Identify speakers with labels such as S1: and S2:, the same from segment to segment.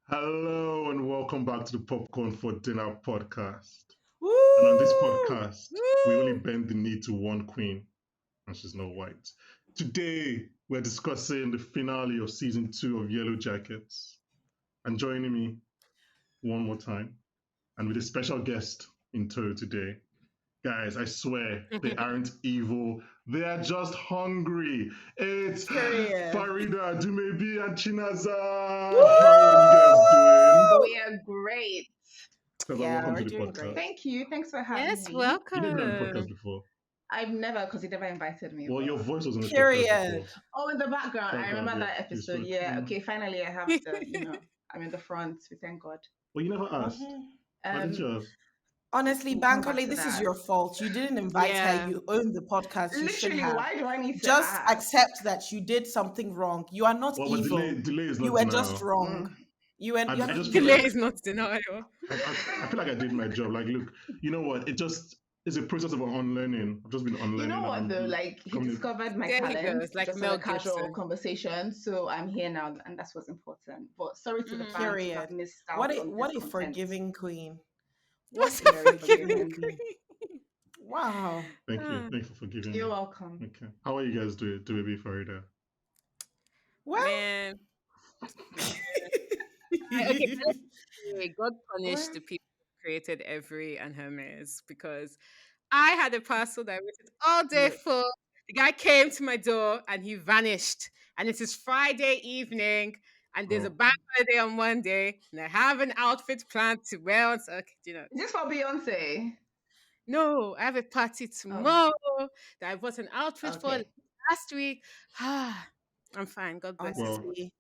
S1: Hello and welcome back to the Popcorn for Dinner podcast. And on this
S2: Woo!
S1: podcast, we only bend the knee to one queen, and she's not white. Today, we're discussing the finale of season 2 of Yellowjackets. And joining me one more time, and with a special guest in tow today. Guys, I swear, they aren't evil. They are just hungry. It's
S2: Period.
S1: Faridah Dumebi and Chinaza.
S2: Woo!
S1: How are you guys doing?
S3: We are great.
S1: Chinaza,
S2: Yeah,
S1: welcome
S2: we're
S1: to the
S2: doing
S1: podcast.
S2: great.
S3: Thank you. Thanks for having
S4: Yes,
S3: me.
S1: You never been on the
S4: welcome.
S1: podcast before.
S3: I've never, because you never invited me.
S1: Well,
S3: but-
S1: your voice was on the podcast
S2: Period.
S1: before.
S3: Oh, in the background. I remember that
S1: you
S3: episode.
S1: spoke.
S3: Yeah. Okay. Finally, I have the. I'm in the front. We thank God.
S1: Well, you never asked. Why didn't you ask?
S2: Honestly,
S3: We'll come back
S2: Bankole,
S3: to
S2: this is
S3: that.
S2: your fault. You didn't invite
S4: Yeah.
S2: her. You own the podcast. You should
S3: Literally,
S2: have.
S3: why do I need to
S2: Just
S3: ask?
S2: accept that you did something wrong. You are not
S1: Well, but
S2: evil.
S1: delay is not
S2: You were
S1: denial.
S2: just wrong. You were.
S1: I
S2: You're
S1: just
S2: not
S1: feel
S2: evil.
S4: Delay
S1: like-
S4: is not denial.
S1: I feel like I did my job. Like, look, you know what? It just is a process of unlearning. I've just been unlearning.
S3: You know what
S1: and
S3: though?
S1: I'm
S3: Like he
S1: coming-
S3: discovered my
S4: There he
S3: talent
S4: goes, like
S3: just
S4: Mel
S3: in a casual
S4: Gibson.
S3: conversation. So I'm here now, and that's what's important. But sorry to the fans who have
S2: Period.
S3: missed out.
S2: What a
S3: on
S2: what
S3: this
S2: a
S3: content.
S2: forgiving queen.
S4: What's
S2: What
S4: a
S2: a very
S4: forgiving
S2: queen. Wow.
S1: Thank you.
S4: Ah.
S1: Thank you for forgiving
S3: You're
S1: me.
S3: welcome.
S1: Okay. How are you guys doing, baby Farida?
S2: Well.
S4: Man. Okay, let's say God punished the people who created Every and Hermes because I had a parcel that I waited all day
S2: Wait.
S4: for. The guy came to my door and he vanished. And it is Friday evening and there's
S1: Oh.
S4: a bank holiday on Monday and I have an outfit planned to wear on. Okay, you know.
S3: Is this for Beyonce?
S4: No, I have a party tomorrow that I bought an outfit for
S3: Okay.
S4: last week. I'm fine. God bless you.
S1: Well,
S2: Honestly,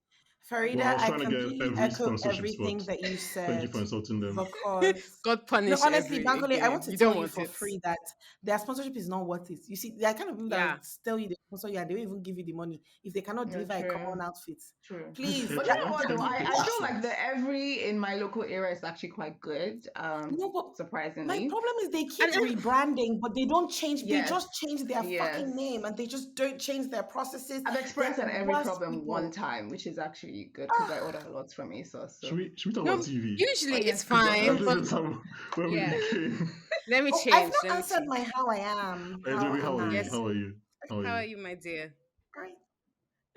S2: Farida,
S1: well, I was
S2: I
S1: trying to get
S2: completely
S1: every
S2: echo
S1: sponsorship
S2: everything
S1: spot.
S2: that you
S1: Thank you
S2: said
S1: for insulting them.
S2: because
S4: God
S2: no,
S4: punish
S2: honestly,
S4: every
S2: Bankole, I want to
S4: you
S2: tell
S4: don't
S2: you
S4: want
S2: for
S4: it.
S2: free that their sponsorship is not worth it. You see, there are kind of people
S4: Yeah.
S2: that tell you they sponsor you and they don't even give you the money if they cannot
S3: Yeah,
S2: deliver a
S3: true.
S2: common outfit.
S3: True.
S2: Please,
S3: But you know what though? I feel like the every in my local area is actually quite good.
S2: No, but my
S3: Surprisingly.
S2: problem is they keep
S4: And-
S2: rebranding, but they don't change.
S3: Yes.
S2: They just change their
S3: Yes.
S2: fucking name and they just don't change their processes.
S3: I've experienced
S2: They're
S3: an
S2: the
S3: every
S2: worst
S3: problem
S2: people.
S3: one time, which is actually good because I order a lot from ASOS. So.
S1: Should we talk
S4: No,
S1: about TV?
S4: Usually
S3: Oh,
S4: it's
S3: yes.
S4: fine,
S1: That's
S4: but
S1: the time when we
S4: Yeah.
S1: became.
S4: let me
S2: Oh,
S4: change.
S2: I've not
S4: let me
S2: answered
S4: change.
S2: my how I am.
S1: Hey,
S2: How
S1: baby, how
S2: am
S1: are you?
S2: I?
S4: Yes.
S1: How are you? How
S4: How
S1: are
S4: are
S1: you?
S4: you, my dear?
S2: Right.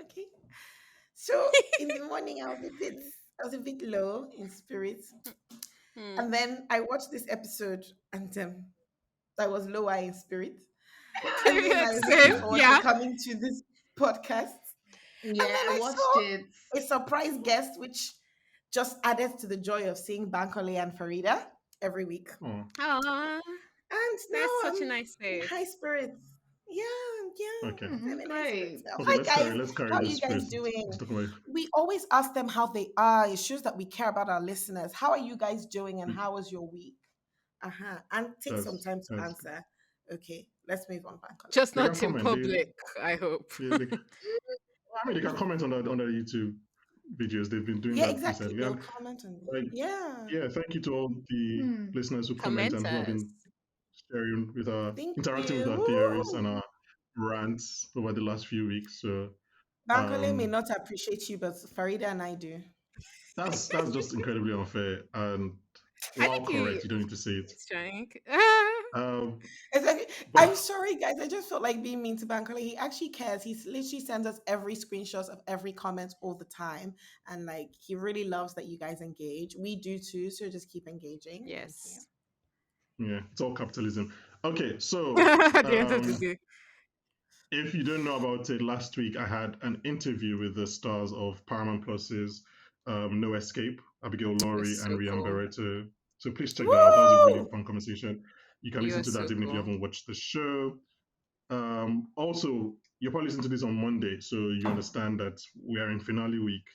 S2: Okay. So in the morning I was a bit low in spirits.
S4: Hmm.
S2: And then I watched this episode and I was lower in spirit. And
S4: Period,
S2: then I was
S4: same,
S2: looking forward
S4: yeah.
S2: to coming to this podcast.
S3: Yeah,
S2: then
S3: I
S2: I
S3: watched
S2: saw-
S3: it.
S2: A surprise guest, which just added to the joy of seeing Bankole and Farida every week.
S1: Oh,
S4: Aw,
S2: And now
S4: that's such a
S2: I'm
S4: nice
S2: in
S4: face.
S2: high spirits. Yeah.
S1: okay.
S2: I'm in high
S3: Great.
S2: spirits now.
S1: Okay,
S2: Hi
S1: let's
S2: guys.
S1: carry
S2: How
S1: this
S2: you guys
S1: first.
S2: doing?
S1: Let's talk about
S2: We always ask them how they are. It shows that we care about our listeners. How are you guys doing and
S1: Mm.
S2: how was your week? And take some
S1: That's-
S2: time to
S1: that's-
S2: answer. Okay, let's move on, Bankole.
S4: Just
S1: They
S4: not
S1: can
S4: in
S1: comment, they-
S4: public, I hope.
S1: Yeah, I mean, they can comment on the YouTube videos. They've been doing
S2: Yeah,
S1: that
S2: exactly.
S1: recently.
S2: They'll
S1: And,
S2: comment on
S1: like,
S2: yeah.
S1: yeah, thank you to all the
S3: Hmm.
S1: listeners who comment and who have
S4: Commenters.
S1: been sharing with our
S2: Thank
S1: interacting with our
S2: you.
S1: theories and our rants over the last few weeks. So
S2: Bankole may
S1: Um,
S2: not appreciate you, but Farida and I do.
S1: that's just incredibly unfair. And
S4: I
S1: while
S4: think
S1: correct, you don't need to say it.
S4: It's trying.
S2: Exactly.
S1: But-
S2: I'm sorry, guys. I just felt like being mean to Bankole. He actually cares. He literally sends us every screenshot of every comment all the time, and like he really loves that you guys engage. We do too. So just keep engaging. Thank
S4: Yes.
S1: Yeah, it's all capitalism. Okay, so
S4: At the end of the
S1: um,
S4: day.
S1: if you don't know about it, last week I had an interview with the stars of Paramount Plus's No Escape, Abigail Laurie
S4: so
S1: and Rian
S4: cool.
S1: Barreto. So please check that out. That was a really
S2: Woo!
S1: fun conversation. You can
S4: You
S1: listen
S4: are
S1: to that
S4: so
S1: even if you
S4: cool.
S1: haven't watched the show. Also, you're probably listening to this on Monday, so you understand that we are in finale week,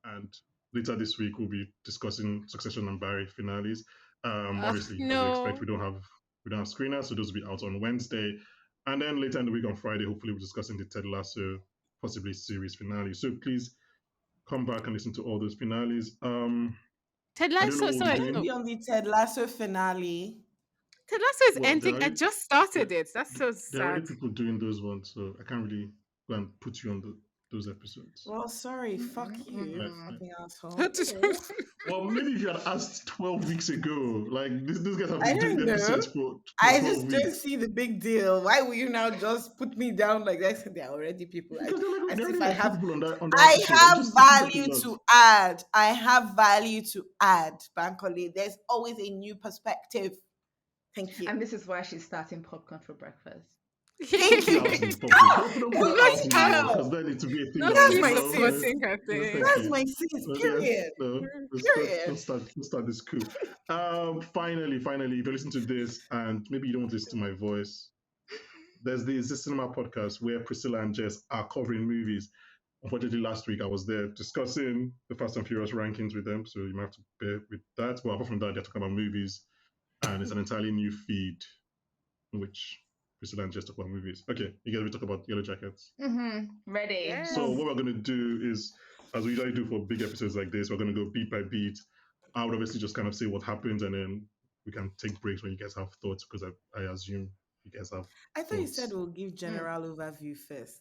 S1: and later this week we'll be discussing Succession and Barry finales. Obviously, as you expect,
S4: no.
S1: we don't have screeners, so those will be out on Wednesday, and then later in the week on Friday, hopefully we're discussing the Ted Lasso, possibly series finale. So please come back and listen to all those finales.
S4: Ted
S1: I don't know
S4: Lasso,
S1: what we're
S4: sorry.
S1: doing.
S4: No.
S2: Be on the Ted Lasso finale.
S4: Ted Lasso is
S1: Well,
S4: ending.
S1: there
S4: I
S1: are-
S4: just started it. That's so
S1: There are already
S4: sad.
S1: people doing those ones, so I can't really go and put you on the those episodes.
S2: Well, sorry, fuck you,
S1: Right, right.
S2: fucking asshole.
S4: What is-
S1: Well, maybe if you had asked 12 weeks ago, like these guys have
S2: I
S1: been doing
S2: don't know.
S1: episodes for
S2: I
S1: 12
S2: just don't
S1: weeks.
S2: see the big deal. Why will you now just put me down like that? There are already people.
S1: Because they're
S2: As
S1: already
S2: if I
S1: like two
S2: have,
S1: people on that
S2: I
S1: episode. It
S2: have
S1: just seems like a
S2: value
S1: lot.
S2: to add. I have value to add, Bankole. There's always a new perspective. Thank you.
S3: And this is why she's starting popcorn for breakfast.
S2: Thank
S1: Put it out
S2: you.
S1: in public. Don't put it out in the world
S2: How?
S1: because then it will be a thing.
S4: Not
S2: That's
S4: keep
S2: my
S1: well,
S2: sis.
S4: supporting her
S1: no,
S4: thing.
S1: thank
S2: That's
S1: you.
S2: my sis,
S1: Yes,
S2: period.
S1: no,
S2: Period.
S1: let's start this coup. Finally, if you listen to this and maybe you don't want to listen to my voice, there's this cinema podcast where Priscilla and Jess are covering movies. Unfortunately, last week I was there discussing the Fast and Furious rankings with them, so you might have to bear with that. But apart from that, they're talking about movies, and it's an entirely new feed in which Priscilla and Jess talk about movies. Okay, you guys will talk about Yellowjackets.
S3: Ready.
S4: Yeah.
S1: So what we're going to do is, as we usually do for big episodes like this, we're going to go beat by beat. I would obviously just kind of say what happens, and then we can take breaks when you guys have thoughts, because I assume you guys have
S2: I thought you
S1: thoughts.
S2: said we'll give general overview first.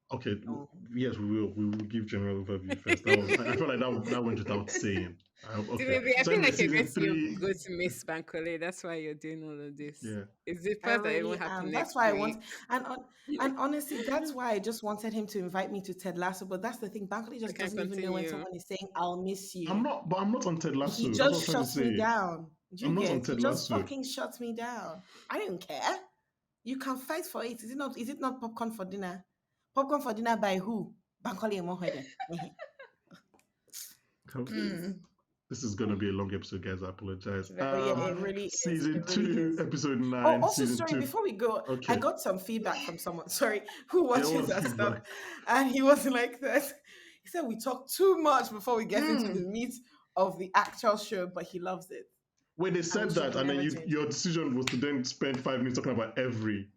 S1: Okay,
S2: No.
S1: yes, we will. We will give general overview first. I feel like that went without saying. Okay.
S4: Maybe I
S1: So
S4: feel
S1: anyway,
S4: like you're going
S1: season
S4: to
S1: three.
S4: go to Miss Bankole. That's why you're doing all of this.
S1: Yeah.
S4: It's the
S2: I
S4: part that it
S2: really
S4: won't happen
S2: am.
S4: next
S2: That's why I
S4: week.
S2: want, and honestly, that's why I just wanted him to invite me to Ted Lasso. But that's the thing, Bankole just
S4: can
S2: doesn't even know when
S4: continue.
S2: someone is saying, "I'll miss you."
S1: I'm not on Ted Lasso.
S2: He
S1: That's what I'm
S2: just
S1: trying to
S2: shuts me
S1: say.
S2: down. Do you
S1: I'm not
S2: get?
S1: on
S2: He
S1: Ted
S2: just
S1: Lasso.
S2: fucking shuts me down. I don't care. You can fight for it. Is it not? Is it not popcorn for dinner? Popcorn for dinner by who? Bankole and Mohede.
S1: This is gonna be a long episode, guys. I apologize.
S2: Yeah, it really is.
S1: Season
S2: It really
S1: 2,
S2: is.
S1: episode 9.
S2: Oh, also,
S1: season
S2: sorry,
S1: 2.
S2: before we go,
S1: Okay.
S2: I got some feedback from someone, sorry, who
S1: Yeah,
S2: watches
S1: what
S2: that stuff.
S1: feedback?
S2: And he was like that. He said we talk too much before we get into the meat of the actual show, but he loves it.
S1: When they said
S2: we
S1: that,
S2: should
S1: and then
S2: never change
S1: your decision was to then spend 5 minutes talking about every.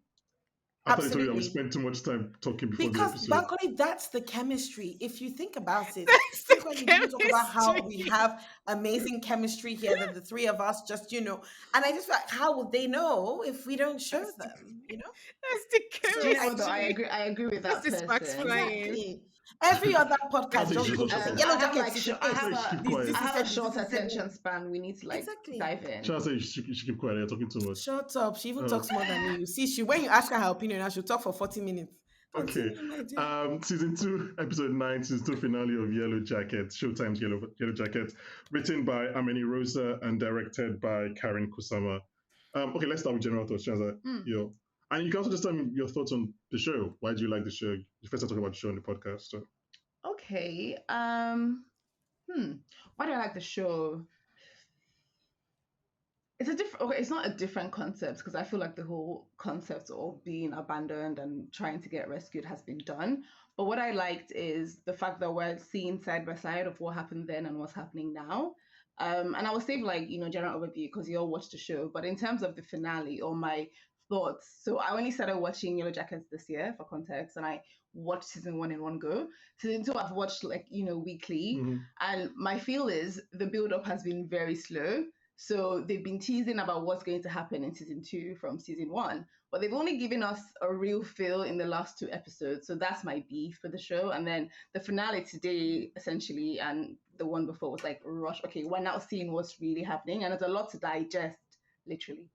S1: I thought they told you that we
S2: Absolutely.
S1: spent too much time talking before
S2: Because
S1: the episode.
S2: Bankole, that's the chemistry. If you think about it,
S4: That's the
S2: frequently people talk about how we
S4: chemistry.
S2: have amazing chemistry here, that the three of us just, and I just feel like, how would they know if we don't show them,
S4: That's the
S3: Do you know
S4: chemistry.
S3: what, though? I agree with that
S4: That's the sparks
S3: person.
S4: flying.
S2: Exactly. Every other podcast
S1: That's
S2: just
S1: it,
S2: goes
S1: just
S2: to
S1: shut
S2: Yellow
S1: up.
S3: I have
S2: Jackets.
S3: like
S2: season
S3: I
S2: eight.
S3: have
S1: Keep
S3: a,
S1: quiet.
S3: I have a
S2: This
S3: short
S2: is it.
S3: attention span. We need to
S2: Exactly.
S3: dive in.
S1: Shall I say you should keep quiet? You're talking too much.
S2: Shut up. She even
S1: Oh.
S2: talks more than me. You see, when you ask her opinion, now she'll talk for 40 minutes.
S1: Okay.
S2: Continue, my dear.
S1: Season 2, episode 9, season 2 finale of Yellowjackets, Showtime's Yellowjackets, written by Ameni Rosa and directed by Karen Kusama. Okay, let's start with general thoughts, Chinaza. And you can also just tell me your thoughts on the show. Why do you like the show? You first talk about the show on the podcast. So.
S3: Okay. Why do I like the show? It's a different. Okay, it's not a different concept, because I feel like the whole concept of being abandoned and trying to get rescued has been done. But what I liked is the fact that we're seeing side by side of what happened then and what's happening now. And I will save general overview because you all watched the show. But in terms of the finale or my thoughts, so I only started watching Yellowjackets this year for context, and I watched season 1 in one go. Season 2 I've watched weekly, and my feel is the build up has been very slow. So they've been teasing about what's going to happen in season 2 from season 1, but they've only given us a real feel in the last 2 episodes. So that's my beef for the show. And then the finale today, essentially, and the one before was like rush. Okay, we're now seeing what's really happening, and there's a lot to digest, literally,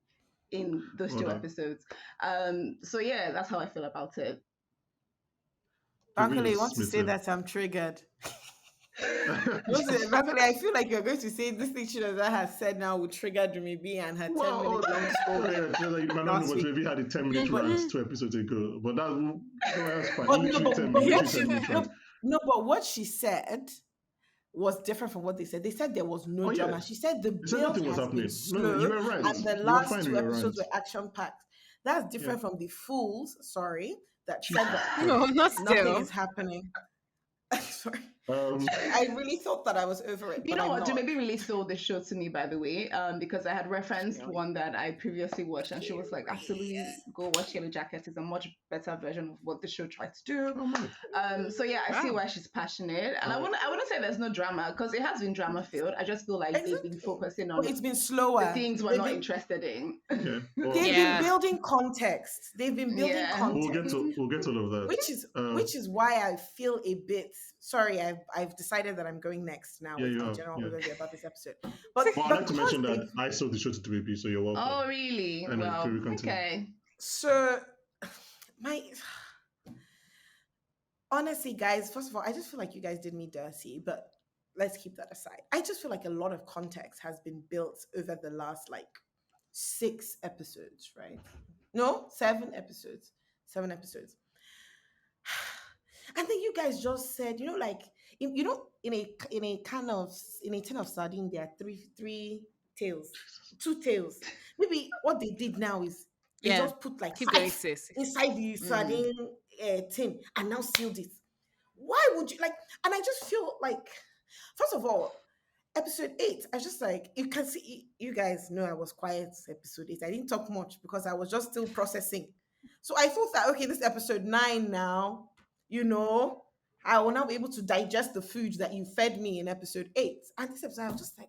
S3: in those 2 episodes. So yeah, that's how I feel about it.
S2: Bankole, you want to say that I'm triggered? Bankole, I feel like you're going to say this thing that has said now will trigger Dumebi and her 10-minute long story.
S1: You might not know, but maybe had a 10-minute rant 2 episodes ago. But that's fine.
S2: But what she said was different from what they said. They said there was no drama. She said the build has been slow,
S1: No, you were right.
S2: and the last 2 episodes were action-packed. That's different from the fools, that said that
S4: No, not
S2: nothing
S4: still.
S2: is happening. Sorry. I really thought that I was over it,
S3: You
S2: but
S3: know
S2: I'm
S3: what?
S2: not.
S3: Dumebi really sold the show to me, by the way, because I had referenced one that I previously watched, and she was like, "Absolutely, go watch Yellow Jackets. It's a much better version of what the show tried to do."
S1: Oh, nice.
S3: So yeah, I see
S4: Wow.
S3: why she's passionate, and I wouldn't say there's no drama because it has been drama filled. I just feel like they've been
S2: Exactly.
S3: focusing
S2: But
S3: on
S2: it's been
S3: the
S2: slower.
S3: things we're
S2: They've
S3: not
S2: been,
S3: interested in.
S1: Okay. Well,
S2: they've
S4: Yeah.
S2: been building context. They've been building
S3: Yeah.
S1: we'll get
S2: context.
S1: to all of that.
S2: Which is why I feel a bit sorry. I've decided that I'm going next now
S1: Yeah,
S2: with
S1: you
S2: my
S1: have.
S2: general
S1: Yeah.
S2: overview about this episode. But
S1: Well, I'd like to
S2: because
S1: mention that I sold the show to 2BP, so you're welcome.
S3: Oh really?
S1: Anyway,
S3: Well,
S1: we continue.
S3: okay.
S2: so my honestly, guys, first of all, I just feel like you guys did me dirty, but let's keep that aside. I just feel like a lot of context has been built over the last like 6 episodes, right? No, 7 episodes. 7 episodes. And then you guys just said, like, in a tin of sardine, there are three tails, 2 tails. Maybe what they did now is they
S4: Yeah.
S2: just put like
S4: Keep going,
S2: 5
S4: sis.
S2: inside the sardine tin and now sealed it. Why would you like? And I just feel like, first of all, episode 8, I was just like, you can see, you guys know I was quiet episode 8. I didn't talk much because I was just still processing. So I thought that, okay, this episode 9 now, I will now be able to digest the food that you fed me in episode 8. And this episode, I was just like,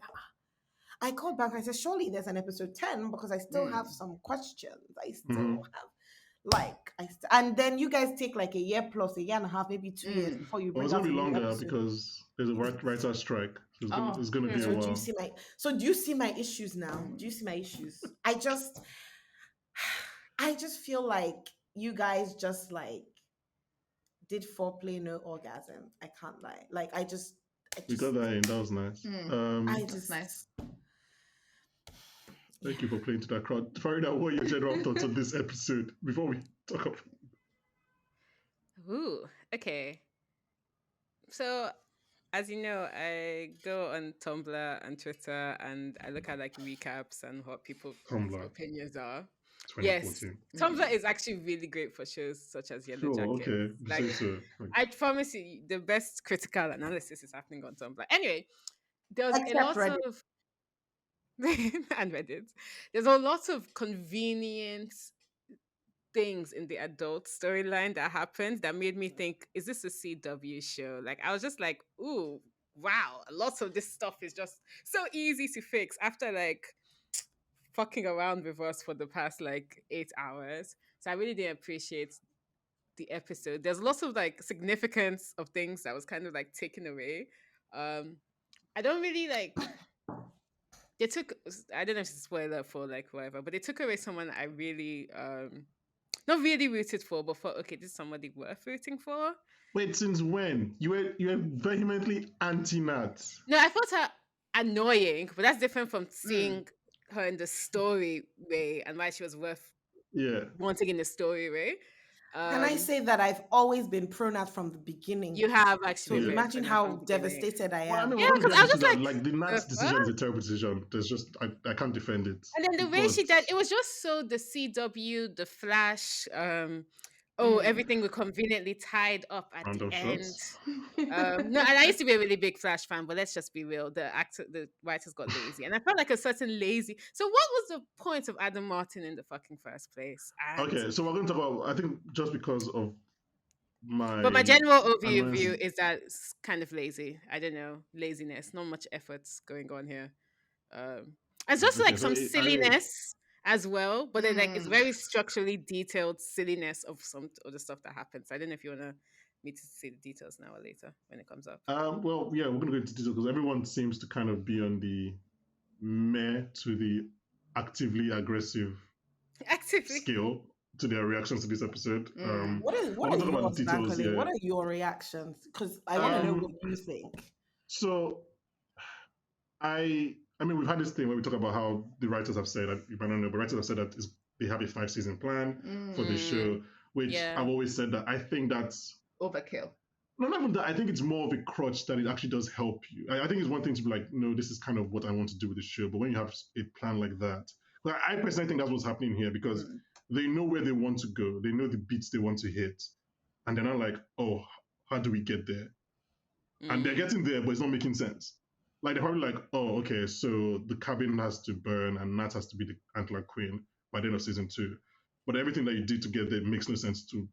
S2: I called back and I said, surely there's an episode 10 because I still have some questions. I still have and then you guys take like a year plus, a year and a half, maybe 2 years before you
S1: Well,
S2: bring
S1: it's
S2: out
S1: gonna be
S2: a new
S1: longer
S2: episode.
S1: because there's a writer's strike. So it's gonna be a
S2: So
S1: while.
S2: do you see my issues now? Do you see my issues? I just feel like you guys just like did foreplay, no orgasm. I can't lie. Like
S1: We got that in. That was nice.
S3: That's nice.
S1: Thank you for playing to that crowd. Faridah, what are your general thoughts on this episode before we talk about?
S4: Ooh, okay. So, as you know, I go on Tumblr and Twitter and I look at like recaps and what people's opinions are. Yes, Tumblr is actually really great for shows such as Yellowjackets.
S1: Okay.
S4: Like,
S1: so.
S4: I promise you, the best critical analysis is happening on Tumblr. Anyway, there's a
S2: Except
S4: lot
S2: Reddit.
S4: of and Reddit. There's a lot of convenient things in the adult storyline that happened that made me think, is this a CW show? Like, I was just like, ooh, wow, lots of this stuff is just so easy to fix after like fucking around with us for the past like 8 hours. So I really didn't appreciate the episode. There's lots of like significance of things that was kind of like taken away. I don't really like. They took, I don't know if it's a spoiler for like whatever, but they took away someone I really not really rooted for, but thought, okay, this is somebody worth rooting for.
S1: Wait, since when? You were vehemently anti-Nat.
S4: No, I thought her annoying, but that's different from seeing her in the story way and why she was worth wanting in the story way.
S2: Can I say that I've always been pro-Nat from the beginning?
S4: You have actually.
S2: So imagine how devastated I am.
S1: Well, I mean, because I was just like the Nat's decision is a terrible decision. There's just I can't defend it.
S4: And then the way she did, it was just so the CW, the Flash, everything was conveniently tied up at the end. No, and I used to be a really big Flash fan, but let's just be real. The writers got lazy, and I felt like a certain lazy. So, what was the point of Adam Martin in the fucking first place?
S1: Okay, so we're going to talk about. I think just because of
S4: but my general overview is that it's kind of lazy. I don't know, laziness, not much efforts going on here. It's just like some silliness as well, but then like it's very structurally detailed silliness of some of the stuff that happens. I don't know if you want me to see the details now or later when it comes up.
S1: Well, yeah, we're going to go into detail because everyone seems to kind of be on the meh to the actively aggressive scale to their reactions to this episode.
S2: What are yours, Bankole? What are your reactions? Because I want to know what you think.
S1: So, I mean, we've had this thing where we talk about how the writers have said, you might not know, but writers have said that they have a 5-season plan for the show, which I've always said that I think that's
S3: overkill.
S1: No, not even that. I think it's more of a crutch that it actually does help you. I think it's one thing to be like, no, this is kind of what I want to do with the show. But when you have a plan like that, I personally think that's what's happening here because they know where they want to go. They know the beats they want to hit. And they're not like, oh, how do we get there? and they're
S4: Mm.
S1: getting there, but it's not making sense. Like they're probably like, oh, okay, so the cabin has to burn, and Nat has to be the Antler Queen by the end of season 2. But everything that you did to get there makes no sense to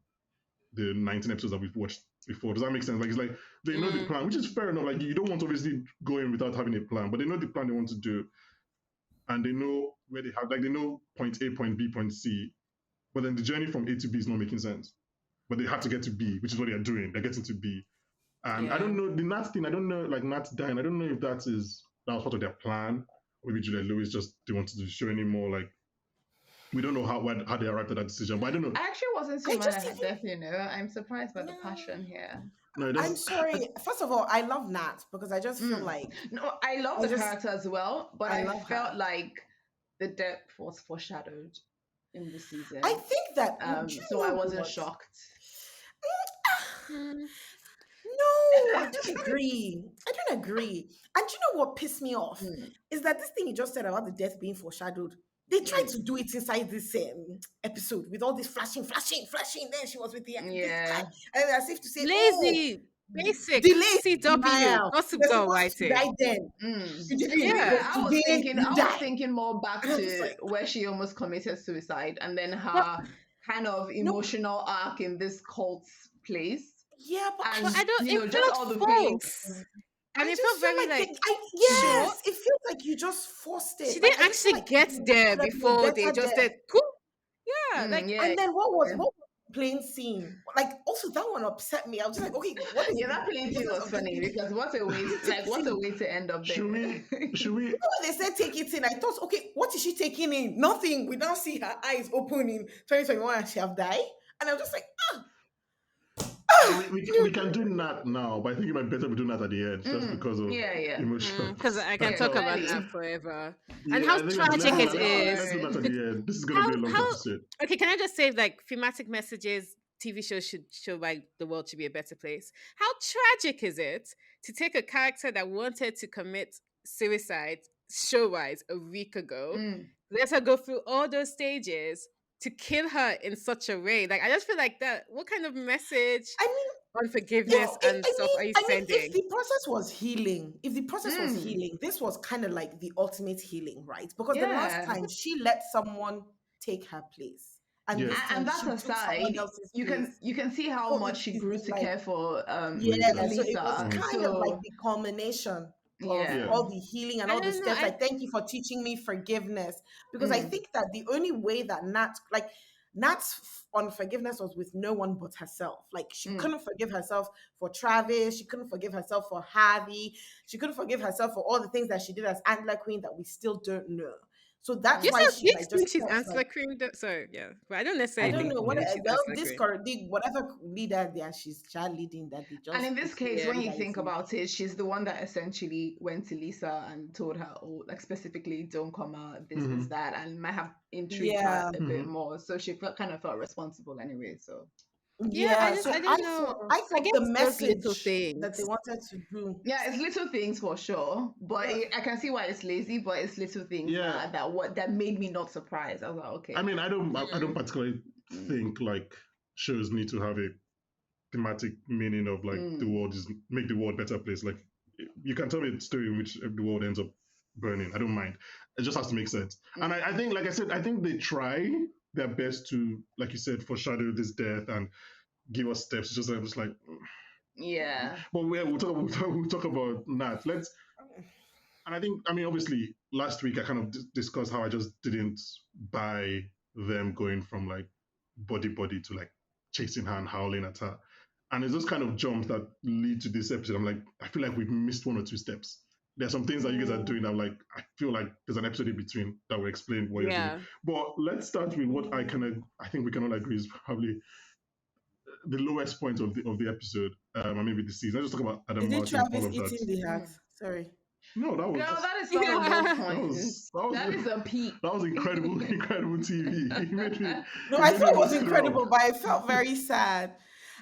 S1: the 19 episodes that we've watched before. Does that make sense? Like it's like they know the
S4: Mm.
S1: plan, which is fair enough. Like you don't want to obviously go in without having a plan, but they know the plan they want to do, and they know where they have, like they know point A, point B, point C. But then the journey from A to B is not making sense. But they have to get to B, which is what they're doing. They're getting to B. And I
S4: Yeah.
S1: don't know the Nat thing. I don't know, like Nat's dying. I don't know if that was part of their plan, or maybe Juliette Lewis just didn't want to do the show anymore. Like we don't know how they arrived at that decision. But I don't know.
S3: I actually wasn't so
S2: I
S3: mad
S2: just
S3: at her death, you know. I'm surprised by the
S2: No.
S3: passion here.
S1: No,
S2: I'm
S1: that's
S2: sorry. First of all, I love Nat because I just feel
S3: Mm.
S2: like
S3: No, I love
S2: I
S3: the
S2: just-
S3: character as well, but
S2: I
S3: I
S2: love
S3: felt
S2: her.
S3: like the death was foreshadowed in the season.
S2: I think that do you
S3: so I
S2: know
S3: wasn't
S2: what?
S3: shocked.
S4: Mm.
S2: No, I don't agree. I don't agree. And you know what pissed me off
S3: Mm.
S2: is that this thing you just said about the death being foreshadowed. They tried
S3: Mm.
S2: to do it inside this episode with all this flashing. Then she was with the this
S3: Yeah.
S2: guy, and as if to say,
S4: Lazy, basic,
S2: delay
S4: CW,
S2: now.
S4: gossip
S2: You're
S4: girl
S2: supposed to
S4: writing.
S2: die then.
S3: Mm.
S2: You didn't.
S3: To be
S4: Yeah.
S3: fair, I was
S2: Today,
S3: thinking,
S2: you
S3: I
S2: die.
S3: was thinking more back
S2: And I was
S3: to
S2: like-
S3: where she almost committed suicide, and then her kind of emotional arc in this cult place.
S2: Yeah, but
S3: And
S4: But I don't.
S3: you know,
S4: It
S3: just
S4: felt
S3: all the
S4: false,
S3: feelings.
S4: and
S2: I
S4: it
S2: just
S4: felt
S2: feel
S4: very
S2: like,
S4: like.
S2: yes, it feels like you just forced it.
S4: She
S2: Like,
S4: didn't
S2: I just feel
S4: actually
S2: like
S4: get
S2: you
S4: there
S2: could have made
S4: before they
S2: better
S4: just
S2: death.
S4: said, "Cool." Yeah,
S3: Mm,
S4: like
S3: yeah.
S2: And then what was
S3: Yeah.
S2: the plain scene? Like also that one upset me. I was just like, okay, what is
S3: Yeah,
S2: the
S3: that plane scene
S2: purpose
S3: was
S2: of this
S3: funny
S2: thing?
S3: because what a way, what a way to end up there.
S1: should we
S2: You know when they said take it in, I thought, okay, what is she taking in? Nothing. We don't see her eyes open in 2021 and she have died. And I'm just like,
S1: we can do Nat now, but I think it might be better we do Nat at the end just because of
S3: Yeah.
S1: emotion.
S4: because I can
S3: Yeah,
S4: talk about
S3: early.
S4: that forever.
S1: Yeah,
S4: And how
S1: I think
S4: tragic
S1: let's
S4: it
S1: Let's
S4: is.
S1: do that at the end. This is going to be a long
S4: How-
S1: episode.
S4: Okay, can I just say, like, thematic messages, TV shows should show why the world should be a better place. How tragic is it to take a character that wanted to commit suicide show-wise a week ago,
S3: Mm.
S4: let her go through all those stages to kill her in such a way? Like, I just feel like that. What kind of message
S2: I mean,
S4: on forgiveness and stuff are you
S2: if
S4: sending?
S2: the process was healing, this was kind of like the ultimate healing, right? Because the last
S3: Yeah.
S2: time she let someone take her place. And
S1: Yeah.
S2: this time
S3: And that
S2: she took someone
S3: aside,
S2: else's
S3: you
S2: place.
S3: can see how
S2: So
S3: much she
S2: it's
S3: grew to
S2: like-
S3: care for
S2: Yeah,
S1: Lisa.
S2: so it was
S3: Lisa.
S2: kind of like the culmination of
S3: Yeah.
S2: all the healing and
S4: I
S2: all the
S4: don't know,
S2: steps.
S4: I-
S2: Like, thank you for teaching me forgiveness. Because I
S3: Mm.
S2: think that the only way that Nat's unforgiveness was with no one but herself. Like, she
S3: Mm.
S2: couldn't forgive herself for Travis. She couldn't forgive herself for Harvey. She couldn't forgive herself for all the things that she did as Antler Queen that we still don't know. So that's
S4: You
S2: why
S4: said
S2: she
S4: you
S2: like
S4: think
S2: just
S4: she's
S2: felt
S4: Antler
S2: like,
S4: Queen? Sorry, yeah, but I don't
S2: I
S4: necessarily
S2: don't
S4: think
S2: know what
S4: she's
S2: well
S4: Antler
S2: this
S4: Queen.
S2: whatever leader there she's child leading that they just
S3: And in this
S2: put
S3: case,
S2: the
S3: when you
S2: leader
S3: think
S2: is in.
S3: about it, she's the one that essentially went to Lisa and told her, oh, like specifically, don't come out, this,
S1: Mhm.
S3: that, and might have intrigued
S2: Yeah.
S3: her a bit
S1: Mhm.
S3: more. So she kind of felt responsible anyway. So
S4: Yeah, I
S2: so
S4: don't know.
S2: I
S4: I
S2: thought
S4: guess
S2: the
S4: those
S2: message
S4: little
S2: that
S4: things.
S2: they wanted to do.
S3: yeah, it's little things for sure, but I can see why it's lazy. But it's little things
S1: Yeah.
S3: that made me not surprised. I was like, okay,
S1: I mean, I don't particularly think like shows need to have a thematic meaning of like the world is make the world a better place. Like you can tell me a story in which the world ends up burning. I don't mind. It just has to make sense. And I think, like I said, I think they try their best to, like you said, foreshadow this death and give us steps. Just I'm just like,
S3: yeah,
S1: but we'll talk about Nat. And I think, I mean, obviously, last week I kind of discussed how I just didn't buy them going from like body to like chasing her and howling at her. And it's those kind of jumps that lead to this episode. I'm like, I feel like we've missed one or two steps. There's some things that you guys are doing that I'm like, I feel like there's an episode in between that will explain what you're
S4: Yeah.
S1: doing. But let's start with what I think we can all agree is probably the lowest point of the episode, and maybe the season. Let's just talk about Adam
S2: Is it
S1: Martin, all
S2: Travis
S1: of that.
S2: eating the hat? Sorry.
S1: No, that was
S3: no, that is not a low
S1: that
S3: point.
S1: was
S3: That is a peak.
S1: that was incredible TV. He made me,
S2: No,
S1: he
S2: I
S1: made
S2: thought it
S1: me
S2: was
S1: throw
S2: incredible,
S1: up.
S2: but I felt very sad.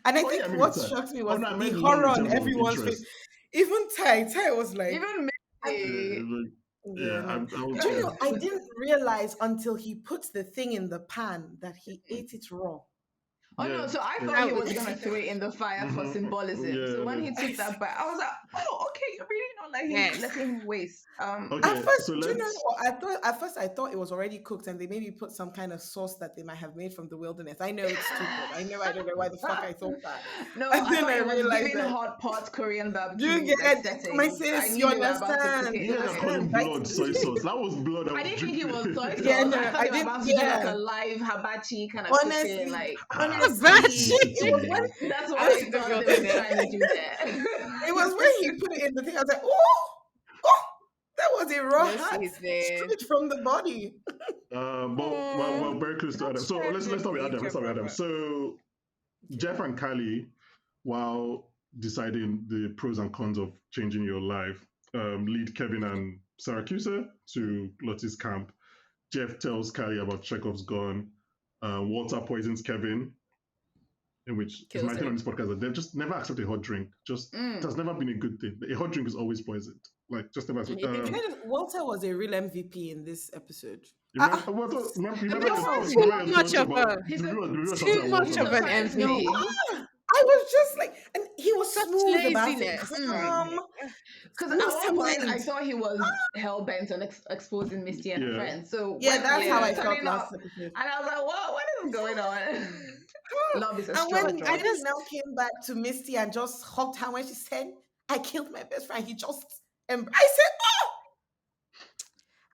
S2: And I
S1: Oh,
S2: think
S1: yeah, I mean,
S2: what
S1: it's sad.
S2: shocked me
S1: Oh,
S2: was
S1: no, I
S2: the
S1: meant
S2: horror
S1: low in
S2: on
S1: terms of
S2: everyone's
S1: interest.
S2: face. Even Ty was like,
S3: Even me.
S2: yeah,
S1: I
S2: no.
S1: was
S2: Do you know, I didn't realize until he put the thing in the pan that he ate it raw.
S3: Oh no, so I thought he was gonna throw it in the fire for symbolism. So when he took that bite, I was like, oh, okay, you're really not letting him waste.
S1: Okay,
S2: At first,
S1: so
S2: do you know
S1: let's.
S2: what? I thought it was already cooked, and they maybe put some kind of sauce that they might have made from the wilderness. I know it's stupid. I don't know why the fuck I thought that.
S3: No,
S2: And
S3: I
S2: then
S3: thought
S2: I
S3: it was
S2: realized
S3: giving
S2: that.
S3: hot pot Korean
S2: You
S3: barbecue
S2: get
S3: setting.
S2: my
S3: I
S2: sis,
S3: knew
S2: you
S3: they were about to cook
S2: understand.
S3: it.
S1: Yeah, they're calling
S2: Right.
S1: blood soy sauce. That was blood. That
S3: I
S1: was
S3: didn't think it was
S1: dripping.
S3: soy sauce.
S2: Yeah, no,
S3: I thought
S2: I
S3: they were
S2: didn't.
S3: about to do like
S2: Yeah,
S3: a live hibachi kind of
S2: honestly,
S3: cooking. Like
S2: honestly,
S4: Hibachi.
S2: it was when
S3: that's what
S4: I
S3: I
S4: was in the
S3: thought they were
S4: wilderness.
S3: trying to do there.
S2: it was when he put it in the thing. I was like, oh, that was a raw
S4: No
S2: heart
S4: seasoning.
S2: straight from the body.
S1: But well, very close to Adam. So let's start with Adam. Let's start with Adam. So Jeff and Kylie, while deciding the pros and cons of changing your life, lead Kevin and Syracuse to Lottie's camp. Jeff tells Kylie about Chekhov's gun. Walter poisons Kevin, in which is
S4: Kills
S1: my thing
S4: him.
S1: on this podcast that they've just never accepted a hot drink. Just it has never been a good thing. A hot drink is always poisoned. Like just never.
S2: Walter was a real MVP in this episode.
S1: Remember
S4: Too much of an MVP.
S2: I was just like, and he was
S4: Such
S2: smooth about it.
S4: laziness.
S3: Because at one point I thought he was hell bent on exposing Misty and her friends. So
S2: yeah, that's how I felt
S3: turning
S2: last
S3: up,
S2: episode.
S3: and I was like, what is going on? Love is a
S2: And
S3: straw
S2: when
S3: drop.
S2: I just now came back to Misty and just hugged her when she said, "I killed my best friend," he just I said,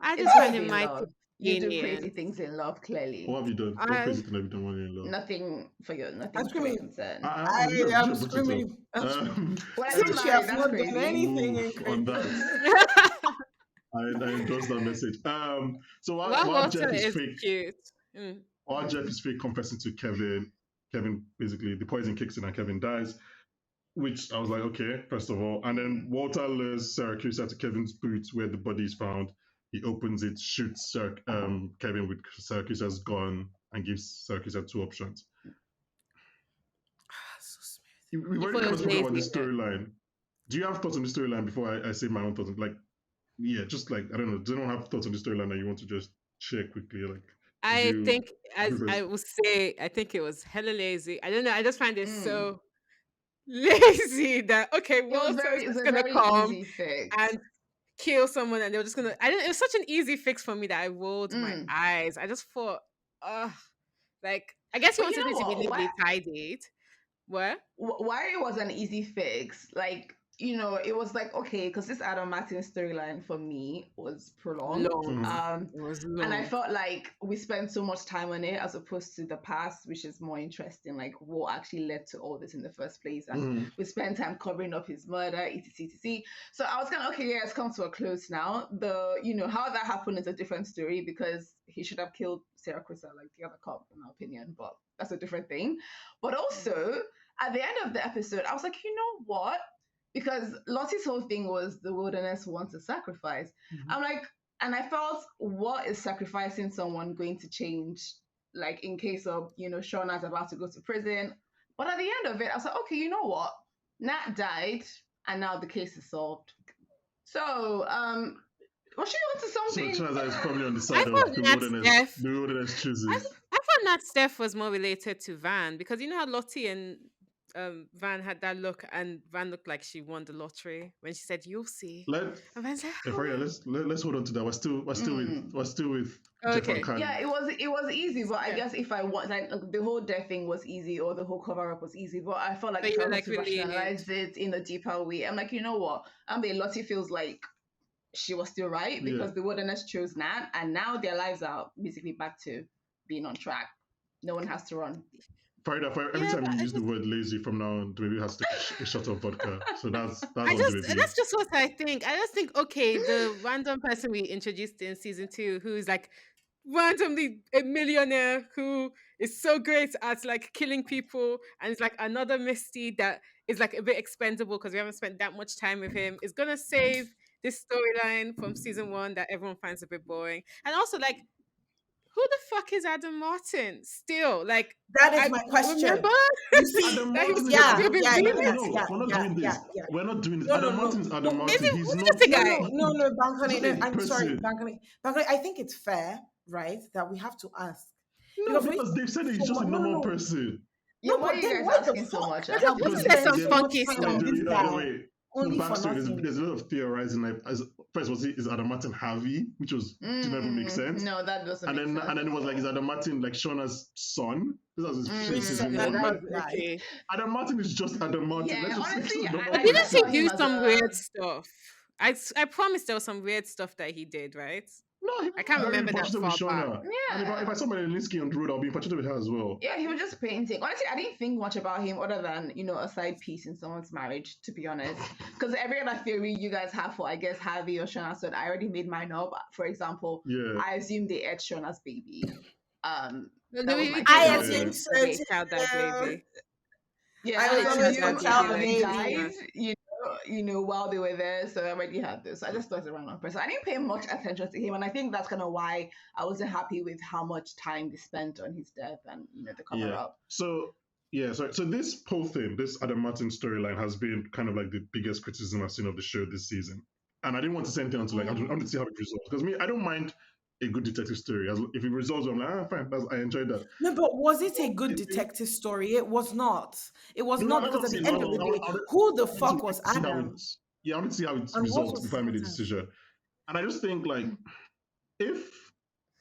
S4: I
S3: It's
S4: just find
S3: crazy
S4: it
S3: in
S4: might
S3: love.
S4: be
S3: You do
S4: lenient.
S3: crazy things in love, clearly.
S1: What have you done? What crazy thing have you done when you're in love?
S3: Nothing for your
S2: I'm
S3: nothing for your
S2: screaming.
S3: concern.
S2: I am screaming.
S3: When I
S2: Since
S3: get
S2: you
S3: married,
S2: have
S3: that's
S2: not
S3: crazy.
S2: done anything
S1: On
S2: crazy.
S1: that. I endorse that message. So while Jeff is fake,
S4: cute.
S1: while Jeff is fake confessing to Kevin basically the poison kicks in and Kevin dies, which I was like, okay, first of all, and then Walter lures Syracuse to Kevin's boots where the body is found. He opens it, shoots Kevin with Syracuse's gun, and gives Syracuse two options.
S2: So smooth.
S1: We've already
S4: thought it was
S1: spoken about the
S4: lazy,
S1: storyline. Do you have thoughts on the storyline before I say my own thoughts? Like, yeah, just like I don't know. Does anyone have thoughts on the storyline that you want to just share quickly? Like,
S4: I
S1: you-
S4: think, as
S1: Rivers.
S4: I would say, I think it was hella lazy. I don't know. I just find it so lazy that okay, Walter is
S3: a
S4: gonna
S3: very
S4: come
S3: easy fix.
S4: and kill someone, and they were just gonna. I don't. It was such an easy fix for me that I rolled my eyes. I just thought, like I guess he
S3: But you
S4: wanted
S3: know
S4: it to be
S3: what?
S4: neatly tidied. What?
S3: Why it was an easy fix, like, you know, it was like, okay, because this Adam Martin storyline for me was prolonged.
S4: Long. It was long.
S3: And I felt like we spent so much time on it as opposed to the past, which is more interesting, like what actually led to all this in the first place. And we spent time covering up his murder, etc. So I was kind of, okay, yeah, it's come to a close now. How that happened is a different story because he should have killed Syracuse like the other cop, in my opinion, but that's a different thing. But also, at the end of the episode, I was like, you know what? Because Lottie's whole thing was the wilderness wants a sacrifice. I'm like, and I felt, what is sacrificing someone going to change? Like in case of, Shauna's about to go to prison. But at the end of it, I was like, okay, you know what? Nat died, and now the case is solved. So, was she onto something?
S1: So Chinaza is probably on the side of
S4: thought
S1: the
S4: Nat's
S1: wilderness.
S4: death-
S1: The wilderness chooses.
S4: I thought Nat Steph was more related to Van because you know how Lottie and Van had that look, and Van looked like she won the lottery when she said, "You'll see." And Van's like,
S1: Let's hold on to that. We're still with Jeff
S4: Okay.
S1: and Kylie.
S3: Yeah, it was easy, but I guess if I want, like the whole death thing was easy, or the whole cover up was easy, but I felt like
S4: But
S3: if
S4: you
S3: I
S4: were,
S3: was
S4: like,
S3: to
S4: really in it.
S3: rationalize it in a deeper way, I'm like, you know what? Lottie feels like she was still right because the wilderness chose Nat, and now their lives are basically back to being on track. No one has to run.
S1: Faridah, every time you use the word lazy from now on, maybe has to take a shot of vodka. So that's
S4: that's just what I think. I just think, okay, the random person we introduced in season 2 who is like randomly a millionaire who is so great at like killing people, and it's like another Misty that is like a bit expendable because we haven't spent that much time with him, is gonna save this storyline from season 1 that everyone finds a bit boring. And also, like, who the fuck is Adam Martin still? Like,
S2: that is my question.
S4: Remember?
S2: You see,
S1: Adam
S4: that he was
S1: Martin, we're not doing this. Adam Martin's Adam Martin. He's not
S4: just a guy.
S2: No, Bankole. I'm sorry,
S1: person.
S2: Bankole. I think it's fair, right, that we have to ask.
S1: No, because they've said he's just a normal person.
S3: Yeah,
S2: No,
S3: why are
S2: but
S3: you
S2: then
S3: guys
S2: why the
S3: asking so
S2: fuck?
S3: much?
S2: Let's
S3: How
S2: just
S1: Because
S4: There's
S2: spend
S4: some
S2: so much
S4: funky
S2: time
S1: no,
S2: on
S4: stuff.
S2: this guy
S1: wait. No,
S2: only for
S1: backstory.
S2: nothing.
S1: There's a lot of theorizing. Like, first was is Adam Martin Harvey, which didn't even make sense.
S3: No, that doesn't
S1: And
S3: make sense.
S1: then it was like, is Adam Martin like Shauna's son? This was
S2: Which
S1: his
S2: said
S1: season
S2: that
S1: one.
S2: that's
S1: And
S2: guy.
S4: Okay.
S1: Adam Martin is just Adam Martin.
S3: Yeah,
S1: Let's just
S3: honestly,
S1: don't
S3: I
S4: But
S1: make
S3: never
S4: didn't he
S3: saw
S1: sense.
S3: him
S4: do
S3: as
S4: some
S3: a.
S4: weird stuff? I promise there was some weird stuff that he did, right?
S1: No, he
S4: I can't
S1: was very
S4: remember that
S1: infatuated with
S4: far back.
S1: Shauna. And if I saw Linsky on the road, I'll be infatuated with her as well.
S3: Yeah, he was just painting. Honestly, I didn't think much about him other than, a side piece in someone's marriage, to be honest. Because every other theory you guys have for, I guess, Harvey or Shauna said, I already made mine up. For example,
S1: Yeah.
S3: I assume they ate Shauna's baby.
S4: No,
S3: That was
S4: we
S3: my
S2: I
S3: theory.
S2: assume so
S4: Okay,
S2: too.
S4: child that baby.
S3: Yeah,
S2: I
S3: I
S2: was
S3: was
S2: always
S3: assuming
S2: from child
S3: Harvey
S2: baby.
S3: died, while they were there. So I already had this. I just thought it was a random person. I didn't pay much attention to him, and I think that's kind of why I wasn't happy with how much time they spent on his death and the cover up.
S1: So this whole thing, this Adam Martin storyline, has been kind of like the biggest criticism I've seen of the show this season. And I didn't want to say anything until I want to see how it resolves. Because I don't mind a good detective story. If it resolves, I'm like, fine. I enjoyed that.
S2: No, but was it a good detective story? It was not. It was not, because at the end of the day, who the fuck was Adam?
S1: I wanted to see how it resolves before I made a decision. And I just think, like, if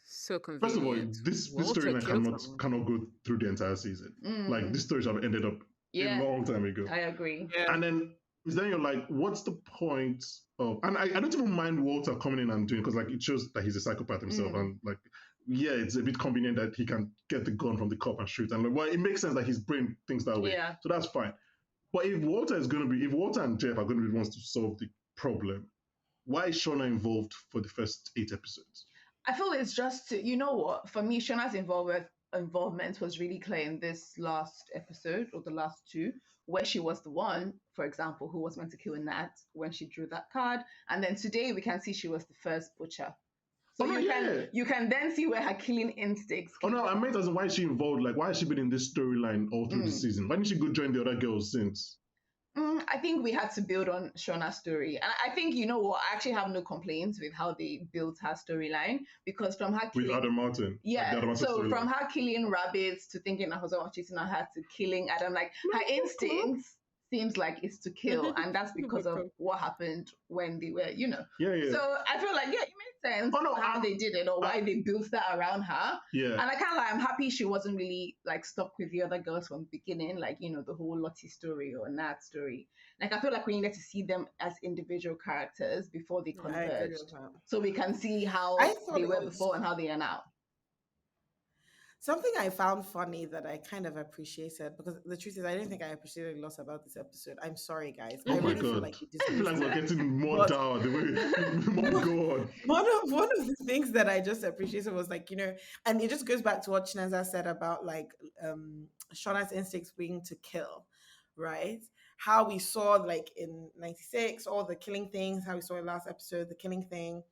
S4: So convenient.
S1: first of all, this storyline cannot go through the entire season. Like, this story should have ended up a long time ago.
S3: I agree.
S1: Yeah. And then you're like, what's the point of? And I don't even mind Walter coming in and doing, because like it shows that he's a psychopath himself, and like, yeah, it's a bit convenient that he can get the gun from the cop and shoot, and like, well, it makes sense that his brain thinks that way.
S3: Yeah.
S1: So that's fine. But if Walter and Jeff are going to be the ones to solve the problem, why is Shauna involved for the first 8 episodes?
S3: I feel it's just what, for me, Shauna's involvement was really clear in this last episode, or the last 2, where she was the one, for example, who was meant to kill Nat when she drew that card, and then today we can see she was the first butcher. So you can then see where her killing instincts came
S1: I meant as in, why is she involved? Like, why has she been in this storyline all through the season? Why didn't she go join the other girls since?
S3: I think we had to build on Shauna's story. And I think, I actually have no complaints with how they built her storyline, because from her killing...
S1: With Adam Martin.
S3: Yeah,
S1: Adam Martin
S3: so
S1: storyline.
S3: From her killing rabbits to thinking her husband was cheating on her to killing Adam, like, her instincts seems like it's to kill, and that's because of what happened when they were,
S1: Yeah.
S3: So I feel like, it made sense how they did it, or why they built that around her.
S1: Yeah.
S3: And I kind of I'm happy she wasn't really like stuck with the other girls from the beginning, like, the whole Lottie story or Nat story. Like, I feel like we needed to see them as individual characters before they converged, so we can see how they were before and how they are now.
S2: Something I found funny that I kind of appreciated, because the truth is, I don't think I appreciated a lot about this episode. I'm sorry, guys.
S1: Oh
S2: I
S1: my
S2: really feel
S1: God.
S2: like
S1: I feel like we're getting more down. My God.
S2: One of the things that I just appreciated was, like, and it just goes back to what Chinaza said about, like, Shauna's instincts being to kill, right? How we saw, like, in 96, all the killing things, how we saw in last episode, the killing thing.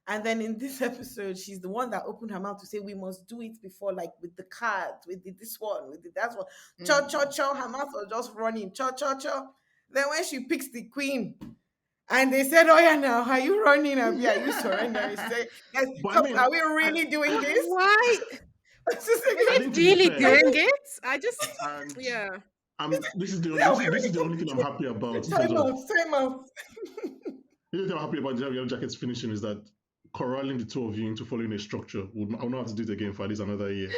S2: And then in this episode, she's the one that opened her mouth to say, we must do it before, like, with the cards, we did this one, we did that one. Cho, cho, cho, her mouth was just running. Cho, cho, cho. Then when she picks the queen, and they said, oh yeah, now, are you running? Are you surrendering? Say, guys, are we really doing this?
S4: Why?
S2: Are
S4: we really doing it? I just,
S1: this is the only thing I'm happy about.
S2: Time out.
S1: The only thing I'm happy about Yellowjackets finishing is that corralling the two of you into following a structure. I'll not have to do it again for at least another year,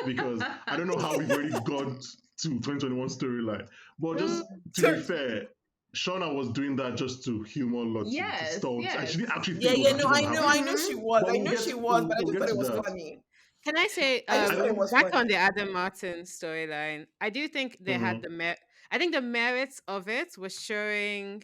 S1: because I don't know how we've already got to 2021 storyline. But just to be fair, Shauna was doing that just to humor Lottie.
S3: Yes.
S1: She didn't actually think
S2: I know she was. I know she was, but I just thought it was funny.
S4: Can I say, back on the Adam Martin storyline, I do think they had I think the merits of it was showing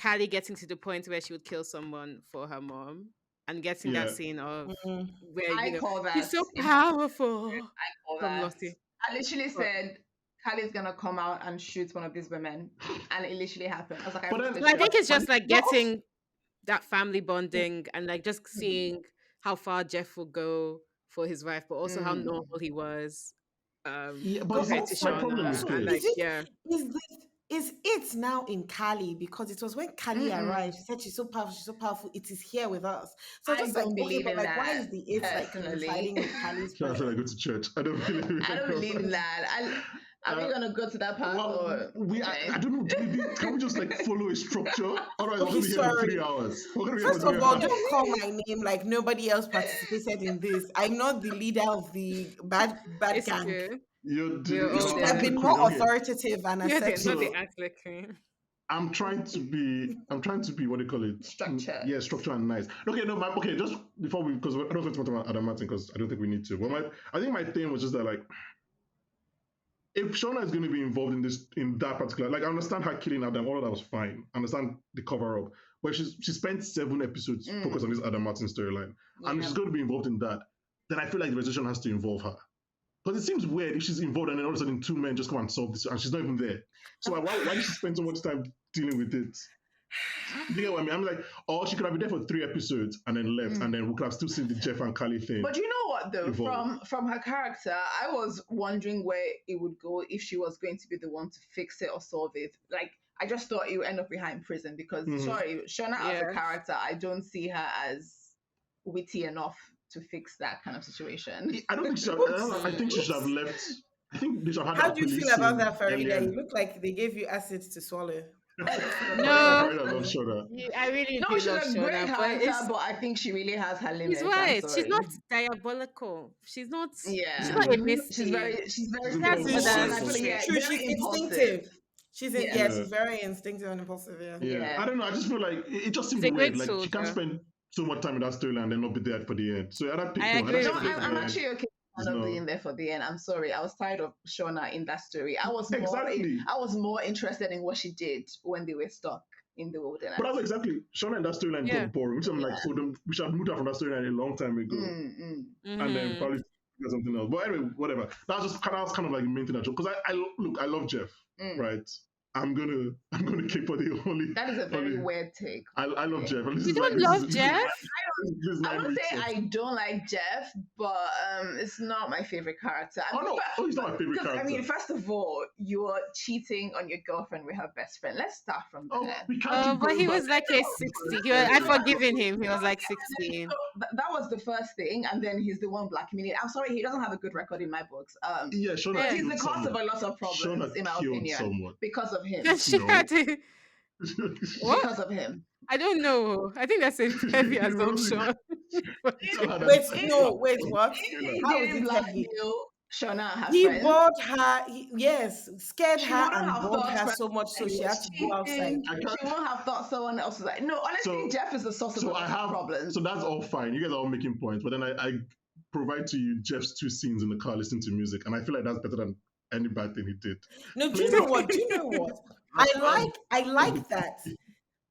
S4: Callie getting to the point where she would kill someone for her mom, and getting that scene of where
S3: call that
S4: he's so powerful.
S3: I call that. Lottie. I literally said Callie's gonna come out and shoot one of these women, and it literally happened. I was like,
S4: I think it's just like getting that family bonding, and like just seeing how far Jeff will go for his wife, but also how normal he was.
S1: But
S2: my
S1: problem is this.
S2: is it now in Cali? Because it was when Cali arrived.
S3: Mm-mm.
S2: She said she's so powerful, she's so powerful. It is here with us. So
S3: I
S2: just like,
S3: don't
S2: okay,
S3: believe
S2: but
S3: in
S2: like, why
S3: that
S2: is the it like
S3: personally.
S2: coinciding with Cali's
S1: So I feel like I go
S2: presence?
S1: to church. I don't believe in
S3: I don't believe in
S1: it.
S3: that. Are we
S1: Uh,
S3: gonna go to that part
S1: well,
S3: or
S1: I
S3: okay?
S1: don't know. Can we just like follow a structure? Otherwise, we're
S2: Okay,
S1: going to be here for 3
S2: sorry.
S1: hours. We're going to be here for
S2: First
S1: three
S2: of all,
S1: hours.
S2: don't call my name like nobody else participated in this. I'm not the leader of the bad
S4: It's
S2: gang.
S4: good.
S1: You're,
S4: We're
S2: You
S4: all
S2: should
S1: you're
S2: have
S4: there.
S1: Antler
S2: been
S1: Queen.
S2: more
S1: Okay,
S2: authoritative and
S4: You're
S2: accepting.
S4: not the
S1: so
S4: Antler Queen.
S1: I'm trying to be what do you call it?
S3: Structured.
S1: Yeah, structure and nice. Okay, no, okay, just before we because I don't want to talk about Adam Martin because I don't think we need to. But I think my thing was just that like if Shauna is going to be involved in that particular, like I understand her killing Adam, all of that was fine. I understand the cover up, but she spent 7 episodes focused on this Adam Martin storyline, and if
S3: Yeah.
S1: she's going to be involved in that, then I feel like the resolution has to involve her. Because it seems weird if she's involved and then all of a sudden 2 men just come and solve this and she's not even there. So why did she spend so much time dealing with it? You get what I mean? I'm like, oh, she could have been there for 3 episodes and then left, and then we could have still seen the Jeff and Kali thing.
S3: But you know what though,
S1: evolve.
S3: from her character, I was wondering where it would go if she was going to be the one to fix it or solve it. Like I just thought it would end up behind prison because sorry, Shauna as a
S4: Yeah.
S3: character, I don't see her as witty enough to fix that kind of situation.
S1: I don't think she. I think she should have left. I think they should have had
S2: How
S1: that
S2: do you
S1: police
S2: feel about
S1: scene
S2: that, Farida?
S1: earlier.
S2: You look like they gave you acids to swallow.
S4: No.
S1: Farida love Shauna.
S4: I really
S3: No,
S4: do
S3: she's
S4: love
S3: a great
S4: Shauna, but
S3: character, but I think she really has her limits.
S4: she's
S3: I'm
S4: right.
S3: sorry.
S4: She's not diabolical. She's not.
S3: Yeah,
S4: She's not a
S3: she's very,
S4: misty.
S3: very
S1: She's
S4: That's
S3: simple.
S4: what
S3: And
S4: I
S3: I feel like,
S4: say.
S3: yeah,
S2: True,
S3: very
S2: she's
S3: impulsive.
S2: instinctive. She's in,
S3: Yeah.
S2: yeah, she's very instinctive and impulsive. Yeah.
S1: Yeah. I don't know. I just feel like it just seems
S4: She's a
S1: weird.
S4: great
S1: Like she can't
S4: soldier.
S1: spend so much time in that storyline and then not be there for the end. So I don't pick
S4: I
S1: one.
S4: agree
S3: No,
S4: with you.
S3: I'm actually okay with
S1: No.
S3: not being there for the end. I'm sorry. I was tired of Shauna in that story. I was
S1: Exactly.
S3: more interested in what she did when they were stuck in the wilderness.
S1: But that's exactly Shauna in that storyline
S4: Yeah.
S1: got boring. Which I'm like, so we should have moved her from that storyline a long time ago, and then probably do something else. But anyway, whatever. That was kind of like the main thing. Because I love Jeff, right? I'm gonna keep for the only.
S3: That is a very weird take.
S1: I love Jeff.
S4: You don't love Jeff?
S3: I wouldn't say I don't like Jeff, but it's not my favorite character.
S1: He's not my favorite
S3: because,
S1: character.
S3: I mean, first of all, you're cheating on your girlfriend with her best friend. Let's start from there.
S1: We can't keep
S4: But
S1: going
S4: he
S1: back.
S4: was like a 60. I've forgiven him. He was like 16.
S3: So that was the first thing, and then he's the one blackmailing. I'm sorry, he doesn't have a good record in my books.
S1: Yeah, Shauna
S3: He's
S1: killed
S3: the cause of
S1: someone.
S3: a lot of problems,
S1: Shauna
S3: in my
S1: killed
S3: opinion,
S1: someone.
S3: because of him.
S4: She
S1: No.
S4: had to. What?
S3: Because of him.
S4: I don't know. I think that's a heavy assumption.
S1: Tell her
S2: Wait,
S1: that-
S2: no, wait, what?
S3: He
S2: How is
S3: didn't
S2: it heavy?
S3: blackmail Shauna, her
S2: He
S3: friend.
S2: bored her, yes, scared
S3: She
S2: her
S3: wouldn't
S2: and
S3: have
S2: bored
S3: thought
S2: her
S3: for-
S2: so much so she had to go outside.
S3: She won't have thought someone else was like, no, honestly, Jeff is the source of a lot of problems.
S1: So that's all fine. You guys are all making points, but then I provide to you Jeff's 2 scenes in the car listening to music, and I feel like that's better than any bad thing he did.
S2: No, do you know what? I like that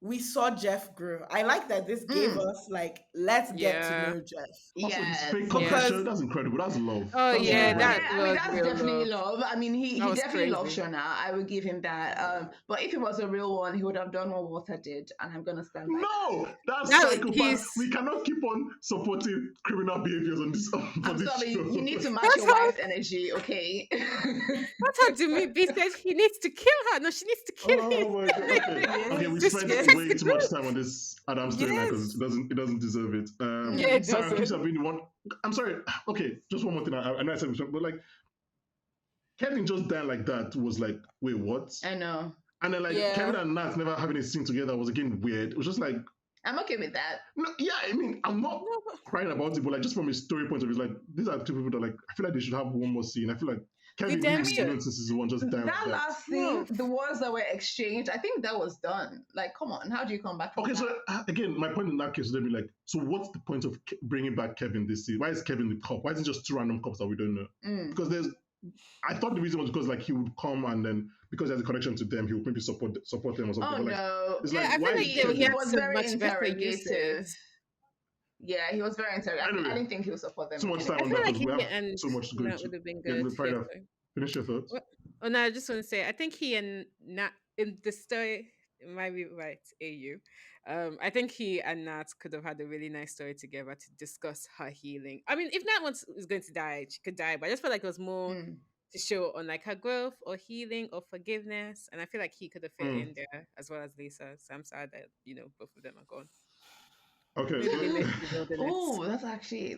S2: we saw Jeff grow. I like that this gave us like, let's get to know Jeff.
S1: Also,
S3: Yes.
S1: the fake
S2: Because-
S1: confession, that's incredible. That's love.
S4: Oh,
S1: That's
S4: yeah,
S1: love.
S4: that
S3: I mean,
S4: was
S3: that's
S4: real
S3: definitely love. I mean, he
S4: That was
S3: definitely loves
S4: crazy.
S3: Shauna. I would give him that. But if it was a real one, he would have done what Walter did, and I'm gonna stand by
S1: No, that's
S4: That-
S1: psychopath.
S4: he's-
S1: We cannot keep on supporting criminal behaviors on this.
S3: I'm sorry,
S1: show.
S3: you need to match
S4: That's
S3: your
S4: how-
S3: wife's energy, okay?
S4: That's how Dumebi said he needs to kill her. No, she needs to kill him.
S1: Oh my God. Okay, we
S4: Just
S1: spent
S4: yes.
S1: way too much time on this Adam storyline because it doesn't deserve it.
S4: Yeah, it
S1: Sarah,
S4: doesn't.
S1: please have been the one. I'm sorry. Okay, just one more thing. I know I said this, but like Kevin just dying like that was like, wait, what?
S3: I know.
S1: And then like
S2: Yeah.
S1: Kevin and Nat never having a scene together was again weird. It was just like,
S3: I'm okay with that.
S1: no, yeah, I mean, I'm not crying about it, but like just from a story point of view, like these are 2 people that like I feel like they should have one more scene. I feel like Kevin
S4: Redemption.
S1: since season 1 just dying.
S3: That
S1: like that.
S3: last scene, the words that were exchanged, I think that was done. Like, come on, how do you come back from
S1: Okay,
S3: that?
S1: so again, my point in that case would be like, so what's the point of bringing back Kevin this season? Why is Kevin the cop? Why isn't it just 2 random cops that we don't know? Because I thought the reason was because like he would come and then because he has a connection to them, he would maybe support them or something.
S3: Oh
S1: but, like,
S3: no.
S1: it's
S4: Yeah,
S1: like,
S4: I feel
S1: why
S4: like
S1: is
S4: they
S1: Kevin-
S4: he had
S3: was
S4: so
S3: very
S4: much better
S3: interrogative.
S4: uses.
S3: Yeah, he was very interrogative.
S1: Anyway,
S3: I didn't think he would support them.
S1: too much time
S4: I
S1: on
S4: feel
S1: that
S4: like
S1: because
S4: he
S1: we have
S4: and
S1: so much to go
S4: Nat
S1: into.
S4: would have been
S1: Yeah,
S4: good.
S1: we'll try to
S4: together.
S1: finish your thoughts.
S4: Oh no, I just want to say I think he and Nat in the story it might be right, AU. I think he and Nat could have had a really nice story together to discuss her healing. I mean, if Nat is going to die, she could die, but I just felt like it was more to show on like her growth or healing or forgiveness. And I feel like he could have fit
S1: Mm.
S4: in there as well as Lisa. So I'm sad that, both of them are gone.
S1: Okay.
S4: Maybe they left the wilderness.
S3: Oh,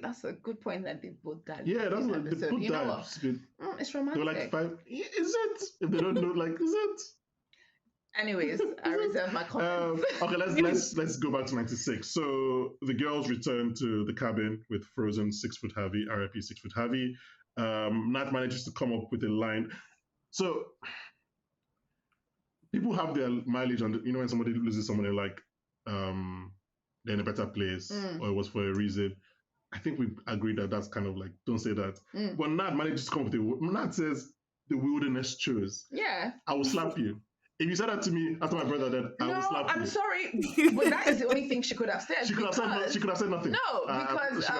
S3: that's a good point that they both died.
S1: Yeah, that's
S3: in
S1: what they
S3: episode.
S1: put
S3: You know
S1: that.
S3: what? It's
S1: They're
S3: romantic.
S1: like 5. Is it? If they don't know, like, is it?
S3: Anyways, I reserve my comments.
S1: Okay, let's go back to 96. So the girls return to the cabin with frozen 6-foot Harvey, RIP 6-foot Harvey. Nat manages to come up with a line. So people have their mileage on, when somebody loses someone, they're like, they're in a better place, or it was for a reason. I think we agreed that that's kind of like, don't say that. But Nat manages to come up with Nat says, the wilderness chose.
S3: Yeah.
S1: I will slap you. If you said that to me after my brother, then I will slap you.
S3: I'm sorry, but that is the only thing she could have said.
S1: She could have said nothing.
S3: No, because
S1: she could have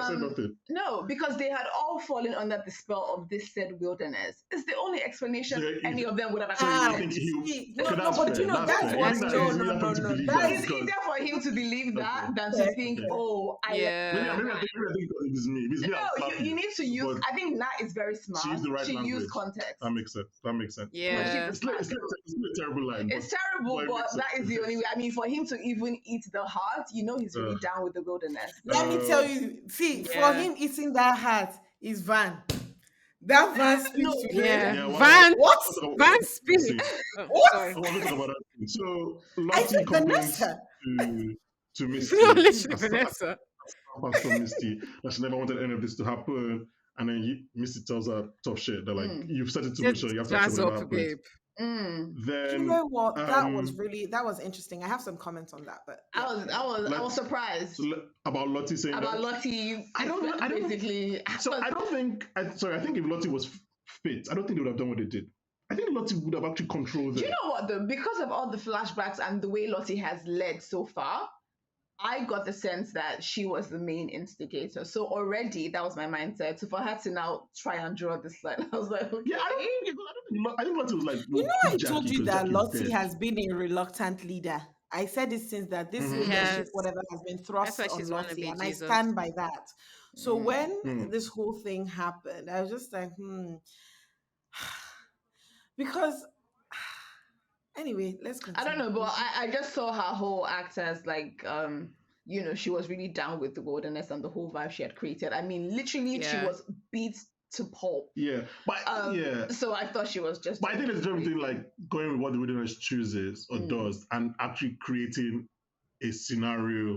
S1: said nothing.
S3: No, because they had all fallen under the spell of this said wilderness. It's the only explanation any of them would have actually.
S2: But you know that's what
S3: That is easier for him to believe that than to think,
S1: Maybe I think it's me.
S3: No, you need to use. I think Nat is very smart.
S1: She used the right language.
S3: Used context.
S1: That makes sense.
S4: Yeah.
S1: It's a terrible line.
S3: It's terrible, but that is the only way. I mean, for him to even eat the heart, he's really down with the wilderness.
S2: Let me tell you, for him eating that heart is Van. That Van speaks to him.
S4: Van.
S2: What?
S4: Van speaks.
S2: What?
S1: So Lottie complains to Misty.
S4: No, literally Vanessa.
S1: Pastor Misty that she never wanted any of this to happen, and then Misty tells her tough shit. They're like, you've set it to mission, you have to accept what happens. Then
S2: you know what? That was interesting. I have some comments on that, but
S3: I was surprised
S1: about Lottie saying
S3: about
S1: that.
S3: Lottie.
S1: I don't think if Lottie was fit, I don't think they would have done what they did. I think Lottie would have actually controlled it.
S3: Do you know what though? Because of all the flashbacks and the way Lottie has led so far, I got the sense that she was the main instigator. So already that was my mindset. So for her to now try and draw this line, I was like, okay.
S1: Yeah, I think Lottie was like,
S2: I told you that Lottie has been a reluctant leader. I said it since that this leadership, whatever, has been thrust on Lottie, and I stand by that. So when this whole thing happened, I was just like, because anyway, let's continue.
S3: I don't know, but I just saw her whole act as like, she was really down with the wilderness and the whole vibe she had created. I mean, literally, she was beat to pulp.
S1: Yeah, but
S3: So I thought she was just.
S1: But I think there's a difference between like going with what the wilderness chooses or does, and actually creating a scenario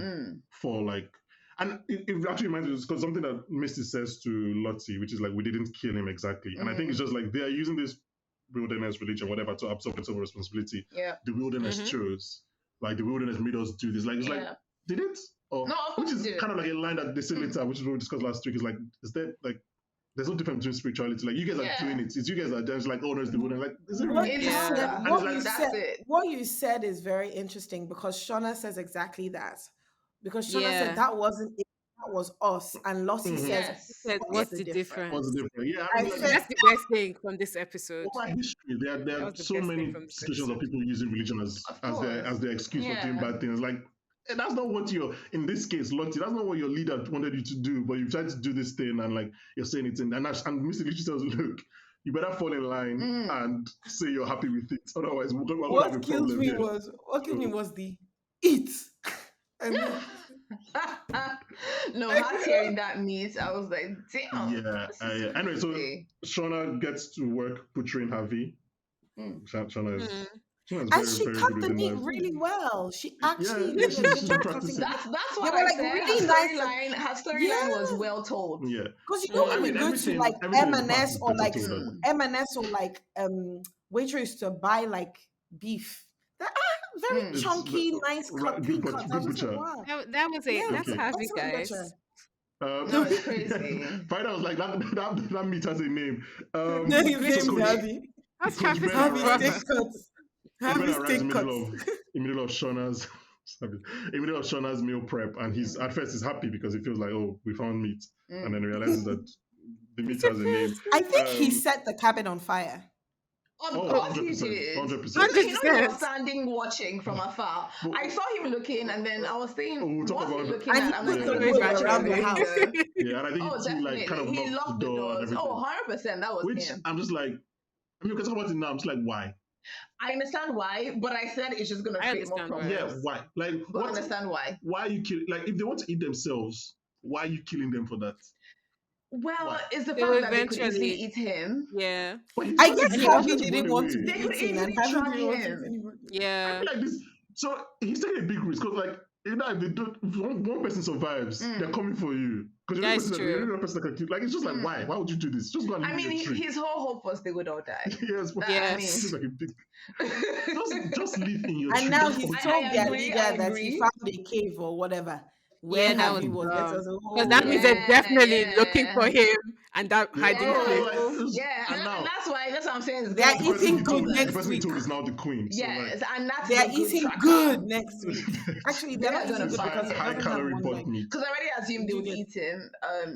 S1: for like. And it actually reminds me, because something that Misty says to Lottie, which is like, we didn't kill him exactly. And I think it's just like they are using this wilderness religion, whatever, to absorb its own responsibility.
S3: Yeah.
S1: The wilderness chose. Like the wilderness made us do this. Like it's like, did it? Or,
S3: no,
S1: which is kind of like a line that they say later, which is what we discussed last week, is like, is there like there's no difference between spirituality. Like you guys are doing it. It's you guys are just like, oh no, it's the wilderness. Like, is it really?
S2: What you said is very interesting because Shauna says exactly that. Because Shauna said that wasn't it, that was us. And Lottie says,
S4: what's the difference?
S1: What's the difference? Yeah,
S4: I mean, that's the best thing from this episode.
S1: Over history, there are so many situations of people using religion as their excuse for doing bad things. Like, that's not what in this case, Lottie, that's not what your leader wanted you to do, but you tried to do this thing and like you're saying it and Mr. Literally says, look, you better fall in line and say you're happy with it. Otherwise,
S2: what killed me was the eat.
S3: No, not hearing that meat, I was like, damn.
S1: Yeah. Anyway, so Shauna gets to work butchering Harvey. Shauna is.
S2: And she cut the meat really well. She actually
S1: did
S2: a good job
S3: cutting. That's what I said. Really her storyline was well told.
S1: Yeah.
S2: Because when we go to like M&S or like M&S or like Waitrose to buy like beef, very chunky, nice cut.
S1: Good butcher.
S4: That was it. That's Harvey, guys.
S3: No, it's crazy.
S1: Faridah was like, that meat has a name.
S2: No, his name is Harvey.
S4: That's
S2: Harvey steak cuts. Harvey steak cuts.
S1: In the middle of Shauna's meal prep, and he's at first he's happy because he feels like, oh, we found meat, and then realizes that the meat has a name.
S2: I think he set the cabin on fire.
S3: Of
S1: Oh,
S3: course he
S1: 100%.
S3: did.
S1: 100%.
S3: So, you know, he was
S4: 100%.
S3: standing watching from afar. I saw him looking, and then I was thinking,
S1: We'll talk
S3: what's he
S1: about
S3: looking
S2: And
S3: at?
S2: he
S3: I'm
S2: put
S3: like,
S1: yeah.
S2: the
S3: oh,
S4: Going
S3: he's
S2: whole
S4: back
S3: watching
S4: to
S3: out
S2: around
S3: the
S2: the house.
S3: window.
S1: Yeah, and I think
S3: Oh,
S1: he like kind
S3: definitely.
S1: of
S3: He
S1: locked the
S3: locked the
S1: door and
S3: doors.
S1: everything.
S3: Oh, 100%. That was
S1: Which
S3: him.
S1: I'm just like, I mean, we can talk about it now. I'm just like, why?
S3: I understand why, but I said it's just going to
S4: I
S3: create more
S4: understand why.
S1: Yeah,
S3: problems.
S1: why? Like,
S3: But I
S1: what?
S3: understand why.
S1: Why are you killing? Like, if they want to eat themselves, why are you killing them for that?
S3: Well,
S1: Why?
S3: it's the
S4: They
S3: fact
S4: will
S3: that they could easily
S4: eventually,
S3: eat him.
S4: yeah,
S1: But he's
S2: I
S1: running.
S2: guess
S4: and
S1: He's
S4: he
S1: trying
S2: Harvey
S4: wanted,
S1: to run
S2: didn't want to
S1: away.
S3: They
S2: eat
S3: could
S2: him, and
S3: easily
S2: Harvey
S3: trap
S2: didn't want to eat
S3: him.
S2: anybody.
S1: I
S4: yeah.
S1: feel like this. So he's taking a big risk because, like, if they don't, if one person survives, they're coming for you because
S4: That is
S1: you're the
S4: true.
S1: only person that can kill. Like, it's just like, why? Why would you do this? Just go and live
S3: I
S1: in
S3: mean,
S1: a tree.
S3: his whole hope was they would all die.
S1: Yes, but
S3: I mean,
S1: it's
S4: Yes.
S1: like a big. Just live in your
S2: And
S1: tree.
S2: now
S1: Just
S2: he's
S1: come
S2: told
S3: I
S2: their
S3: agree,
S2: leader
S3: I
S2: that he
S3: agree.
S2: found a cave or whatever
S4: Yeah,
S2: where
S4: that
S2: Harvey
S4: was
S2: was. That
S4: dumb.
S2: was a
S4: Because
S2: whole
S4: that means they're
S3: Yeah,
S4: definitely looking for
S3: yeah.
S4: him and that
S1: Yeah,
S4: hiding
S1: no,
S4: place.
S1: like, it was-
S3: Yeah,
S1: and now
S3: that's why that's what I'm saying. It's
S2: They are
S3: gonna
S1: the
S3: cause
S1: person
S2: eating
S1: he
S2: good
S1: told, the
S2: next
S1: person he
S2: week.
S1: told is now the queen. So
S3: Yes,
S1: like,
S3: and that's
S2: They
S3: a
S2: are
S3: good
S2: eating
S3: tracker.
S2: good next week. Actually, they're
S3: They
S2: not
S3: are gonna
S2: eating good
S3: find
S2: because
S3: it.
S2: it
S1: high
S2: doesn't have
S1: calorie
S2: one
S1: pot
S2: leg.
S1: meat.
S3: Because I already assumed they would eat him.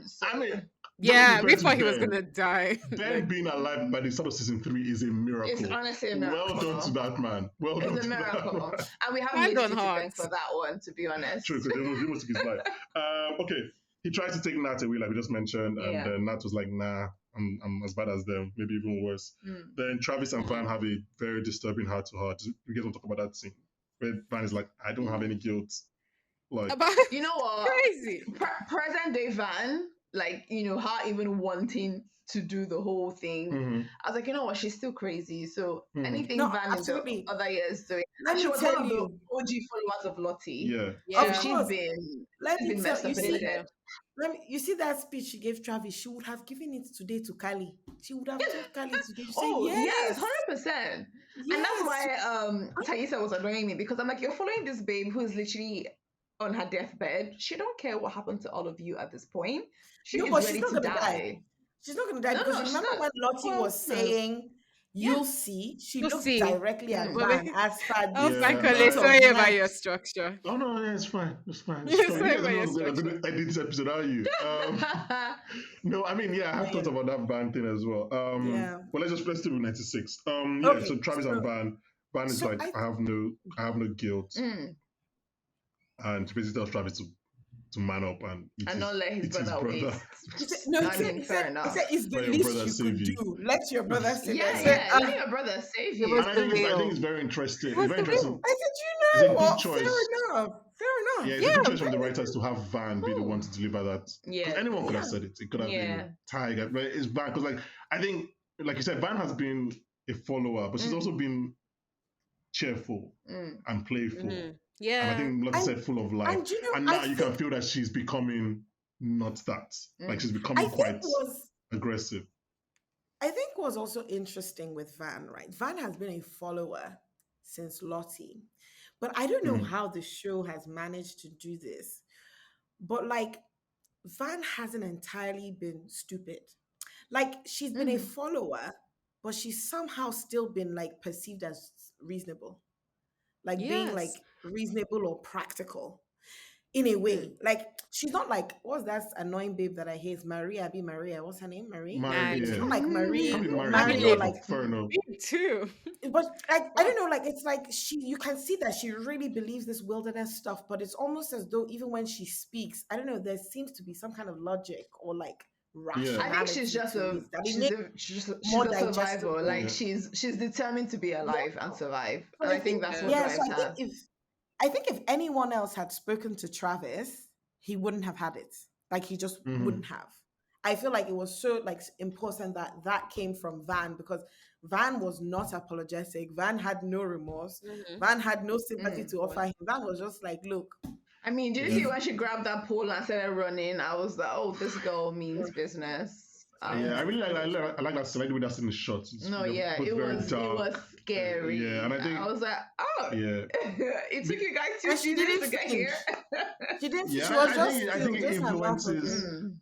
S3: So
S1: I mean,
S4: Yeah, we
S1: just
S4: thought he was
S1: Ben.
S4: gonna die.
S1: Ben
S4: Like,
S1: being alive by the start of season 3 is a miracle.
S3: it's honestly a miracle.
S1: Well done to that man. Well done
S3: It's a
S1: to that
S3: miracle,
S1: man.
S3: and we haven't
S4: hand on
S3: listened to Ben
S4: heart.
S3: for that one, to be honest.
S1: True, because he almost took his life. Okay, he tried to take Nat away, like we just mentioned, and then Nat was like, "Nah, I'm as bad as them, maybe even worse." Then Travis and Van have a very disturbing heart-to-heart. We get to talk about that scene where Van is like, "I don't have any guilt." Like,
S4: About
S3: You know what?
S4: crazy.
S3: Present day Van, like, you know, her even wanting to do the whole thing.
S1: mhm.
S3: I was like, you know what? She's still crazy. So
S1: Mhm.
S3: anything
S2: No,
S3: Van
S2: absolutely.
S3: in the other years doing.
S2: Let
S3: And she
S2: me
S3: was one
S2: tell
S3: of the
S2: you.
S3: OG followers of Lottie.
S1: Yeah.
S4: Yeah.
S2: Of
S3: So
S2: course. Let
S3: she's
S2: me
S3: been
S2: tell
S3: messed
S2: you.
S3: up in
S2: See,
S3: the head.
S2: you see that speech she gave Travis. She would have given it today to Kali. She would have told Kali today. She
S3: Oh
S2: said,
S3: yes,
S2: yes,
S3: 100%.
S2: yes.
S3: And that's why Taisa was annoying me, because I'm like, you're following this babe who's literally on her deathbed. She don't care what happened to all of you at this point. She
S2: No,
S3: is
S2: but
S3: ready
S2: she's not
S3: to
S2: gonna die.
S3: die.
S2: She's not gonna die
S3: No,
S2: because
S3: no,
S2: you
S3: she's
S2: remember
S3: not.
S2: when Lottie
S3: Well,
S2: was
S3: no.
S2: saying, "You'll see." She
S4: You'll
S2: looked
S4: see.
S2: directly at
S4: But
S2: Van as per
S4: oh,
S2: the
S1: Yeah,
S4: Bankole,
S2: spirit
S4: sorry
S2: of
S4: about
S2: night.
S4: your structure.
S1: Oh no, yeah, it's fine. It's fine. It's
S4: Yeah,
S1: fine.
S4: sorry
S1: You guys
S4: about
S1: are
S4: your
S1: not going
S4: structure.
S1: to edit this episode, are you? No, I mean, yeah, I have thought about that Van thing as well.
S2: Yeah.
S1: But let's do 96. Yeah,
S2: Okay,
S1: so Travis and Van. Van is
S2: so
S1: like, I have no guilt,
S3: Mm.
S1: and she basically tells Travis to man up and
S3: And not let his
S1: eat his
S3: brother
S1: brother.
S3: waste.
S2: No,
S3: I mean, fair enough.
S2: he said it's the
S1: Let your
S2: least
S1: brother
S2: you
S1: save
S2: could
S1: you.
S2: do. Let your brother save you. I
S3: Yeah,
S2: said,
S3: yeah. Let your brother save
S4: It
S3: you.
S4: was
S1: And
S4: the
S1: I
S4: real.
S1: think it's very interesting.
S4: What's
S1: It's very
S4: the
S1: interesting.
S4: real?
S2: I
S1: It's
S2: said,
S1: a
S2: you
S1: good
S2: know what?
S1: choice.
S2: Fair enough.
S1: Yeah, it's
S4: Yeah,
S1: a good choice from the
S4: very
S1: writers to have Van be the one to deliver that. Because
S3: Yeah.
S1: anyone could have
S2: Yeah.
S1: said it. It could have
S3: Yeah.
S1: been Tiger, but it's Van. Because like I think, like you said, Van has been a follower, but she's also been cheerful and playful.
S4: Mhm.
S1: And I
S4: Yeah.
S1: think, like I said, full of life.
S2: And you know,
S1: And now you can feel that she's becoming not that. Like she's
S2: I
S1: becoming
S2: think
S1: quite
S2: was
S1: aggressive.
S2: I think was also interesting with Van, right? Van has been a follower since Lottie. But I don't know
S1: Mhm.
S2: how the show has managed to do this. But like Van hasn't entirely been stupid. Like she's been a follower, but she's somehow still been like perceived as reasonable. Like being like
S4: Yes.
S2: reasonable or practical in a way. Like she's not like what's that annoying babe that I hate? Maria, be Maria. What's her name? Marie?
S1: Married,
S2: She's
S1: yeah.
S2: not like Marie,
S1: Can't be married
S4: Can't
S1: to
S2: Marie
S1: her,
S2: or
S4: believe
S2: like
S1: but fair enough.
S4: me too.
S2: but like I don't know, like it's like you can see that she really believes this wilderness stuff, but it's almost as though even when she speaks, I don't know, there seems to be some kind of logic or like rationality.
S3: I think she's just
S2: to
S3: a
S2: it that it
S3: she's
S2: makes
S3: a she's
S2: more
S3: a survivor.
S2: digestible.
S3: Like
S1: Yeah.
S3: she's determined to be alive and survive.
S2: But
S3: And I think that's what
S2: yeah,
S3: drives
S2: so
S3: her.
S2: I think if anyone else had spoken to Travis, he wouldn't have had it. Like he just wouldn't have. I feel like it was so like important that came from Van because Van was not apologetic. Van had no remorse. Van had no sympathy to offer him. Van was just like, look.
S3: I mean, did you see when she grabbed that pole and started running? I was like, oh, this girl means business.
S1: Yeah, I really like that select with that in the shot.
S3: No, yeah, it was scary.
S1: Yeah, and I think
S3: I was like, oh,
S1: yeah,
S3: it took you guys 2
S2: And she
S3: seasons
S2: didn't
S3: to get
S2: finish.
S3: here.
S2: She didn't.
S1: yeah.
S2: She was
S1: I
S2: just.
S1: think it
S2: just her mouth was-
S1: influences.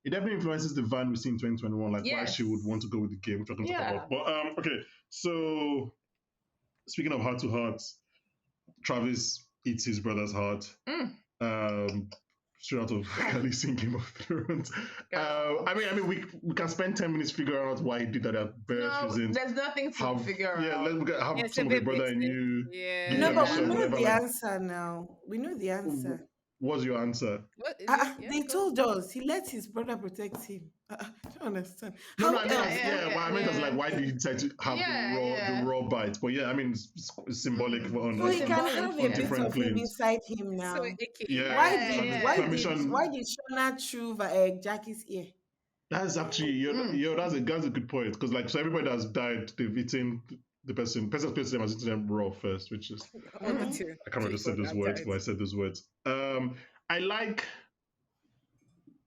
S1: It definitely influences the Van we see in 2021, like why she would want to go with the game, which we're going to talk about. But okay, so speaking of heart to heart, Travis eats his brother's heart. straight out of Khaleesi in Game of Thrones. We can spend 10 minutes figuring out why he did that at various
S3: No,
S1: reasons.
S3: there's nothing to figure out.
S1: Have
S4: It's a
S1: some of your
S4: bit
S1: brother and
S4: basic.
S1: you.
S4: Yeah.
S1: give
S2: No,
S1: them
S2: but
S1: a
S2: we
S1: shot,
S2: know
S1: whatever,
S2: the
S1: like,
S2: answer now. We know the answer.
S1: what's your answer?
S4: What? Yeah,
S2: They
S4: go.
S2: told us he let his brother protect him. I don't understand.
S1: No,
S2: How
S1: I mean,
S2: else?
S1: what I meant was
S4: Yeah.
S1: like, why did he decide to have the raw bite? But yeah, I mean, it's symbolic on
S2: So he can
S3: symbolic,
S2: have a
S3: yeah.
S2: bit
S1: different
S2: of him
S1: claims.
S2: inside him now.
S4: So icky.
S1: Yeah,
S2: Why
S3: Yeah,
S2: did
S3: yeah.
S2: why
S1: permission.
S2: did why did Shona chew Jackie's ear?
S1: That's actually that's a good point, because like, so everybody that's died, they've eaten the person's person has eaten them raw first, which is
S4: All the two.
S1: I can't remember to say those words, but I said those words. I like.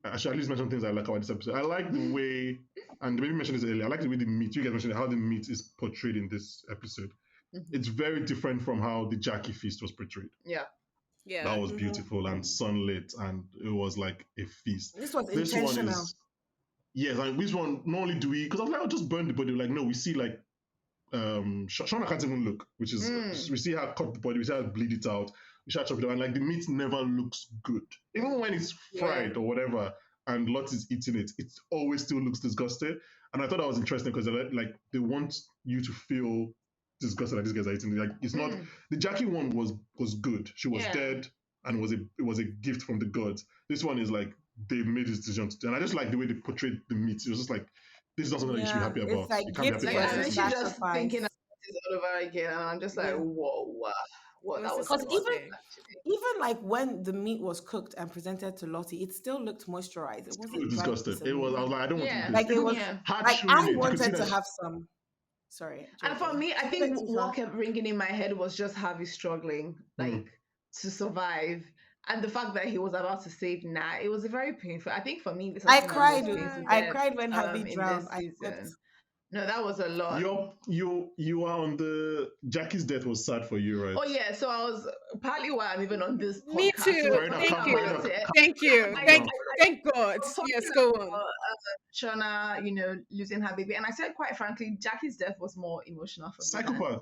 S1: I should at least mention things I like about this episode. I like the way, and maybe mentioned this earlier. I like the way the meat. You guys mentioned how the meat is portrayed in this episode. It's very different from how the Jackie feast was portrayed.
S3: Yeah.
S4: Yeah.
S1: That was beautiful and sunlit, and it was like a feast.
S2: This was
S1: This
S2: intentional.
S1: one is, yes, and this one, not only do we, because I was like, I'll just burn the body. Like, no, we see like, Shauna can't even look, which is, we see her cut the body, we see her bleed it out, we see her chop it up, and like the meat never looks good. Even when it's fried or whatever, and Lot is eating it, it always still looks disgusting. And I thought that was interesting because like they want you to feel disgusted like these guys are eating it. Like, it's not, the Jackie one was good. She was dead, and it was a gift from the gods. This one is like, they made this decision to, and I just like the way they portrayed the meat. It was just like, this is not something that you should be happy about.
S2: It's like
S1: You can't be happy about
S3: I'm
S1: this.
S3: literally just thinking about this all over again, and I'm just like, whoa, wow. What that was
S2: Because
S3: disgusting.
S2: even like when the meat was cooked and presented to Lottie, it still looked moisturized. It wasn't
S1: disgusted. It was. I was like, I don't want to eat this.
S2: like it was like I wanted to have some. Sorry.
S3: And for me, I think what kept ringing in my head was just Harvey struggling, like to survive. And the fact that he was about to save Nat, it was very painful. I think for me, this
S2: I cried. I cried when Harvey drowned. No,
S3: that was a lot.
S1: You are on the Jackie's death was sad for you, right?
S3: Oh yeah, so I was partly why I'm even on this podcast.
S4: Me too. Thank you. Thank God. Yes, go on.
S3: Shauna, losing her baby, and I said quite frankly, Jackie's death was more emotional for me.
S1: Psychopath.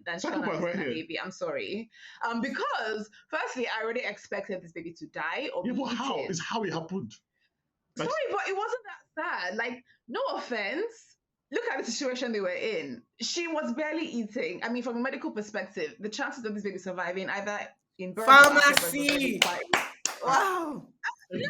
S3: Than Shauna losing her baby. I'm sorry, because firstly, I already expected this baby to die or be
S1: but how?
S3: eaten.
S1: It's how it happened.
S3: Sorry, but it wasn't that sad. Like, no offense. Look at the situation they were in. She was barely eating. I mean, from a medical perspective, the chances of this baby surviving either in birth
S2: pharmacy. Wow.
S3: Yeah.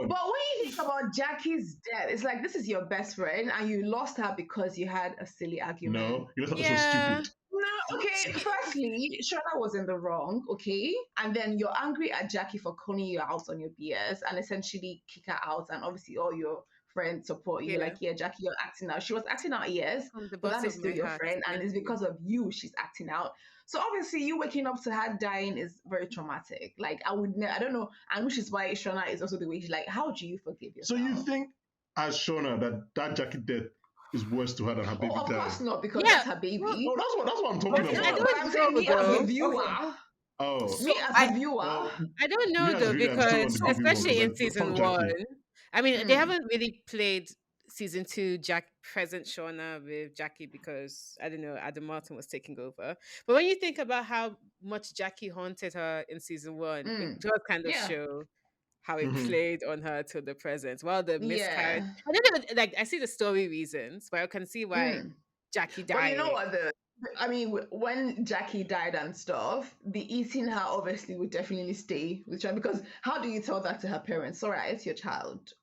S3: But when you think about Jackie's death, it's like, this is your best friend and you lost her because you had a silly argument.
S1: No, you lost her because stupid.
S3: No, okay. Firstly, Shauna was in the wrong, okay? And then you're angry at Jackie for calling you out on your BS and essentially kick her out, and obviously all your friends support you. Like, Jackie, you're acting out. She was acting out, yes, but that is still your friend, and it's because of you she's acting out. So obviously, you waking up to her dying is very traumatic. Like, I don't know, and which is why Shauna is also the way she's like, how do you forgive yourself?
S1: So you think, as Shauna, that Jackie death is worse to her than her baby
S3: of
S1: dying?
S3: Course not, because that's her baby.
S1: Oh, that's what I'm talking about.
S3: I'm saying me as a viewer.
S1: Me
S3: as a viewer.
S4: I don't know though, because especially in season 1, I mean, they haven't really played season 2 present Shauna with Jackie because, I don't know, Adam Martin was taking over. But when you think about how much Jackie haunted her in season 1, it does kind of show how it played on her to the present. While the miscarriage, I don't know, like, I see the story reasons, but I can see why Jackie died.
S3: But you know what, when Jackie died and stuff, the eating her obviously would definitely stay with her, because how do you tell that to her parents? Sorry, I ate your child.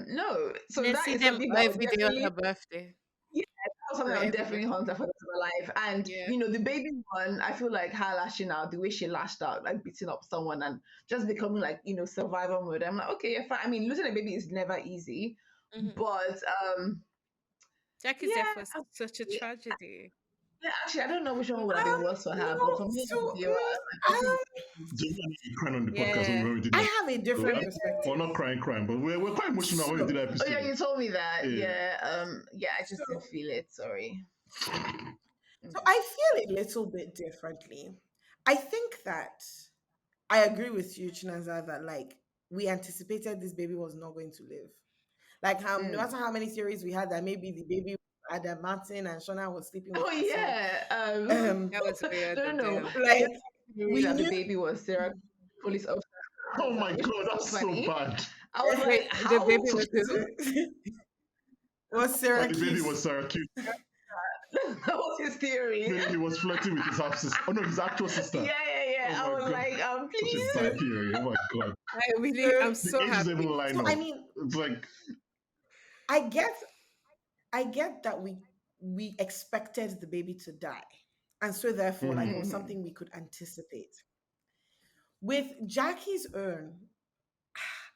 S3: No. So
S4: they
S3: that
S4: see
S3: is
S4: them
S3: something
S4: every day on her birthday.
S3: Yeah, that was something that would definitely haunt her for the rest of her life. And the baby one, I feel like her lashing out, the way she lashed out, like beating up someone and just becoming like, survival mode. I'm like, okay, fine. I mean, losing a baby is never easy, but
S4: Jackie's death was such a tragedy.
S3: Yeah, actually, I don't know which one would have been worse for her, but for me,
S2: I have a different perspective.
S1: Well, not crying, but we're quite emotional when we did that episode.
S3: Oh yeah, you told me that. I just didn't feel it. Sorry.
S2: So I feel a little bit differently. I think that I agree with you, Chinaza, that like we anticipated this baby was not going to live. Like no matter how many theories we had that maybe the baby Adam Martin and Shauna was sleeping with
S4: that was weird.
S3: No.
S2: Like
S3: we knew the baby was Sarah police officer.
S1: Oh my god, that's so
S3: funny.
S1: bad.
S3: I was
S4: Wait,
S3: like,
S4: the
S3: how?
S4: baby was who?
S2: was
S1: And the
S2: Syracuse.
S1: baby was Syracuse.
S3: That was his theory.
S1: Meaning he was flirting with his half sister. Oh no, his actual sister.
S3: Yeah.
S1: Oh
S3: I
S1: my
S3: was
S1: God.
S3: like,
S1: Such a
S3: please.
S1: bad theory. Oh my god.
S4: I'm
S1: The
S4: so
S1: ages
S4: happy.
S1: even line
S2: So
S1: up.
S2: I mean,
S1: It's like
S2: I get that we expected the baby to die, and so therefore, like, it was
S3: Mhm.
S2: something we could anticipate. With Jackie's urn,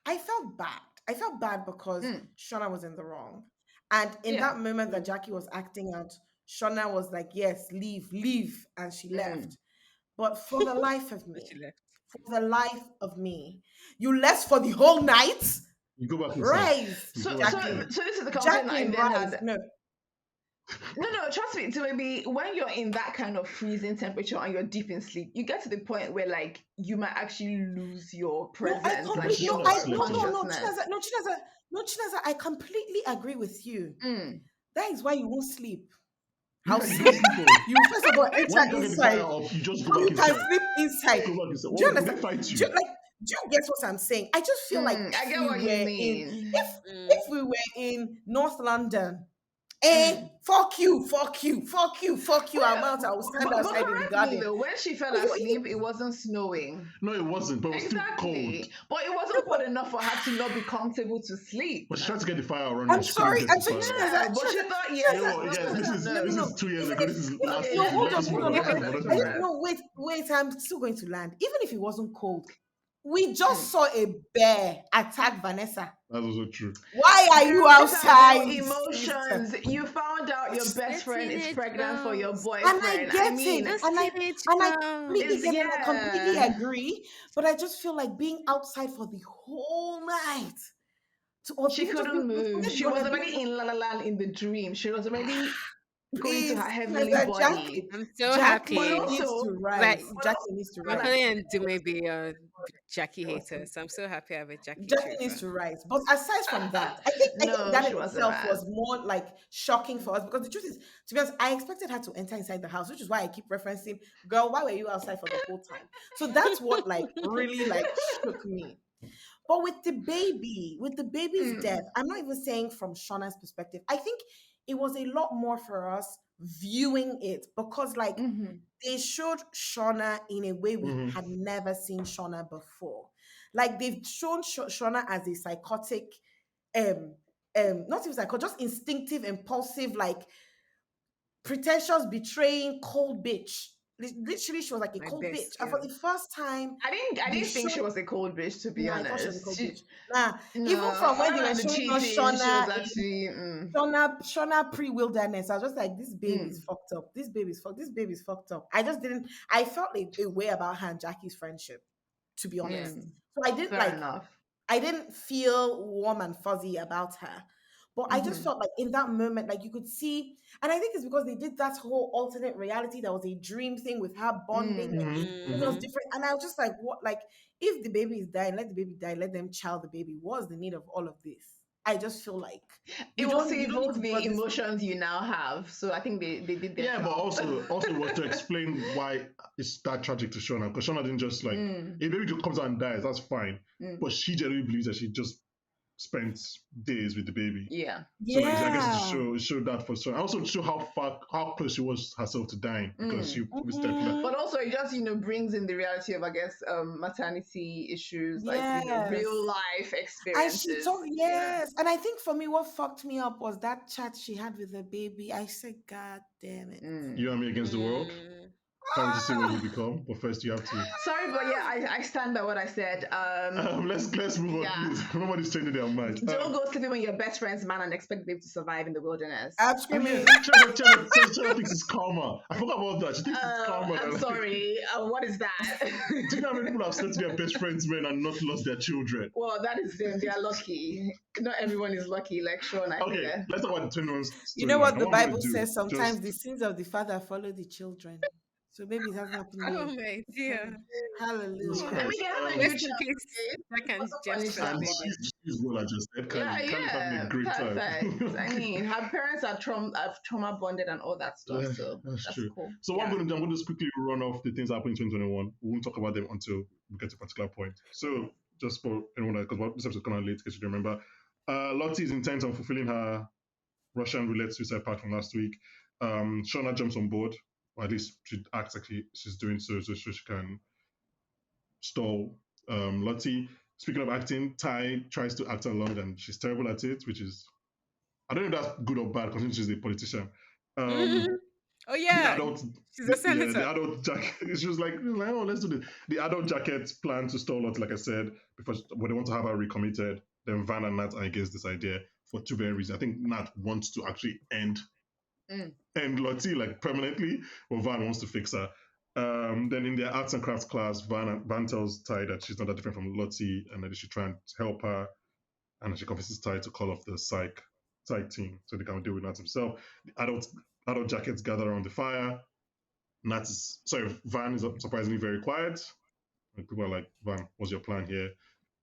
S2: I felt bad. I felt bad because
S3: Mm.
S2: Shauna was in the wrong. And in
S3: Yeah.
S2: that moment that Jackie was acting out, Shauna was like, yes, leave, leave. And she left. But for the life of
S4: She
S2: me,
S4: left.
S2: for the life of me, you left for the whole night?
S1: you go back inside.
S2: Rise,
S1: You
S3: So,
S1: go back
S3: so,
S1: inside.
S3: so this is the conversation I
S2: Jacqueline,
S3: then
S2: rise.
S3: had.
S2: No,
S3: No, trust me. So maybe when you're in that kind of freezing temperature and you're deep in sleep, you get to the point where like you might actually lose your
S2: no, I
S3: presence, like
S2: completely,
S1: you
S2: no,
S1: should
S2: I,
S1: have slept
S2: no,
S1: on
S2: no,
S1: it.
S2: no,
S3: consciousness.
S2: Chinaza, I completely agree with you.
S3: Mm.
S2: That is why you won't sleep.
S1: Yeah,
S2: How
S1: you
S2: sleep?
S1: don't sleep. Oh.
S2: You first of all
S1: Once you
S2: enter
S1: don't get the fire
S2: inside.
S1: up, you just go
S2: So
S1: back
S2: you can
S1: inside.
S2: sleep inside.
S1: Go back inside.
S2: Do you
S1: Will they
S2: understand?
S1: fight
S2: Do
S1: you?
S2: you get what I'm saying? I just feel like
S3: I
S2: if
S3: get
S2: we
S3: what
S2: were
S3: you
S2: in
S3: mean.
S2: if we were in North London,
S3: Mm.
S2: fuck you, amount I will stand
S3: But
S2: outside in the
S3: correct me
S2: garden.
S3: though, when she fell
S2: But
S3: asleep, it wasn't snowing.
S1: No, it wasn't, but it was still cold.
S3: Exactly. But it wasn't cold enough for her to not be comfortable to sleep.
S1: But she tried to get the fire running.
S2: I'm
S1: She couldn't
S2: sorry,
S1: get the fire running.
S3: Yeah, but she thought, yeah,
S1: You know what?
S3: that's
S1: Yes,
S3: not
S1: this
S3: gonna
S1: is
S3: know.
S1: this is 2 years
S2: Even
S1: ago.
S2: if,
S1: This is
S2: even,
S1: last
S2: no,
S1: week.
S2: hold
S1: Let
S2: on,
S1: us move
S2: hold
S1: on.
S2: on,
S1: Let us
S2: hold
S1: move on.
S2: on.
S1: Let's move on.
S2: No, wait, I'm still going to land. Even if it wasn't cold, we
S3: Mm.
S2: just saw a bear attack Vanessa.
S1: That's also true.
S2: Why are you
S3: Girl, these are
S2: outside?
S3: real emotions. You found out your best friend is pregnant for your
S2: And I
S3: boyfriend.
S2: get
S3: I mean,
S2: it, and I completely
S3: it's
S2: get it. I completely
S3: yeah.
S2: agree. But I just feel like being outside for the whole night. Or
S3: She
S2: even just
S3: couldn't move.
S2: let's
S3: She
S2: be
S3: was
S2: honest,
S3: already in La La Land in the dream. She was already going to
S2: please,
S3: her heavenly
S2: Jack,
S3: body.
S4: I'm so
S2: Jackie
S3: But
S4: happy.
S2: needs
S3: also,
S2: to rise.
S4: Like
S2: Jackie needs to rise.
S4: Bankole and Dumebi are Jackie haters. So I'm so happy I have a Jackie
S2: Jackie
S4: true
S2: needs
S4: fan.
S2: to rise. But aside from that, I think
S3: no,
S2: that
S3: she
S2: in
S3: wasn't
S2: itself
S3: mad.
S2: was more like shocking for us because the truth is, to be honest, I expected her to enter inside the house, which is why I keep referencing, girl, why were you outside for the whole time? So that's what like really like shook me. But with the baby's death,
S3: Mm.
S2: I'm not even saying from Shauna's perspective. I think it was a lot more for us viewing it because like
S3: Mhm.
S2: they showed Shauna in a way we
S1: Mhm.
S2: had never seen Shauna before. Like they've shown Shauna as a psychotic, not even psychotic, just instinctive, impulsive, like pretentious, betraying, cold bitch. Literally, she was like a
S4: My
S2: cold bitch.
S4: best
S2: And for
S4: girl.
S2: the first time,
S3: I
S2: they
S3: didn't think she
S2: showed.
S3: was a cold bitch, to be
S2: Nah, I thought she was a
S3: honest.
S2: cold bitch. Nah,
S3: No,
S2: even from when they
S3: other
S2: were
S3: than the
S2: showing us
S3: cheating, she was
S2: Shauna
S3: actually.
S2: Shauna pre-wilderness. I was just like, this baby's
S3: Mm.
S2: fucked up. This baby's fucked up. I just didn't. I felt a way about her and Jackie's friendship, to be honest.
S3: Mm.
S2: So I didn't
S3: Fair enough.
S2: I didn't feel warm and fuzzy about her. But I just
S3: Mhm.
S2: felt like in that moment, like you could see, and I think it's because they did that whole alternate reality that was a dream thing with her bonding.
S3: Mm.
S2: And
S1: Mhm.
S2: it was
S1: Mhm.
S2: different. And I was just like, what? Like, if the baby is dying, let the baby die, let them child the baby. What's the need of all of this? I just feel like
S3: It was to
S2: you don't need
S3: evoke
S2: to
S3: the
S2: bother this.
S3: emotions you now have. So I think they did their
S1: Yeah, but
S3: job.
S1: also was to explain why it's that tragic to Shauna because Shauna didn't just like
S3: Mm.
S1: if baby just comes out and dies, that's fine.
S3: Mm.
S1: But she genuinely believes that she just spent days with the baby.
S3: Yeah.
S1: So like, I guess
S2: Yeah.
S1: it showed that for Shauna. I also show how close she was herself to dying because she was like,
S2: Mhm.
S3: But also it just brings in the reality of, I guess, maternity issues, like
S2: Yes.
S3: real life
S2: And
S3: experiences.
S2: she talked,
S3: Yeah.
S2: yes. And I think for me, what fucked me up was that chat she had with the baby. I said, God damn it.
S3: Mm.
S1: you and me against the world.
S4: Mm.
S1: Can't wait to see what you become, but first you have to.
S3: Sorry, but yeah, I stand by what I said.
S1: Let's move on,
S3: Yeah.
S1: please. Nobody's changing their mind.
S3: Don't go sleeping with your best friend's man and expect them to survive in the wilderness.
S2: I'm
S1: I mean,
S2: screaming.
S1: Chella thinks it's karma. I forgot about that. She thinks it's karma.
S3: I'm sorry. What is that?
S1: Do you know how many people have slept with their best friends' men and not lost their children?
S3: Well, that is them. They are lucky. Not everyone is lucky, like Sean. I
S1: Okay,
S3: figure.
S1: let's talk about the 21
S2: You know what the
S1: I'm gonna
S2: Bible
S1: do,
S2: says? Sometimes
S1: just
S2: the sins of the father follow the children. So maybe it hasn't happened
S4: Oh
S2: yet.
S4: my dear.
S1: Jesus
S2: Hallelujah.
S3: I mean,
S1: Christ.
S3: they have a
S4: Rest
S3: good
S4: in
S3: chance.
S4: peace. Second
S3: Also
S4: Jeff's
S3: punish
S4: first
S3: that
S1: And
S4: baby.
S1: she's well adjusted. Kylie's having a great
S3: perfect.
S1: time.
S3: I mean, her parents are trauma bonded and all that stuff, so
S1: That's
S3: that's
S1: true.
S3: cool.
S1: So what I'm going to just quickly run off the things that happened in 2021. We won't talk about them until we get to a particular point. So just for anyone because this episode kind of late, because you remember, Lottie is intent on fulfilling her Russian roulette suicide pact from last week. Shauna jumps on board, or at least she acts like she's doing so she can stall Lottie. Speaking of acting, Ty tries to act along and she's terrible at it, which is, I don't know if that's good or bad considering she's a politician. Um,
S4: Oh
S1: the
S4: yeah,
S1: adult,
S4: she's a
S1: the
S4: senator.
S1: adult jacket. She was like, oh, let's do this. The adult jackets plan to stall Lottie, like I said, because when they want to have her recommitted, then Van and Nat are against this idea for two very reasons. I think Nat wants to actually end Lottie like permanently, but Van wants to fix her. Then in their arts and crafts class, Van tells Ty that she's not that different from Lottie and that they should try and help her. And she convinces Ty to call off the psych team so they can deal with Nat himself. The adult jackets gather around the fire. Van is surprisingly very quiet. And people are like, Van, what's your plan here?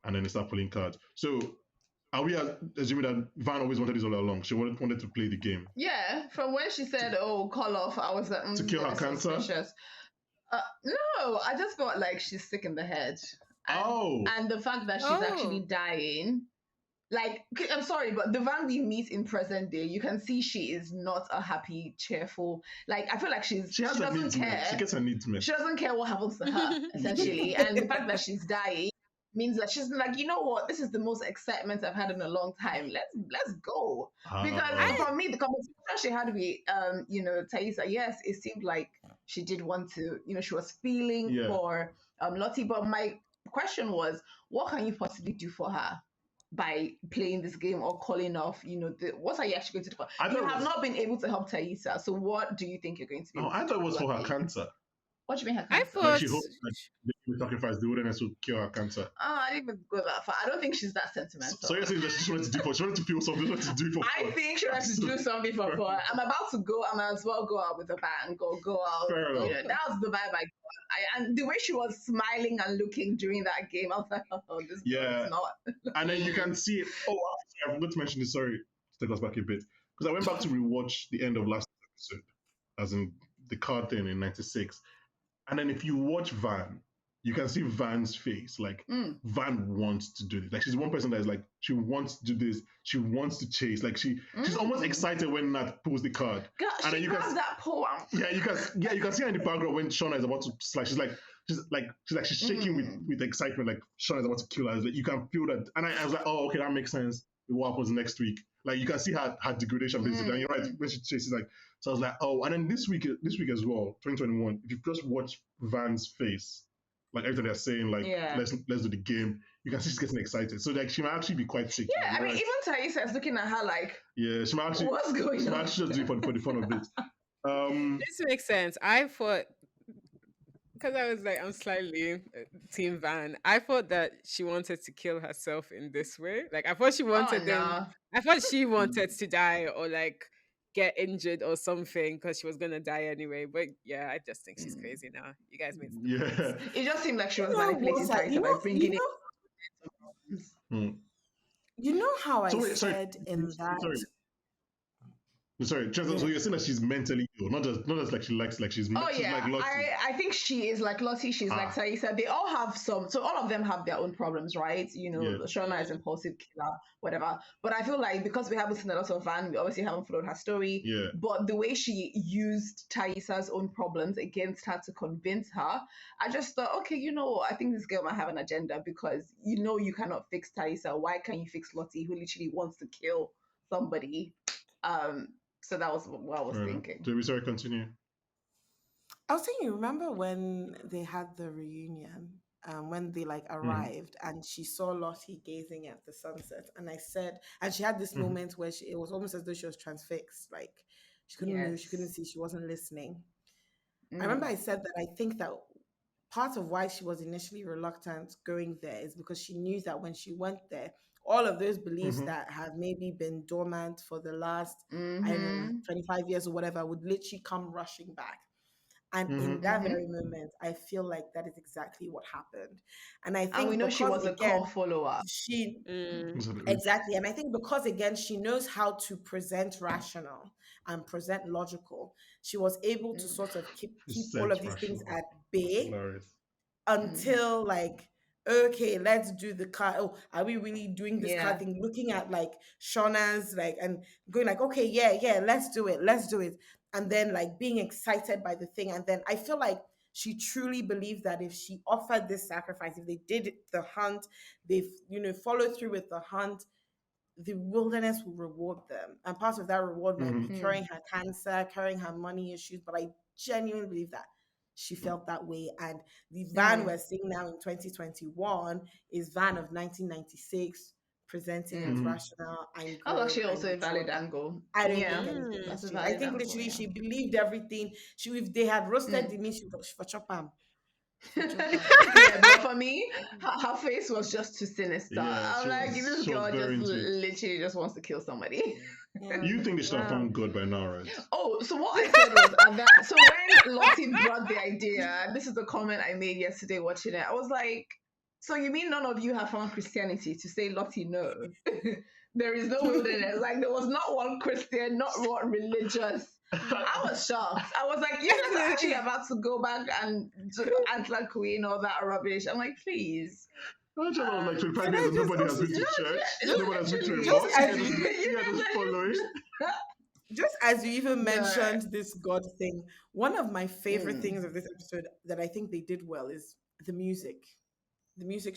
S1: And then they start pulling cards. So are we assuming that Van always wanted this all along? She wanted to play the game.
S3: Yeah, from when she said, "Oh, call off," I was like,
S1: To kill her
S3: that's
S1: cancer?
S3: suspicious. No, I just felt like she's sick in the head. And the fact that she's actually dying. Like, I'm sorry, but the Van we meet in present day, you can see she is not a happy, cheerful. Like, I feel like she doesn't care.
S1: She gets her needs met.
S3: She doesn't care what happens to her, essentially. And the fact that she's dying means that she's like, you know what, this is the most excitement I've had in a long time. Let's go. Because for me, the conversation she had with Thaisa, yes, it seemed like she did want to, she was feeling for Lottie. But my question was, what can you possibly do for her by playing this game or calling off, what are you actually going to do for her? You have not been able to help Thaisa, so what do you think you're going to be able to do?
S1: I thought it was for her cancer.
S3: What do you mean her
S4: I
S3: cancer?
S4: thought
S1: Like she hoped that the sacrifice the wilderness would cure her cancer.
S3: I didn't even go that far. I don't think she's that sentimental.
S1: So you're saying that she wanted to do she wanted to feel something, she wanted to do for
S3: I think she wants to do something for her. I'm about to go. I might as well go out with a bang or go out.
S1: Fair enough.
S3: That was the vibe I got. And the way she was smiling and looking during that game, I was like, oh, this girl is not.
S1: And then you can see it. Oh, I forgot to mention this. Sorry, to take us back a bit. Because I went back to rewatch the end of last episode, as in the card thing in '96. And then if you watch Van, you can see Van's face. Like, Van wants to do this. Like, she's one person that is like, she wants to do this. She wants to chase. Like, she's almost excited when Nat pulls the card.
S3: God,
S1: and then you can
S3: that pull.
S1: you can see her in the background when Shauna is about to slide. She's shaking with excitement. Like, Shauna is about to kill her. Like, you can feel that. And I was like, oh, okay, that makes sense. What happens next week? Like, you can see her degradation basically. And you're right, when she chases, like, so I was like, oh, and then this week as well, 2021, if you just watch Van's face, like everything they're saying, like, let's do the game, you can see she's getting excited. So like she might actually be quite sick.
S3: Yeah, I mean, even Thaisa is looking at her like,
S1: she might actually,
S3: what's going on?
S1: She might actually just do it for the fun of it.
S4: This makes sense. I thought, because I was like, I'm slightly Team Van. I thought that she wanted to kill herself in this way. Like, I thought she wanted them. I thought she wanted to die or like get injured or something because she was gonna die anyway. But yeah, I just think she's crazy now. You guys made
S3: sense. It just seemed like she was manipulating Thaisa by bringing
S2: it. You know how I said in that.
S1: Sorry, so you're saying that she's mentally ill, not just like she likes, like she's
S3: like
S1: Lottie.
S3: I think she is like Lottie, she's like Thaisa. They all have so all of them have their own problems, right? Shauna is impulsive killer, whatever. But I feel like because we haven't seen a lot of Van, we obviously haven't followed her story.
S1: Yeah.
S3: But the way she used Thaisa's own problems against her to convince her, I just thought, okay, I think this girl might have an agenda because you cannot fix Thaisa. Why can't you fix Lottie, who literally wants to kill somebody? So that was what I was thinking.
S1: Do we continue?
S2: I was thinking, remember when they had the reunion, when they like arrived and she saw Lottie gazing at the sunset, and I said, and she had this moment where it was almost as though she was transfixed, like she couldn't move, she couldn't see, she wasn't listening. I remember I said that I think that part of why she was initially reluctant going there is because she knew that when she went there, all of those beliefs that have maybe been dormant for the last, I don't know, 25 years or whatever, would literally come rushing back. And in that very moment, I feel like that is exactly what happened. And I think
S3: we know she was a core follower.
S2: Exactly. And I think because, again, she knows how to present rational and present logical, she was able to sort of keep all of these things at bay until, like, okay, let's do the card. Oh, are we really doing this card
S3: Yeah.
S2: thing? Looking at like Shauna's like and going like, okay, yeah, yeah, let's do it, let's do it. And then like being excited by the thing. And then I feel like she truly believed that if she offered this sacrifice, if they did the hunt, they followed through with the hunt, the wilderness will reward them. And part of that reward might be
S1: Mhm.
S3: Mm.
S2: curing her cancer, curing her money issues. But I genuinely believe that she felt that way. And the Van
S3: Mm.
S2: we're seeing now in 2021 is Van of 1996, presenting
S3: Mm.
S2: as
S1: Mhm.
S2: rational and
S3: That's
S2: good
S3: actually
S2: and
S3: also a valid
S2: mature.
S3: angle.
S2: I don't think
S3: Yeah,
S2: anything
S4: Mm.
S2: has
S3: that's a
S2: changed. I
S3: valid
S2: think
S3: angle.
S2: literally
S3: Yeah.
S2: she believed everything. She if they had roasted
S3: Mm.
S2: the meat, she for chop am. For chop am.
S3: Yeah, but for me, her face was just too sinister.
S1: Yeah,
S3: I'm like, this
S1: she was
S3: girl
S1: very
S3: just
S1: into it.
S3: literally just wants to kill somebody.
S2: Yeah.
S1: You think they should have
S4: Wow.
S1: found God by now, right?
S3: Oh, so what I said was at that. So when Lottie brought the idea, this is the comment I made yesterday watching it. I was like, so you mean none of you have found Christianity to say Lottie no? There is no wilderness. Like there was not one Christian, not one religious. I was shocked. I was like, you guys are actually about to go back and do Antler Queen, all that rubbish. I'm like, please.
S1: Imagine I was like 25
S2: Can
S1: years
S2: I
S1: and
S2: just
S1: nobody has
S2: also
S1: been to church.
S3: No,
S1: Nobody has been to a
S3: literally.
S1: mosque.
S2: Just as
S1: You
S2: you-
S1: guys just following.
S2: just as you even
S3: No.
S2: mentioned this God thing, one of my favorite
S3: Mm.
S2: things of this episode that I think they did well is the music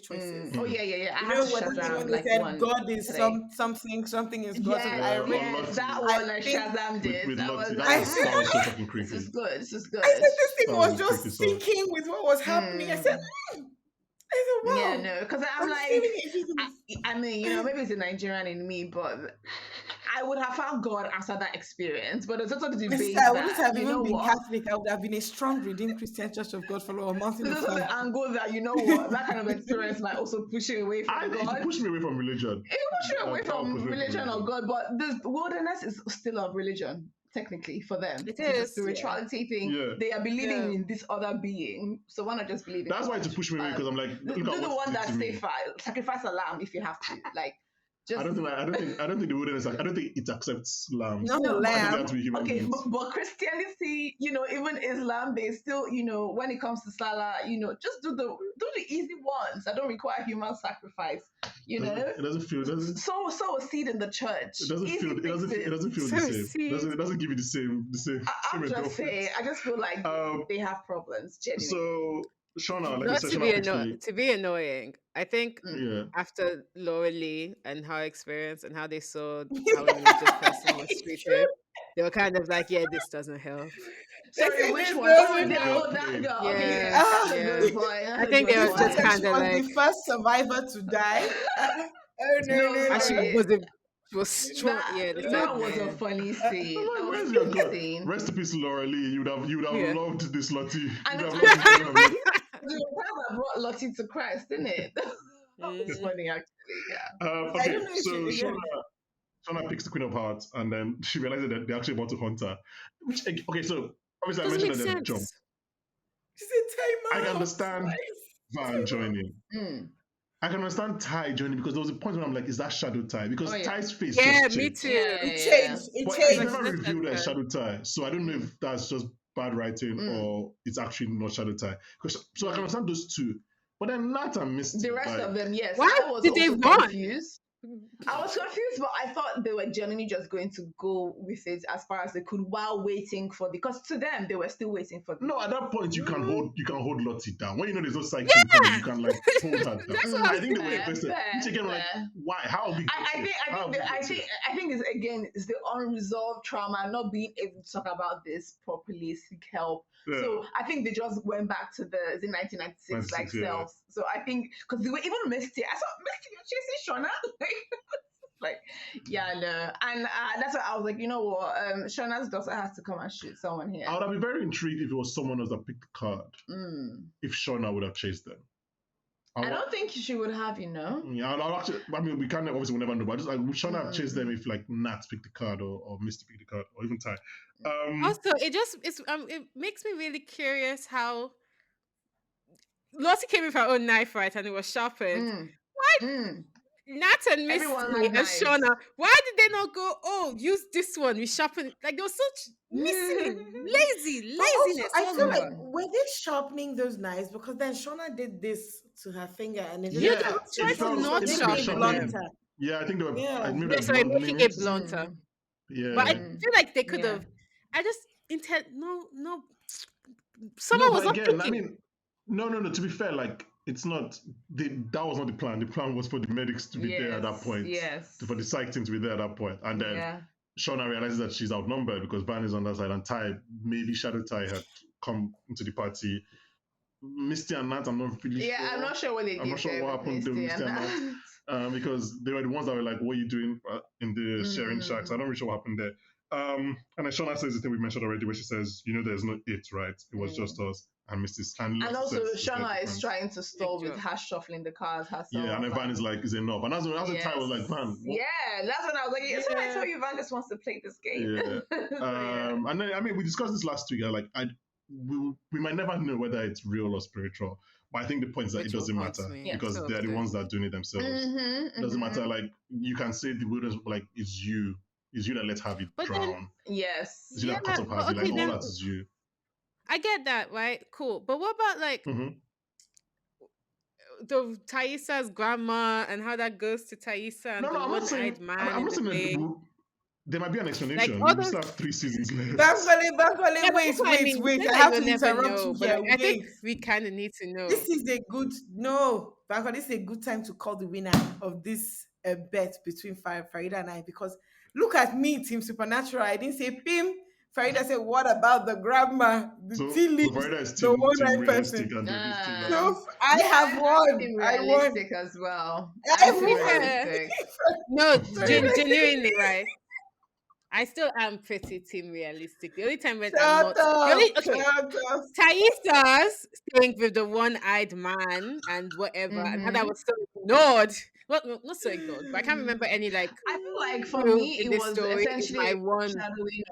S2: choices.
S3: Oh yeah, yeah, yeah. I
S2: You
S3: had
S2: know
S3: to
S2: when
S3: Shazam
S2: they
S3: like
S2: said
S3: one
S2: God is
S3: today.
S2: something is God.
S3: Yes,
S2: I
S1: Yeah,
S2: really,
S3: yes, that
S2: I
S3: one I
S2: think
S3: Shazammed
S1: With,
S3: it.
S1: with
S3: I
S1: Lottie.
S3: was
S1: That
S3: like,
S1: was sounds so fucking
S3: this
S1: creepy.
S3: is good. This is good.
S2: I said this thing
S1: That
S2: was
S1: was a
S2: just
S1: creepy song.
S2: syncing with what was happening. I said,
S3: Mm.
S2: I said, wow.
S3: Yeah, no, because I'm
S2: I'm
S3: like,
S2: feeling everything.
S3: I mean, you know, maybe it's a Nigerian in me, but I would have found God after that experience. But there's also the
S2: My
S3: debate
S2: sister, I wouldn't
S3: that,
S2: have
S3: you
S2: even
S3: know
S2: been
S3: what?
S2: Catholic. I would have been a strong Redeemed Christian Church of God follower, Mountain
S3: There's
S2: of
S3: also
S2: Fire.
S3: the angle that, you know what, that kind of experience might also push you away
S1: I
S3: from
S1: think it
S3: God.
S1: pushed me away from religion.
S3: It push you away
S1: That would
S3: from
S1: push me
S3: religion or God, but the wilderness is still a religion, technically, for them.
S4: It
S3: It's a
S4: is.
S3: spirituality thing.
S1: Yeah.
S3: They are believing
S4: Yeah.
S3: in this other being. So why not just believe in
S1: That's why
S3: God?
S1: it pushed me away because I'm like,
S3: Do
S1: look at
S3: the
S1: what
S3: one
S1: it did
S3: that
S1: to me.
S3: sacrifice a lamb if you have to. Like, just
S1: I don't think the wilderness. I don't think it accepts lambs.
S2: Not
S3: No,
S2: a
S3: but
S1: I think they
S2: lamb.
S1: have to be human
S3: okay,
S1: beings.
S3: but Christianity, you know, even Islam, they still, you know, when it comes to Salah, you know, just do the easy ones that don't require human sacrifice. You know,
S1: It doesn't feel. It doesn't.
S3: sow a seed in the church.
S1: It doesn't
S3: Easy
S1: feel. It doesn't.
S3: fixes.
S1: It doesn't feel
S4: So
S1: the same.
S4: sweet.
S1: It doesn't give you the same.
S3: I'm
S1: same
S3: just saying. I just feel like
S1: Um,
S3: they have problems. Genuinely.
S1: So Shauna, like I
S4: Not
S1: said,
S4: to
S1: Shauna
S4: be
S1: picks me.
S4: to be annoying. I think
S1: Yeah.
S4: after Laura Lee and her experience and how they saw how a religious person was
S2: It's
S4: treated, they were kind of like, yeah, this doesn't help.
S3: Sorry,
S2: said
S3: which
S2: there's
S3: one?
S2: no
S3: Oh,
S2: way.
S3: that girl. Okay,
S4: Yeah,
S3: yeah, that's a
S4: yeah.
S3: good point. That's
S4: I
S3: a
S4: think
S3: good
S4: they were
S2: She
S3: point.
S4: just
S2: said she
S4: kind of
S2: was
S4: like,
S2: the first survivor to die. Oh no,
S3: No,
S2: no,
S4: and she
S2: no.
S3: sorry.
S4: was strong. Yeah, they said,
S3: That was a
S4: man.
S3: funny scene.
S1: I'm
S3: That
S1: like,
S3: was
S1: where's
S3: a
S1: your
S3: funny
S1: God?
S3: scene.
S1: Rest in peace, Laura Lee. You would have
S4: Yeah.
S1: loved this Lottie. You'd
S3: And
S1: have
S3: it's
S1: loved this Lottie.
S3: the one that brought Lottie to Christ, didn't it? That was
S4: Mm.
S3: funny, actually. Yeah.
S2: I
S1: Okay,
S2: don't know if
S1: so
S2: she. Yeah.
S1: Shauna picks the Queen of Hearts, and then she realizes that they're actually about to hunt her. Which, okay, so obviously I
S4: Doesn't
S1: mentioned
S4: make
S1: that they're jump.
S4: sense.
S2: She said,
S1: I
S2: "Time
S1: can
S2: out."
S1: understand Van joining.
S3: Mm.
S1: I can understand Ty joining because there was a point when I'm like, is that Shadow Ty? Because
S3: Oh, yeah.
S1: Ty's face
S4: Yeah,
S1: just
S4: me
S1: changed.
S4: too.
S3: Yeah,
S2: It
S3: yeah,
S2: changed. It
S1: But it's
S2: changed.
S1: never
S4: Like,
S1: revealed
S4: that's
S1: as Shadow Ty. So I don't know if that's just bad writing
S3: Mm.
S1: or it's actually not Shadow Ty. So I can
S3: Mm.
S1: understand those two. But then Nat and Misty.
S3: The rest
S1: like,
S3: of them, yes.
S4: Why
S3: I was
S4: did they
S3: also
S4: run?
S3: confused. I was confused, but I thought they were genuinely just going to go with it as far as they could while waiting for because to them they were still waiting for
S1: No, at that point you can
S3: Mm.
S1: hold Lottie down. When you know there's no side chain coming, you can like hold her down.
S4: That's what
S1: I
S4: I'm
S1: think they were
S4: saying.
S1: invested.
S3: Fair,
S1: Each again, like,
S3: fair.
S1: why? How big?
S3: I think it's again it's the unresolved trauma, not being able to talk about this properly, seek help.
S1: Yeah.
S3: So I think they just went back to the 1996 like
S1: 96, yeah.
S3: selves. So I think because they were even Misty. I saw Misty you're chasing Shauna. Like, yeah, no. And that's why I was like, you know what? Shauna's daughter has to come and shoot someone here.
S1: I would have been very intrigued if it was someone else that picked the card. If Shauna would have chased them.
S3: I don't think she would have, you know.
S1: Yeah, I'll actually. I mean, we can't obviously we'll never know. But just like, would Shauna have chased them if like Nat picked the card or Misty picked the card or even Ty?
S4: Also, it makes me really curious how Lottie came with her own knife, right, and it was sharpened.
S3: Mm.
S4: Why?
S3: Mm.
S4: Nat and
S3: Everyone
S4: Misty
S3: had
S4: and
S3: knives.
S4: Shauna, why did they not go, oh, use this one, we sharpen it? Like, there was such missing,
S2: But also,
S4: laziness
S2: I
S4: all
S2: feel like
S4: over.
S2: were they sharpening those knives because then Shauna did this to her finger and it
S4: Yeah,
S2: didn't
S4: they
S1: Yeah,
S2: come
S4: were
S1: it
S4: trying
S2: through.
S4: to
S1: felt.
S2: It's
S4: not
S1: Maybe they were
S2: making it
S4: sharpen
S1: sharpening.
S4: them.
S2: blunter.
S1: Yeah, I think they were.
S2: Yeah.
S1: Maybe
S4: No,
S1: they're
S4: sorry,
S1: blunting
S4: making it
S1: it.
S4: blunter. But I
S1: Yeah.
S4: feel like they could
S3: Yeah.
S4: have. I just intent. No.
S1: No,
S4: Someone was
S1: but
S4: not
S1: again, I
S4: thinking.
S1: mean, no. To be fair, like it's not. That was not the plan. The plan was for the medics to be there at that point,
S3: Yes.
S1: for the psych team to be there at that point, and then
S3: Yeah.
S1: Shauna realizes that she's outnumbered because Van is on that side, and Ty, maybe Shadow Ty had come into the party. Misty and Nat, I'm not really
S3: Yeah,
S1: sure.
S3: I'm not sure what they
S1: I'm
S3: did
S1: not sure
S3: there
S1: what
S3: with
S1: happened to
S3: Misty
S1: Misty and Nat. Because they were the ones that were like, "What are you doing in the sharing shacks?" I'm not really sure what happened there. And then Shauna says the thing we mentioned already, where she says, "There's no it, right? It was just us." And Mrs. And
S3: And also,
S1: says,
S3: Shauna is trying to stall with
S4: job.
S3: her shuffling the cars herself.
S1: Yeah, and then Van is like, "Is enough?" And that's when Ty was like, "Van, what?"
S3: Yeah, that's when I was like, yes, when I tell you Van just wants to play this game.
S1: Yeah. And then I mean, we discussed this last week. We might never know whether it's real or spiritual, but I think the point is that
S4: Which
S1: it doesn't
S4: haunts
S1: matter
S4: me
S1: because
S4: so
S1: they're the
S4: often.
S1: ones that are doing it themselves. It doesn't matter. Like you can say the wilderness, like it's you that let Harvey
S4: But then,
S1: drown.
S3: Yes.
S1: It's you that cut up
S4: but
S1: Harvey.
S4: okay,
S1: Like all
S4: then
S1: that is you.
S4: I get that, right? Cool. But what about like the Thaisa's grandma and how that goes to Thaisa and
S1: No,
S4: the
S1: I'm not saying.
S4: one-eyed man
S1: I'm
S4: in
S1: not
S4: the
S1: saying
S4: bay?
S1: that there might be an
S4: Like
S1: explanation.
S4: all
S1: We
S4: those.
S1: still have 3 seasons left.
S2: Bankole,
S4: Yeah, but that's
S2: wait,
S4: what I mean. You said
S2: I
S4: that
S2: have
S4: you'll
S2: to
S4: never
S2: interrupt
S4: know,
S2: you
S4: but
S2: here.
S4: like I think
S2: Wait.
S4: we kind of need to know.
S2: This is a good Bankole, this is a good time to call the winner of this bet between Farida and I because look at me, Team Supernatural. I didn't say Pim. Farida said, "What about the grandma, the
S1: So
S2: tea leaves,
S1: Farida is
S2: the
S1: team
S2: one-eyed
S1: realistic
S2: person?"
S1: and this team
S2: So I
S3: Yeah,
S2: have won.
S3: I'm
S2: I won.
S3: realistic as well.
S2: I
S3: I'm
S4: To be
S3: team
S2: won.
S4: fair,
S3: realistic.
S4: no,
S2: Farida,
S4: genuinely, right? I still am pretty team realistic. The only time when I'm
S2: shut
S4: not the only
S2: up,
S4: okay,
S2: shut up.
S4: Thaisa's staying with the one-eyed man and whatever, and how that
S3: Mhm.
S4: was so ignored. Well, not so ignored, but I can't remember any like
S3: I feel like for
S4: proof
S3: me,
S4: in
S3: it
S4: this
S3: was
S4: story. Is
S3: essentially
S4: my
S3: a
S4: one.
S3: shadowing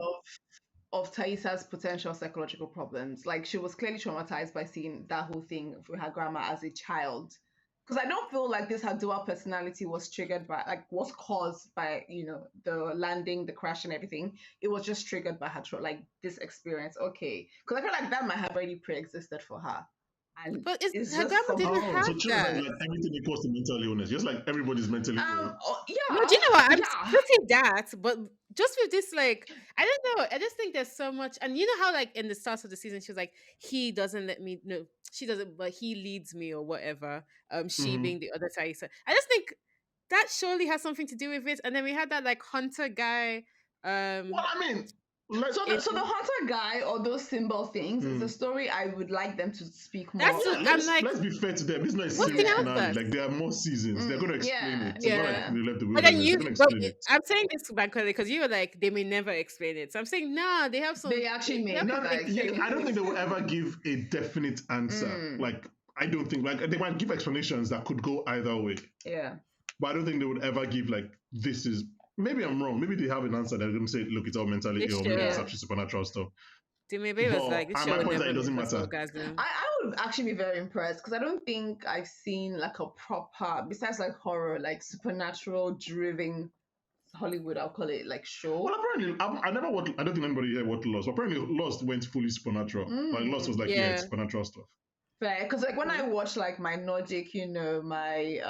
S3: of Thaisa's potential psychological problems. Like she was clearly traumatized by seeing that whole thing with her grandma as a child. Because I don't feel like this her dual personality was triggered by was caused by the landing, the crash, and everything. It was just triggered by her like this experience. Okay, because I feel like that might have already pre-existed for her, and
S4: But
S3: it's
S4: her
S3: just
S4: grandma didn't
S3: something.
S1: Oh,
S4: have
S1: so Chinaza is
S4: that.
S1: like everything equals to mental illness, just like everybody's mentally ill.
S4: No, do you know what? I'm
S3: Yeah.
S4: putting that, but just with this, like, I don't know. I just think there's so much, and you know how, like, in the start of the season, she was like, "He doesn't let me." No, she doesn't, but he leads me or whatever. She
S1: Mm-hmm.
S4: being the other Thaisa. I just think that surely has something to do with it. And then we had that like hunter guy.
S1: Well, I mean, let's.
S3: So the hunter guy or those symbol things is a
S1: Mm.
S3: story I would like them to speak more.
S4: That's
S1: Yeah,
S4: what I'm like.
S1: let's be fair to them. It's not a
S4: What's the
S1: series finale.
S4: answer?
S1: Like there are more seasons. They're going to explain
S3: Yeah,
S1: it. It's not like
S4: Yeah.
S1: they left the
S4: But then
S1: wilderness. They're going to
S4: but
S1: explain it.
S4: I'm saying this Bankole because you were like they may never explain it. So I'm saying nah, they have some.
S3: They actually
S4: they
S3: may.
S4: have
S1: No,
S4: some
S1: no,
S3: Like-
S1: I don't think they will ever give a definite answer.
S3: Mm.
S1: Like I don't think like they might give explanations that could go either way,
S3: Yeah.
S1: but I don't think they would ever give like this is. Maybe I'm wrong. Maybe they have an answer. They're going to say, look, it's all mentally
S4: They
S1: ill. Maybe it's
S4: should.
S1: actually supernatural stuff.
S4: Dumebi was
S1: But
S4: like, this
S1: my
S4: show will
S1: point is that
S4: never
S1: it doesn't
S4: make us
S1: matter.
S4: orgasm.
S3: I would actually be very impressed because I don't think I've seen like a proper, besides like horror, like supernatural driven Hollywood, I'll call it like show.
S1: Well, apparently, I never watched. I don't think anybody here watched Lost. But apparently, Lost went fully supernatural. Like Lost was like, yeah, it's
S4: Yeah.
S1: supernatural stuff.
S3: Fair, because like when I watch like my Nordic, my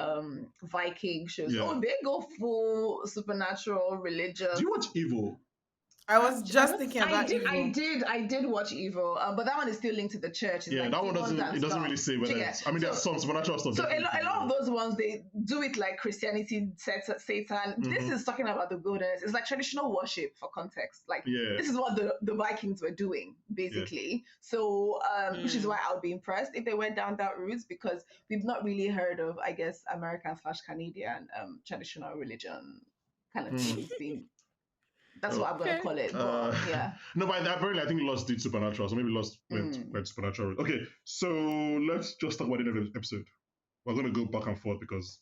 S3: Viking shows,
S1: Yeah.
S3: they go full supernatural religious.
S1: Do you watch Evil?
S2: I was just thinking
S3: I
S2: about
S3: did,
S2: Evil.
S3: I did watch Evil, but that one is still linked to the church. It's
S1: Yeah,
S3: like
S1: that one
S3: demons
S1: doesn't.
S3: and
S1: It doesn't
S3: stuff.
S1: really say whether.
S3: Yeah.
S1: It's, I mean, there's some supernatural stuff.
S3: So a
S1: definitely.
S3: lot of those ones they do it like Christianity, Satan. This is talking about the wilderness. It's like traditional worship for context. Like
S1: Yeah.
S3: this is what the Vikings were doing basically. So which is why I would be impressed if they went down that route because we've not really heard of I guess American/Canadian traditional religion kind of things being. That's what I'm gonna call it. But, yeah.
S1: No, but apparently I think Lost did supernatural, so maybe Lost went supernatural. Okay, so let's just talk about the end of the episode. We're going to go back and forth because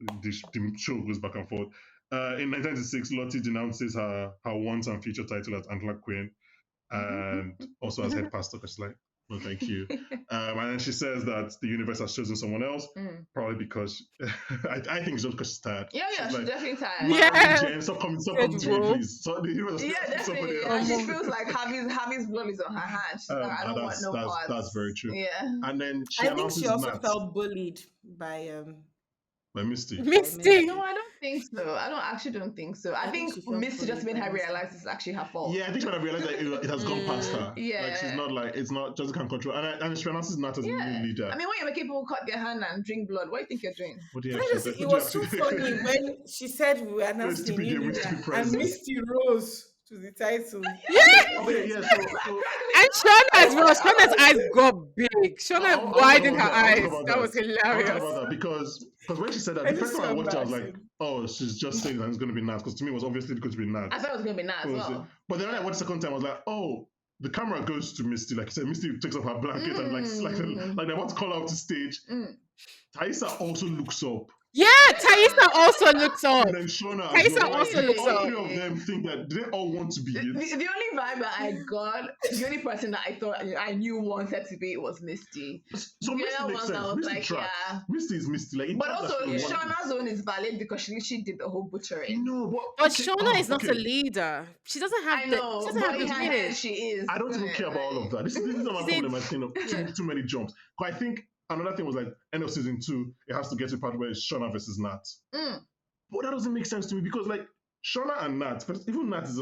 S1: the show goes back and forth. In 1996, Lottie denounces her once and future title as Antler Queen and also as head pastor because she's like, No, thank you. And then she says that the universe has chosen someone else, probably because I think it's just because she's tired.
S3: She's
S1: like,
S3: definitely tired.
S4: Yeah.
S1: Jen, stop coming to me, please. So the universe has somebody
S3: definitely.
S1: else.
S3: She feels like Harvey's blood is on her hands. She's like, I don't want no parts.
S1: That's very true.
S3: Yeah.
S1: And then
S2: I think she also
S1: Nat
S2: felt bullied by
S1: Misty.
S4: Misty.
S3: No, I don't think so. I actually don't think so. I think Misty just made her realize it's actually her fault.
S1: Yeah, I think when I realized that it has gone past her.
S3: Yeah.
S1: Like she's not like, it's not just can't control. And she announces Nat as a new leader.
S3: I mean, when you're making people cut their hand and drink blood, what do you think you're doing?
S1: What do you
S2: it was so funny when she said we were announcing new leader and Misty rose to the title.
S1: Yeah. So
S4: and Shauna as well. Shauna's eyes got big. Shauna widened her eyes. That was hilarious.
S1: That because when she said that, the first time I watched it, I was like, oh, she's just saying that it's going to be Nat. Because to me, it was obviously going to be Nat.
S3: I thought it was going to be Nat as well.
S1: But then when I watched the second time, I was like, oh, the camera goes to Misty. Like you said, Misty takes off her blanket and like they want to call her up to stage. Taissa also looks up.
S4: Yeah, Taissa also looks up.
S1: And then Shauna
S4: also looks up.
S1: All three of them think that they all want to be it.
S3: The only vibe that I got, the only person that I thought I knew wanted to be it was Misty.
S1: So Misty makes sense. Misty tracks. Misty is Misty. Like,
S3: but also, Shauna's own is valid because she literally did the whole butchering.
S1: No,
S4: but Shauna is not a leader. She doesn't have
S3: she doesn't have the
S4: minute.
S3: She is.
S1: I don't even care about all of that. This is not my problem. I think too many jumps. But I think another thing was like end of season 2, it has to get to a part where it's Shauna versus Nat. But that doesn't make sense to me because like Shauna and Nat, even Nat is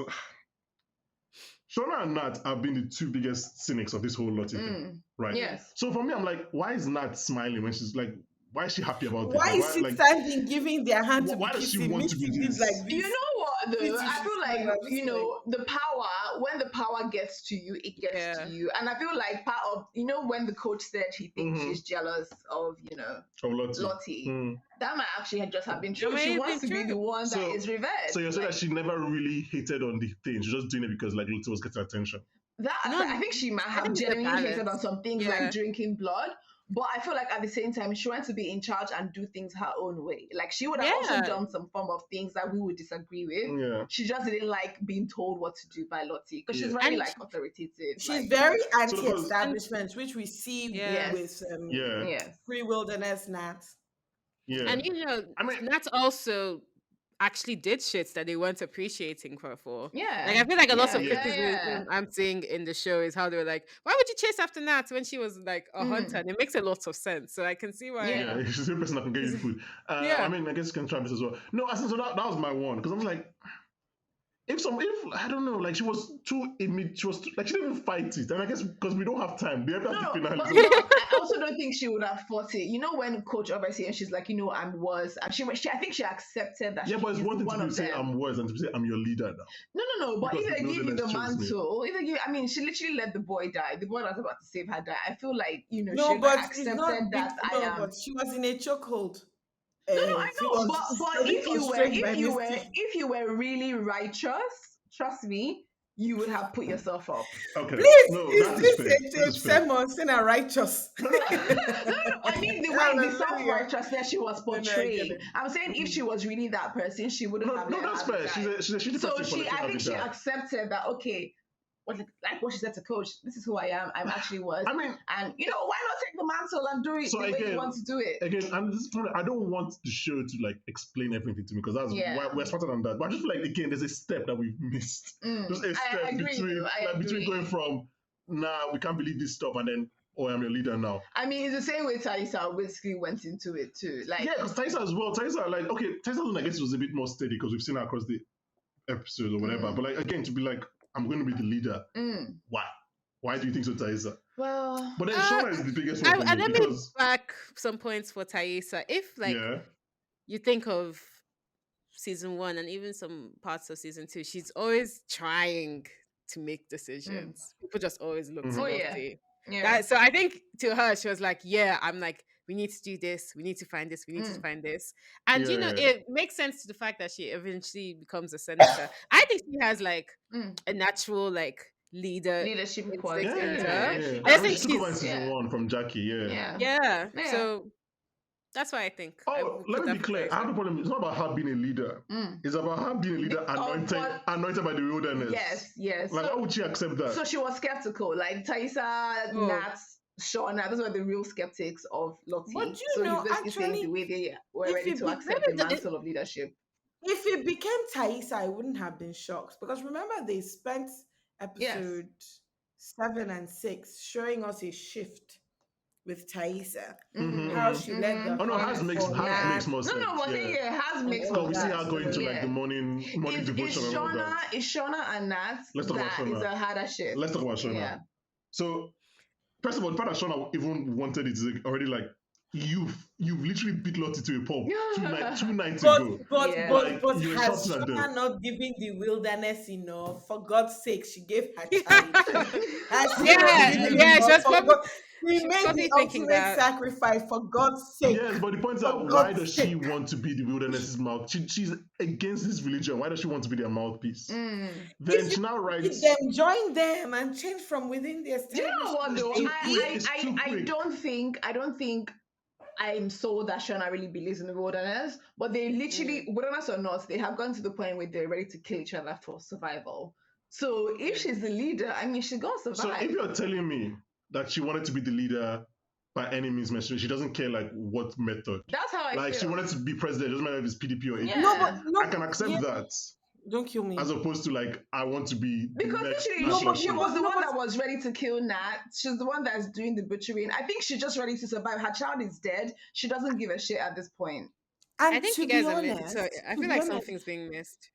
S1: Shauna and Nat have been the two biggest cynics of this whole Lottie thing, right?
S3: Yes.
S1: So for me, I'm like, why is Nat smiling when she's like, why is she happy about this?
S2: Why is she standing, giving their hand to
S1: why does she want to be this?
S2: Like this?
S3: You know what, though? I feel like, the power, when the power gets to you, it gets to you. And I feel like part of, when the coach said he thinks she's jealous of, Lottie. That might actually just have been true. She wants to be the one that is revered.
S1: So you're saying that she never really hated on the thing. She's just doing it because like Lottie was getting attention.
S3: I think she might have genuinely hated on some things like drinking blood. But I feel like at the same time, she wants to be in charge and do things her own way. Like she would have also done some form of things that we would disagree with. Yeah. She just didn't like being told what to do by Lottie because she's very authoritative.
S2: She's very anti-establishment, which we see with pre-wilderness Nat.
S1: Yeah.
S4: And Nat also actually did shit that they weren't appreciating her for.
S3: Yeah.
S4: Like I feel like a lot of criticism I'm seeing in the show is how they were like, why would you chase after Nat when she was like a hunter? And it makes a lot of sense. So I can see why.
S1: Yeah, she's the person that can get you food. I mean, I guess you can try this as well. No, so that was my one because I was like, if I don't know, like she was too image, she didn't even fight it, and I guess because we don't have time, but
S3: I also don't think she would have fought it. When Coach obviously and she's like, I'm worse, and she I think she accepted that.
S1: Yeah, but it's one thing to say I'm worse and to say I'm your leader now.
S3: No, but if they give you the mantle, she literally let the boy die. The boy was about to save her die. I feel like she accepted that.
S2: But she was in a chokehold.
S3: No, I know, but if you were really righteous, trust me, you would have put yourself up.
S1: Okay.
S2: Please,
S1: is
S2: someone saying a righteous.
S3: No, I mean the way the self-righteousness she was portraying. I'm saying if she was really that person, she wouldn't have.
S1: No, that's fair.
S3: I think she accepted that. Okay. What she said to Coach, this is who I am. I'm actually worse.
S1: I mean,
S3: and why not take the mantle and do it the way you want to do it?
S1: Again, and this is probably, I don't want the show to like explain everything to me because that's why we're smarter than that. But I just feel like again, there's a step that we've missed. There's a step between going from we can't believe this stuff and then I'm your leader now.
S3: I mean, it's the same way Taissa basically went into it too. Like
S1: because Taissa as well. Taissa I guess was a bit more steady because we've seen her across the episodes or whatever. But like again, to be like, I'm going to be the leader. Why? Why do you think so, Taissa?
S3: Well,
S1: but then Shauna is the biggest one.
S4: And let me back some points for Taissa. If you think of season 1 and even some parts of season 2, she's always trying to make decisions. People just always look to Lottie.
S3: Yeah.
S4: So I think to her, she was like, I'm like, we need to do this. We need to find this. We need to find this. And, it makes sense to the fact that she eventually becomes a senator. I think she has, like, a natural, like,
S3: leadership quality.
S1: I think she's season 1 from Jackie,
S4: Yeah. So That's what I think. I
S1: Oh,
S4: would
S1: let
S4: put
S1: me
S4: that
S1: be
S4: for
S1: clear. I have
S4: Taissa.
S1: no problem. It's not about her being a leader. It's about her being a leader anointed by the wilderness.
S3: Yes.
S1: Like, why would she accept that?
S3: So she was skeptical. Like Taissa,
S4: Oh.
S3: Nat, Shauna, those were the real skeptics of Lottie.
S2: But you
S3: so
S2: know,
S3: he's basically saying the way they were
S2: if
S3: ready
S2: it
S3: to
S2: be-
S3: accept the mantle of leadership.
S2: If it became Taissa, I wouldn't have been shocked because remember they spent episode 7 and 6 showing us a shift with Taissa. How she led the
S1: Oh no,
S2: hunt
S1: Has makes
S2: for
S1: more
S2: Nat.
S1: sense.
S3: No, but Has makes
S2: all
S3: more
S1: No, we see
S3: sense.
S1: her going to like the morning devotion and all that.
S3: Is Shauna and Nat
S1: Let's talk about
S3: that is
S1: Shauna.
S3: a harder shift.
S1: Let's talk about Shauna.
S3: Yeah.
S1: So, first of all, the fact that Shauna even wanted it is already like you've literally beat Lottie to a pulp two nights ago.
S2: But
S1: you were
S2: has
S1: shouting at them.
S2: Shauna not giving the wilderness enough? For God's sake, she gave her child. Has she not
S4: Yeah,
S2: given
S4: yeah,
S2: enough?
S4: just
S2: For
S4: probably,
S2: God- She
S4: she's
S2: made
S4: probably
S2: the
S4: thinking
S2: ultimate
S4: that.
S2: sacrifice for God's sake.
S1: Yes, but the point is
S2: For
S1: that why
S2: God's
S1: does she
S2: sake.
S1: want to be the wilderness's mouth? She's against this religion. Why does she want to be their mouthpiece? Then she now writes.
S2: Join them and change from within the
S3: Do you know what though? I don't think I'm sold that Shauna really believes in the wilderness, but they literally, wilderness or not, they have gone to the point where they're ready to kill each other for survival. So if she's the leader, I mean, she's gonna survive.
S1: So if you're telling me that she wanted to be the leader by any means necessary, she doesn't care like what method.
S3: That's how I feel.
S1: She wanted to be president, doesn't matter if it's PDP or APC.
S3: Yeah.
S1: I can accept that.
S2: Don't kill me.
S1: As opposed to like, I want to be
S3: because literally, she was the one that was ready to kill Nat. She's the one that's doing the butchering. I think she's just ready to survive. Her child is dead. She doesn't give a shit at this point.
S2: And
S4: I think you guys are missed. I feel like something's being missed.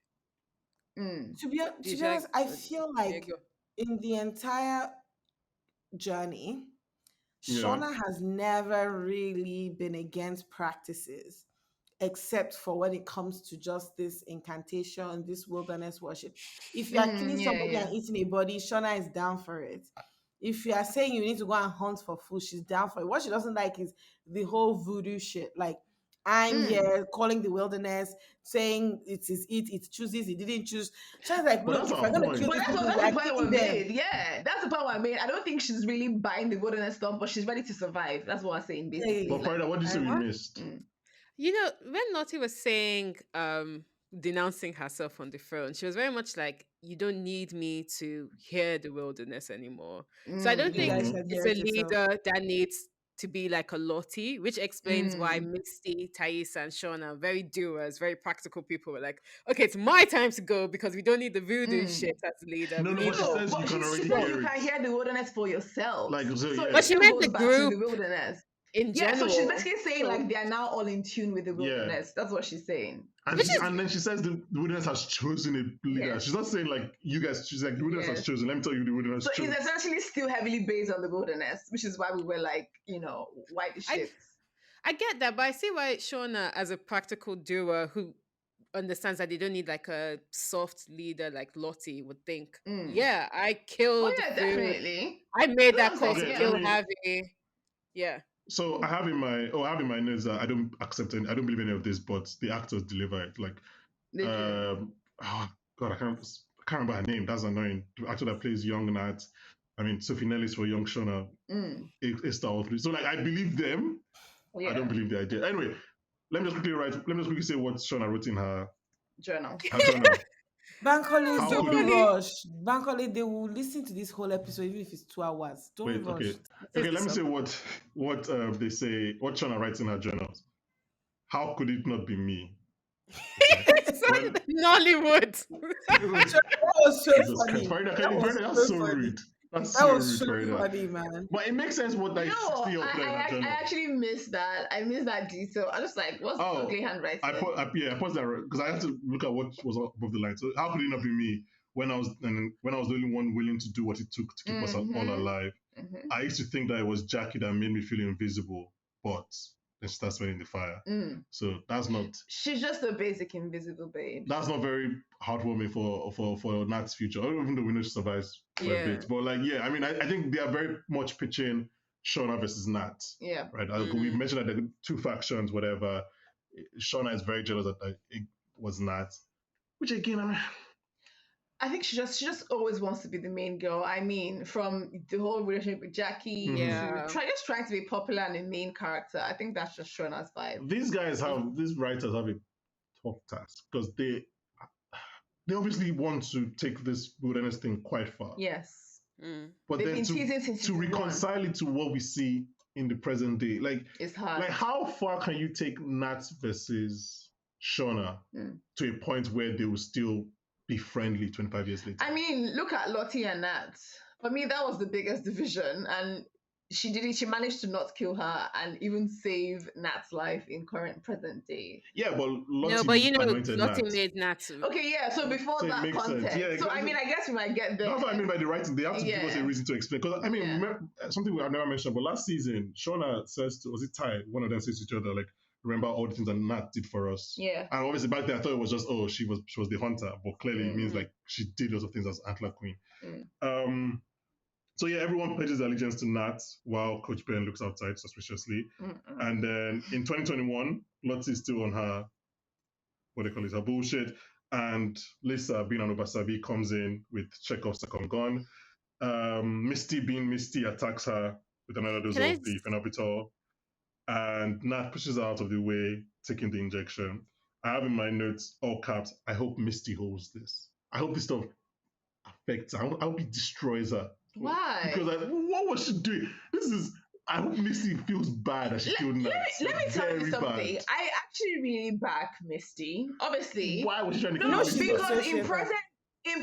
S2: To be honest, I feel like in the entire journey, Shauna has never really been against practices, except for when it comes to just this incantation, this wilderness worship. If you are killing somebody and eating a body, Shauna is down for it. If you are saying you need to go and hunt for food, she's down for it. What she doesn't like is the whole voodoo shit. Like, I'm here calling the wilderness, saying it chooses, it didn't choose. She's like,
S1: but
S2: look, if I'm going to kill these people,
S3: that's the point we made. Yeah, that's the point I made. I don't think she's really buying the wilderness stuff, but she's ready to survive. That's what I'm saying, basically.
S1: But Faridah, what do you say we missed?
S4: You know, when Lottie was saying, denouncing herself on the throne, she was very much like, you don't need me to hear the wilderness anymore. So I don't think it's a leader that needs to be like a Lottie, which explains why Misty, Taissa, and Shauna, very doers, very practical people, were like, okay, it's my time to go because we don't need the voodoo shit as leader.
S1: No, but she says you can already hear it.
S3: You can hear the wilderness for yourself.
S1: Like,
S4: but she meant the group.
S3: The wilderness.
S4: In general.
S3: So she's basically saying like they are now all in tune with the wilderness. That's what she's saying.
S1: And then she says the wilderness has chosen a leader. Yeah. She's not saying like you guys. She's like the wilderness has chosen. Let me tell you, the wilderness.
S3: So it's essentially still heavily based on the wilderness, which is why we were like, why the shit.
S4: I get that, but I see why Shauna, as a practical doer who understands that they don't need like a soft leader like Lottie, would think, yeah, I killed.
S3: Definitely.
S4: I made that call to kill Harvey. Yeah.
S1: So I have in my notes that I don't accept any, I don't believe any of this, but the actors deliver it. Like, God, I can't remember her name. That's annoying. The actor that plays young Nat, Sophie Nellis for young Shauna, Esther Autry. So like, I believe them. Yeah. I don't believe the idea. Anyway, let me just quickly say what Shauna wrote in her
S3: journal.
S2: Bankole, don't rush. Bankole, they will listen to this whole episode even if it's 2 hours. Don't rush.
S1: Okay, let me say what they say, what Shauna writes in her journals. How could it not be me?
S4: Okay. Nollywood.
S2: That was so funny.
S1: That's so rude. That's
S2: that was so funny, man.
S1: But it makes sense what I see up there.
S3: I actually missed that. I missed that detail. I was like, what's the ugly handwriting?
S1: I paused that because I had to look at what was above the line. So how could it not be me when I was the only one willing to do what it took to keep us all alive? I used to think that it was Jackie that made me feel invisible, but then she starts spreading the fire. So that's not.
S3: She's just a basic invisible babe.
S1: That's not very heartwarming for Nat's future. Even though we know she survives for a bit, but like, I think they are very much pitching Shauna versus Nat.
S3: Yeah.
S1: Right. We've mentioned that there are two factions, whatever. Shauna is very jealous that it was Nat, which again,
S3: I think she just always wants to be the main girl. I mean, from the whole relationship with Jackie to
S4: Yeah.
S3: trying to be popular and a main character. I think that's just Shona's vibe.
S1: These writers have a tough task because they obviously want to take this wilderness thing quite far.
S3: Yes.
S1: But
S3: They've
S1: then
S3: been teasing since
S1: to
S3: season
S1: reconcile it to what we see in the present day,
S3: It's hard.
S1: like how far can you take Nat versus Shauna to a point where they will still be friendly 25 years later?
S3: I mean, look at Lottie and Nat. For me, that was the biggest division, and she did it. She managed to not kill her and even save Nat's life in present day.
S1: Yeah, but Lottie
S4: No, but
S1: anointed
S4: Lottie
S1: Nat.
S4: made Natu.
S3: Okay, yeah. So before
S1: So it
S3: that
S1: makes sense.
S3: context,
S1: Yeah,
S3: so I
S1: exactly.
S3: mean, I guess we might get there.
S1: That's what I mean by the writing. They have to give us a
S3: Yeah.
S1: reason to explain. Because I mean,
S3: Yeah.
S1: remember, something I've never mentioned, but last season, Shauna says to, was it Ty? One of them says to each other, like, remember all the things that Nat did for us.
S3: Yeah.
S1: And obviously back then I thought it was just, oh, she was the hunter, but clearly it means
S3: Mhm.
S1: like she did lots of things as Antler Queen.
S3: Mm.
S1: So yeah, everyone pledges allegiance to Nat while Coach Ben looks outside suspiciously. And then in 2021, Lottie is still on her, what they call it, her bullshit. And Lisa, being an Obasabi, comes in with Chekhov's second gun. Misty, being Misty, attacks her with another dose of the phenolphitol. And Nat pushes her out of the way, taking the injection. I have in my notes, all caps, I hope Misty holds this. I hope this stuff affects her. I hope it destroys her.
S3: Why?
S1: Because what was she doing? I hope Misty feels bad that she killed Nat.
S3: Let me tell you
S1: Very
S3: something.
S1: bad.
S3: I actually really back Misty. Obviously.
S1: Why was she trying to kill
S3: No,
S1: Misty?
S3: because in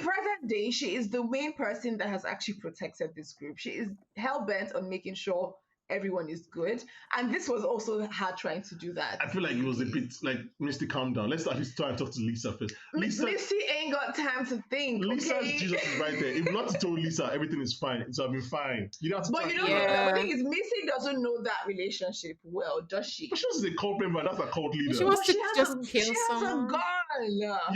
S3: present day, she is the main person that has actually protected this group. She is hell bent on making sure everyone is good, and this was also her trying to do that.
S1: I feel like it was a bit like, Misty, calm down. Let's at least try and talk to Lisa first.
S3: Misty ain't got time to think.
S1: Lisa's
S3: Okay?
S1: Jesus is right there. If Lottie told Lisa everything is fine, it would have been fine. You don't have to.
S3: But you don't know. The thing is, Misty doesn't know that relationship well, does she?
S1: But she was a cult member. That's a cult leader.
S4: She wants to just kill
S3: she
S4: someone.
S3: has a gun.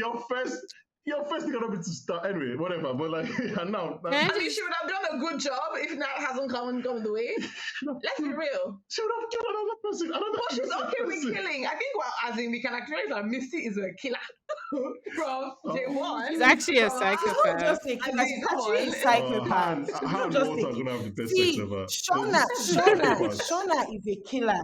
S1: Your first thing cannot be to start anyway. Whatever. But like, and now.
S3: I mean, she would have done a good job if Nat hasn't come the way. Let's be real.
S1: She would have killed another person.
S3: But she's okay with killing. I think, well, as in we can acknowledge that Misty is a killer from day one.
S4: She's actually a
S2: She's not
S4: psychopath.
S2: just a killer, she's actually a psychopath. She's
S1: How
S2: not
S1: the
S2: just
S1: water
S2: a
S1: gonna have the best
S2: See,
S1: sex ever?
S2: Shauna is a killer.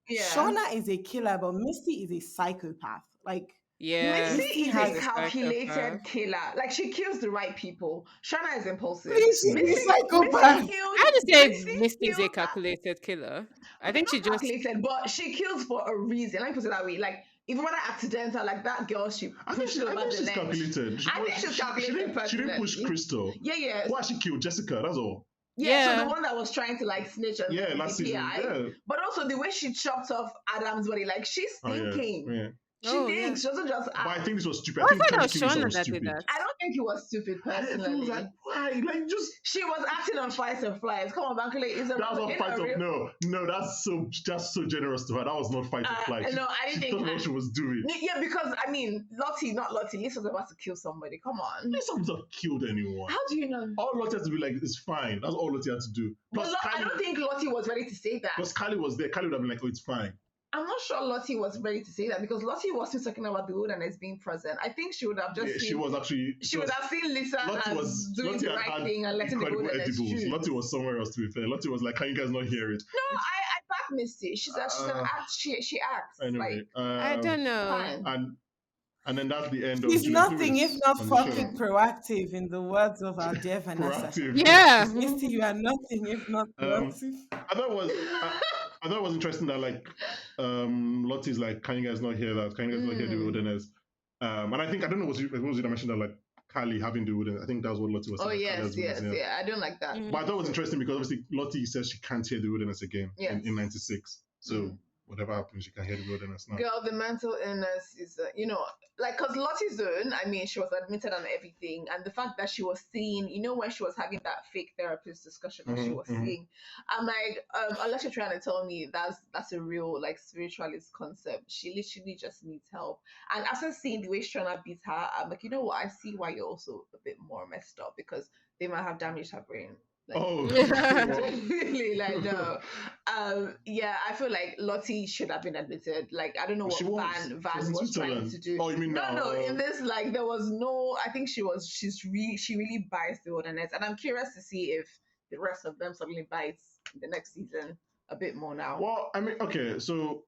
S3: Yeah.
S2: Shauna is a killer, but Misty is a psychopath. Like,
S4: Yeah.
S3: Misty is
S2: has
S3: a
S2: a
S3: calculated
S4: psychopath.
S3: killer. Like, she kills the right people. Shauna is impulsive.
S2: please, she's a psychopath.
S4: I would say Misty is a calculated killer. I think she just
S3: calculated, but she kills for a reason. Let me put it that way. Like, even when I accidental, like that girl,
S1: I think she's calculated.
S3: I think she's calculated.
S1: She didn't push
S3: personally.
S1: Crystal.
S3: Yeah.
S1: Why she killed Jessica? That's all.
S3: Yeah, so the one that was trying to like snitch on
S1: Yeah,
S3: the
S1: last season.
S3: PI.
S1: Yeah.
S3: But also the way she chopped off Adam's body, like she's thinking.
S1: Yeah.
S3: She thinks. She doesn't just
S1: But I think this was stupid.
S4: I
S1: I think
S4: thought it was
S1: Kelly
S4: Shauna
S1: was
S4: that did
S1: stupid.
S4: that.
S3: I don't think it was stupid
S1: I
S3: personally.
S1: was like, why? Like, just.
S3: She was acting on fights and flies. Come on, Bankole is a
S1: That was not fight of no. That's so generous to her. That was not fight or flight.
S3: No, I didn't
S1: She
S3: think
S1: thought what she was doing.
S3: Yeah, because I mean, not Lottie. Lisa's about to kill somebody. Come on.
S1: Lisa would have killed anyone.
S3: How do you know?
S1: All Lottie had to be like, it's fine. That's all Lottie had to do.
S3: But
S1: Plus,
S3: I don't think Lottie was ready to say that.
S1: Plus, Kylie was there. Kylie would have been like, oh, it's fine.
S3: I'm not sure Lottie was ready to say that because Lottie was still talking about the wilderness being present. I think she would have just seen,
S1: she was actually.
S3: She would have seen Lisa as doing the right thing and letting the wilderness choose.
S1: Lottie was somewhere else, to be fair. Lottie was like, can you guys not hear it?
S3: No, I back Misty. She's an act. She acts.
S1: Anyway,
S4: I don't know.
S3: Fine.
S1: And then that's the end of.
S2: He's nothing if not
S1: on the
S2: fucking proactive, in the words of our dear Vanessa.
S1: Proactive.
S4: Yeah.
S2: Misty, you are nothing if not proactive.
S1: I thought it was interesting that like Lottie's like, can you guys not hear that? Can you guys not hear the wilderness? And I think I don't know what you mentioned that like Kylie having the wilderness. I think that's what Lottie was saying.
S3: Oh yes. Yeah. I don't like that.
S1: But I thought it was interesting because obviously Lottie says she can't hear the wilderness again in '96. So whatever happens, she can hear the wilderness now.
S3: Girl, the mental illness is, like, because Lottie's own, I mean, she was admitted and everything. And the fact that she was seeing, when she was having that fake therapist discussion that she was seeing, I'm like, unless you're trying to tell me that's a real, like, spiritualist concept, she literally just needs help. And after seeing the way Shona beat her, I'm like, you know what? I see why you're also a bit more messed up because they might have damaged her brain. Like,
S1: Oh,
S3: really, like no. Yeah, I feel like Lottie should have been admitted. Like, I don't know what
S1: she was.
S3: Van
S1: in
S3: was trying
S1: Switzerland.
S3: to do.
S1: Oh, you mean now?
S3: No, in this, like, there was no. I think she really biased the wilderness, and I'm curious to see if the rest of them suddenly bites the next season a bit more now.
S1: Well, I mean, okay, so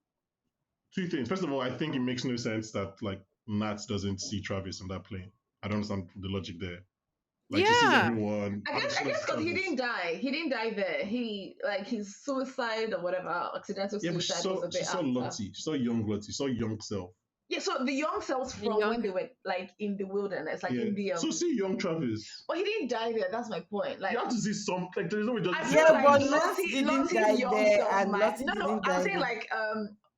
S1: two things. First of all, I think it makes no sense that like Nat doesn't see Travis on that plane. I don't understand the logic there. Like she sees everyone.
S3: I guess because he didn't die. He didn't die there. His suicide or whatever, accidental
S1: Yeah, but
S3: suicide was a bit
S1: she saw
S3: after.
S1: Lottie. She saw young Lottie. She saw young self.
S3: Yeah, so the young selves from when they were like in the wilderness, like in the
S1: So see young Travis.
S3: But he didn't die there. That's my point. Like
S1: you have to see some. Like there's no way.
S3: I
S1: Just
S3: feel like
S2: but
S3: Lottie
S2: didn't die
S3: young
S2: there,
S3: self
S2: and
S3: might.
S2: Lottie
S3: No,
S2: didn't
S3: I'm
S2: die
S3: saying
S2: there.
S3: like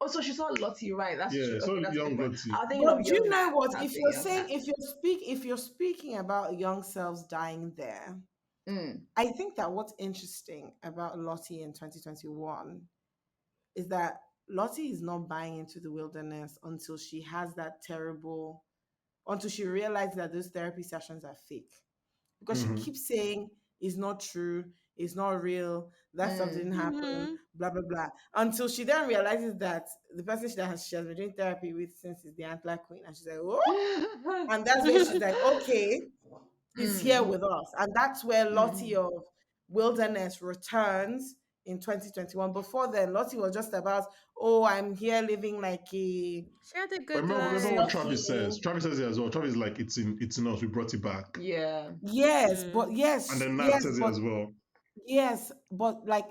S3: also she saw Lottie, right? That's true.
S1: so
S3: Okay, that's a
S1: young
S3: good point.
S1: Lottie.
S3: I was thinking
S2: But
S3: of
S2: do you
S3: young
S2: know
S3: Nat.
S2: what?
S3: I was
S2: If
S3: thinking
S2: you're
S3: young
S2: saying
S3: Nat.
S2: if you're speaking about young selves dying there,
S3: Mm.
S2: I think that what's interesting about Lottie in 2021 is that Lottie is not buying into the wilderness until she has that until she realizes that those therapy sessions are fake. Because she keeps saying it's not true, it's not real, that stuff didn't happen, blah, blah, blah. Until she then realizes that the person she has been doing therapy with since is the Antler Queen. And she's like, oh, and that's where she's like, okay, he's here with us. And that's where Lottie of Wilderness returns in 2021. Before then, Lottie was just about, oh, I'm here living like a
S4: She had a good
S1: remember what
S4: life.
S1: Travis says. Travis says it as well. Travis is like it's in us. We brought it back.
S3: Yeah.
S2: yes, but yes,
S1: And then Nat
S2: yes,
S1: says it
S2: but
S1: as well.
S2: yes, but like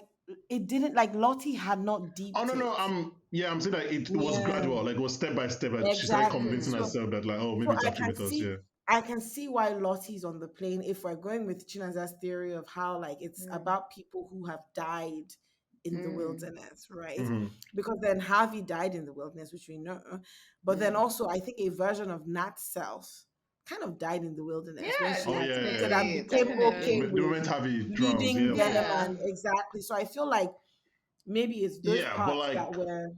S2: it didn't like Lottie had not deeped
S1: Oh no,
S2: it.
S1: I'm saying that it was gradual, like it was step by step. Like she started convincing herself that like, oh, maybe it's actually with us. Yeah.
S2: I can see why Lottie's on the plane if we're going with Chinaza's theory of how like it's about people who have died in the wilderness, right? Because then Harvey died in the wilderness, which we know. But then also I think a version of Nat's self kind of died in the wilderness when she accepted and became okay
S1: The moment
S2: with
S1: Harvey drowns,
S2: leading them and exactly. So I feel like maybe it's those parts
S1: like,
S2: that were.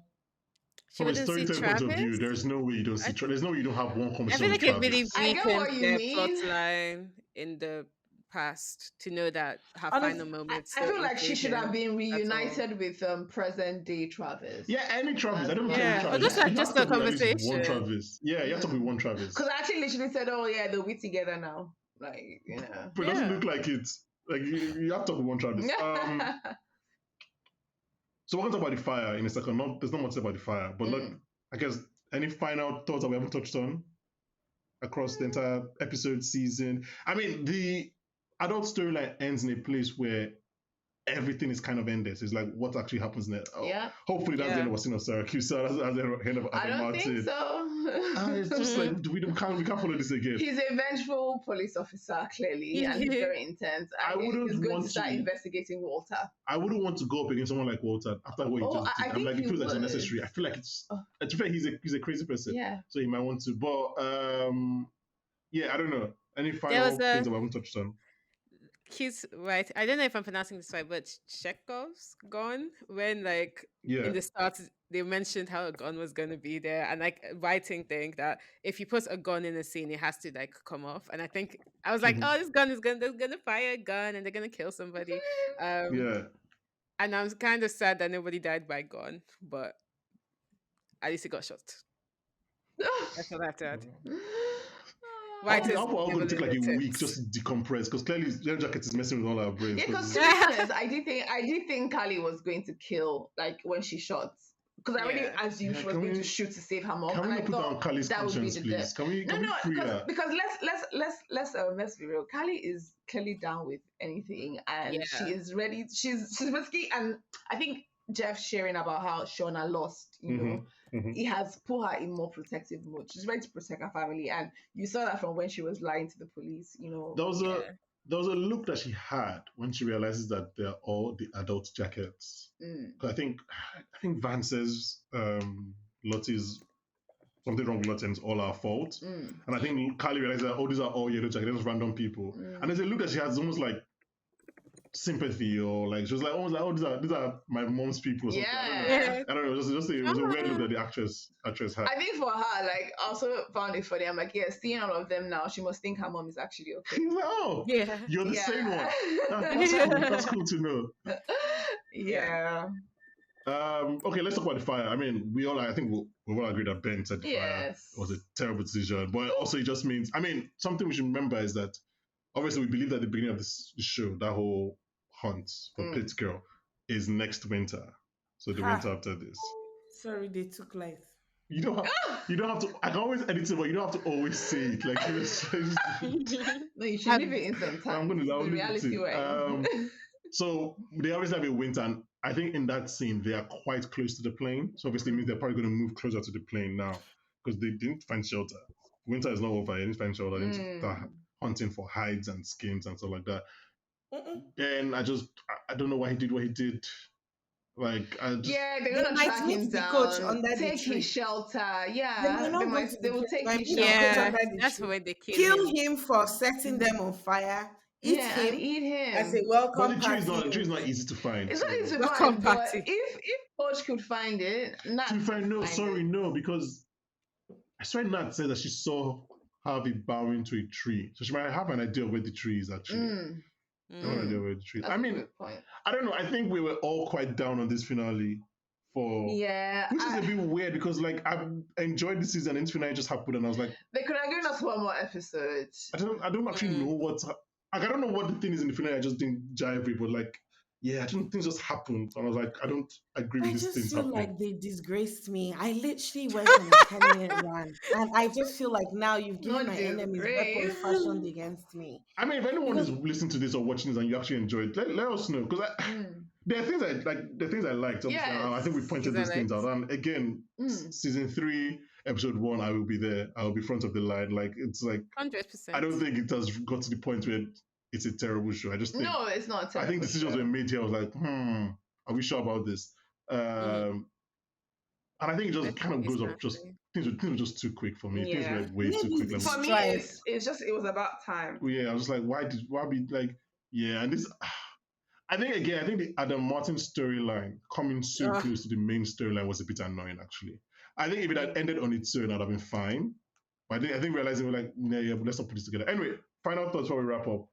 S1: From a storytelling point of view, there's no way you don't see. There's no way you don't have one conversation.
S4: I feel like it really
S3: I get what
S4: weakens
S3: you
S4: their
S3: mean.
S4: plot line in the past to know that her final moments.
S3: I feel like she should have been reunited with present day Travis.
S1: Yeah, any Travis. I don't know.
S4: Yeah, just like just a conversation.
S1: One Travis. Yeah, you have to be one Travis.
S3: Because I actually literally said, "Oh yeah, they'll be together now." Like
S1: but it doesn't look like it's like you have to be one Travis. So we're going to talk about the fire in a second. There's not much about the fire, but look, I guess any final thoughts that we haven't touched on across the entire episode season. I mean, the adult storyline ends in a place where everything is kind of endless. It's like what actually happens next. Hopefully that's the end of what's in Syracuse. That's the end of
S3: I don't think so.
S1: It's just like we can't follow this again.
S3: He's a vengeful police officer, clearly, and he's very intense. I wouldn't he's going to start investigating Walter.
S1: I wouldn't want to go up against someone like Walter after what he just did. I'm like, it feels like it's unnecessary. I feel like it's. To be fair, he's a crazy person.
S3: Yeah.
S1: So he might want to, but I don't know. Any final things that we haven't touched on?
S4: He's right. I don't know if I'm pronouncing this right, but Chekhov's gun, when like in the start they mentioned how a gun was going to be there, and like writing thing that if you put a gun in a scene, it has to like come off. And I think I was like, oh, this gun is they're gonna fire a gun and they're gonna kill somebody. And I'm kind of sad that nobody died by gun, but at least he got shot. That's what I have to add.
S1: Right, I'm going to take like a week just to decompress because clearly Yellowjackets is messing with all our brains.
S3: Yeah, because to be honest, I did think Callie was going to kill like when she shot. Because I already assumed she was going to shoot to save her mom.
S1: Can we not put down Callie's conscience, please? Can we free her?
S3: Because let's be real. Callie is clearly down with anything, and she is ready. She's basically, and I think Jeff sharing about how Shauna lost, you know. It has put her in more protective mode. She's ready to protect her family, and you saw that from when she was lying to the police. You know,
S1: there was a look that she had when she realizes that they're all the adult jackets. I think Van says Lottie's something wrong with Lottie and it's all our fault. And I think Callie realizes that these are all Yellowjackets, they're just random people. And there's a look that she has almost like sympathy, or like she was like almost like, oh, these are my mom's people or something.
S3: Yeah.
S1: I don't know. It was a weird look that the actress had.
S3: I think for her, like, I also found it funny. I'm like, yeah, seeing all of them now, she must think her mom is actually okay.
S1: She's like, oh,
S4: Yeah.
S1: you're the same one.
S3: Yeah.
S1: That's cool to know.
S3: Yeah.
S1: Okay, let's talk about the fire. I mean, I think we all agree that Ben said the fire was a terrible decision, but also it just means, I mean, something we should remember is that obviously we believe that at the beginning of this show, that whole hunt for Pit Girl is next winter. So the winter after this.
S2: Sorry, they took life.
S1: You don't have to. I can always edit it, but you don't have to always say it. Like
S3: No, you should leave it in some time.
S1: I'll
S3: The reality way.
S1: So they always have a winter, and I think in that scene they are quite close to the plane. So obviously it means they're probably going to move closer to the plane now because they didn't find shelter. Winter is not over. They didn't find shelter. They didn't start hunting for hides and skins and stuff like that. And I don't know why he did what he did. Like,
S3: they're gonna track him down, coach under take his shelter. Yeah, they will take his shelter.
S4: Yeah, that's where they
S2: kill him for setting them on fire. Eat him. I say welcome.
S1: But the tree is not easy to find.
S3: It's not easy to find. But if Coach could find it,
S1: no, because I swear Nat said that she saw Harvey bowing to a tree, so she might have an idea of where the tree is actually. No idea where the tree is. I mean, I don't know. I think we were all quite down on this finale which is a bit weird because like I've enjoyed the season and this finale just happened and I was like,
S3: they could have given us one more episode.
S1: I don't actually know what's like, I don't know what the thing is in the finale. I just didn't jive it, but like, yeah, I think things just happened, and I was like, I don't agree with these things happening.
S2: I just feel like they disgraced me. I literally went on a 10-minute run, and I just feel like now you've given my enemies weapons fashioned against me.
S1: I mean, if anyone is listening to this or watching this and you actually enjoyed it, let us know because there are things I like. The things I liked. I think we pointed those things out. And again, season 3. Episode 1, I will be there. I will be front of the line. Like it's like
S4: 100%.
S1: I don't think it has got to the point where it's a terrible show. I just think
S3: it's not a terrible
S1: I think decisions were made here. I was like, are we sure about this? And I think it just kind of goes up. Just things were just too quick for me. Things were way too quick.
S3: Like, for me, it was about time.
S1: Yeah, I was like, why be like, and this. I think the Adam Martin storyline coming so close to the main storyline was a bit annoying actually. I think if it had ended on its own, I'd have been fine. But I think realizing we're like, but let's not put this together. Anyway, final thoughts before we wrap up.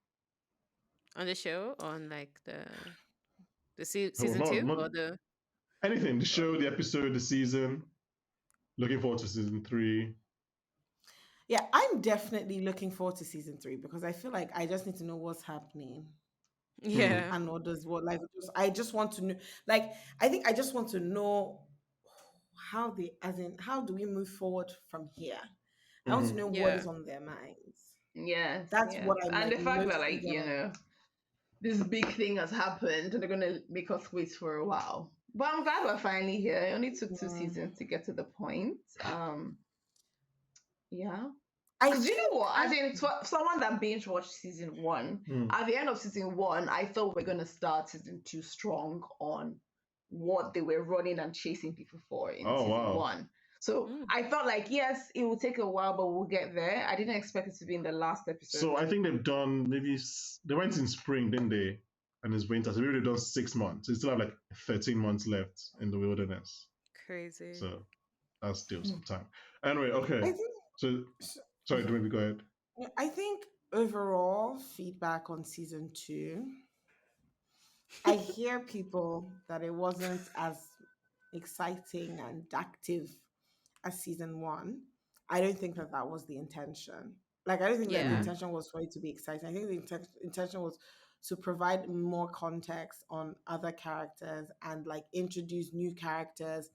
S4: On the show, on like the season 2 or the
S1: anything, the show, the episode, the season. Looking forward to season 3.
S2: Yeah, I'm definitely looking forward to season 3 because I feel like I just need to know what's happening.
S4: Yeah.
S2: And I just want to know. Like, I think I just want to know how do we move forward from here? I want to know what is on their minds.
S3: Yes,
S2: that's what I.
S3: And the fact that, like, this big thing has happened, and they're gonna make us wait for a while. But I'm glad we're finally here. It only took 2 seasons to get to the point. Because you know what? As in, someone that binge watched season 1, at the end of season 1, I thought we're gonna start season 2 strong on what they were running and chasing people for in season 1. So I thought like, yes, it will take a while, but we'll get there. I didn't expect it to be in the last episode.
S1: So I think they've done they went in spring, didn't they? And it's winter. So maybe they've done 6 months. They still have like 13 months left in the wilderness.
S4: Crazy.
S1: So that's still some time. Anyway, okay. Sorry, Dumebi, go ahead.
S2: I think overall feedback on season 2, I hear people that it wasn't as exciting and active as season 1. I don't think that was the intention. Like, I don't think that the intention was for it to be exciting. I think the intention was to provide more context on other characters and like introduce new characters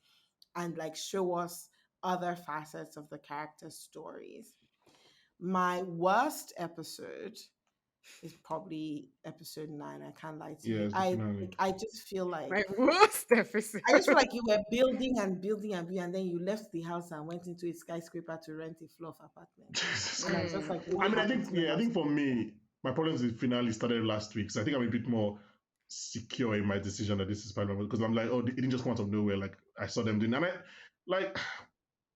S2: and like show us other facets of the characters' stories. My worst episode is probably episode 9. I can't lie to you. I just feel like
S4: my worst episode.
S2: I just feel like you were building and then you left the house and went into a skyscraper to rent a floor of apartment. And I was just like,
S1: I think for me, my problems with the finale started last week. So I think I'm a bit more secure in my decision that this is Spider-Man because I'm like, it didn't just come out of nowhere. Like I saw them doing, and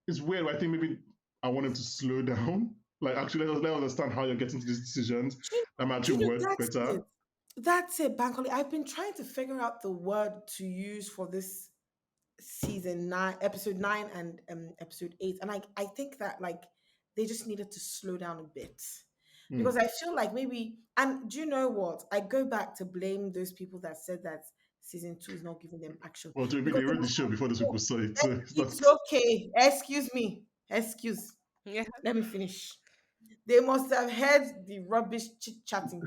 S1: it's weird. I think maybe I want them to slow down. Like, actually, let us understand how you're getting to these decisions. That might actually work better.
S2: That's it, Bankole. I've been trying to figure out the word to use for this season 9, episode 9 and episode 8. And I think that like they just needed to slow down a bit.
S1: Hmm.
S2: Because I feel like maybe, and do you know what? I go back to blame those people that said that season 2 is not giving them action.
S1: Well, to be
S2: Because
S1: they wrote the show before those people saw it, so it's not.
S2: it's okay. Excuse me. Excuse.
S4: Yeah.
S2: Let me finish. They must have heard the rubbish chit chatting.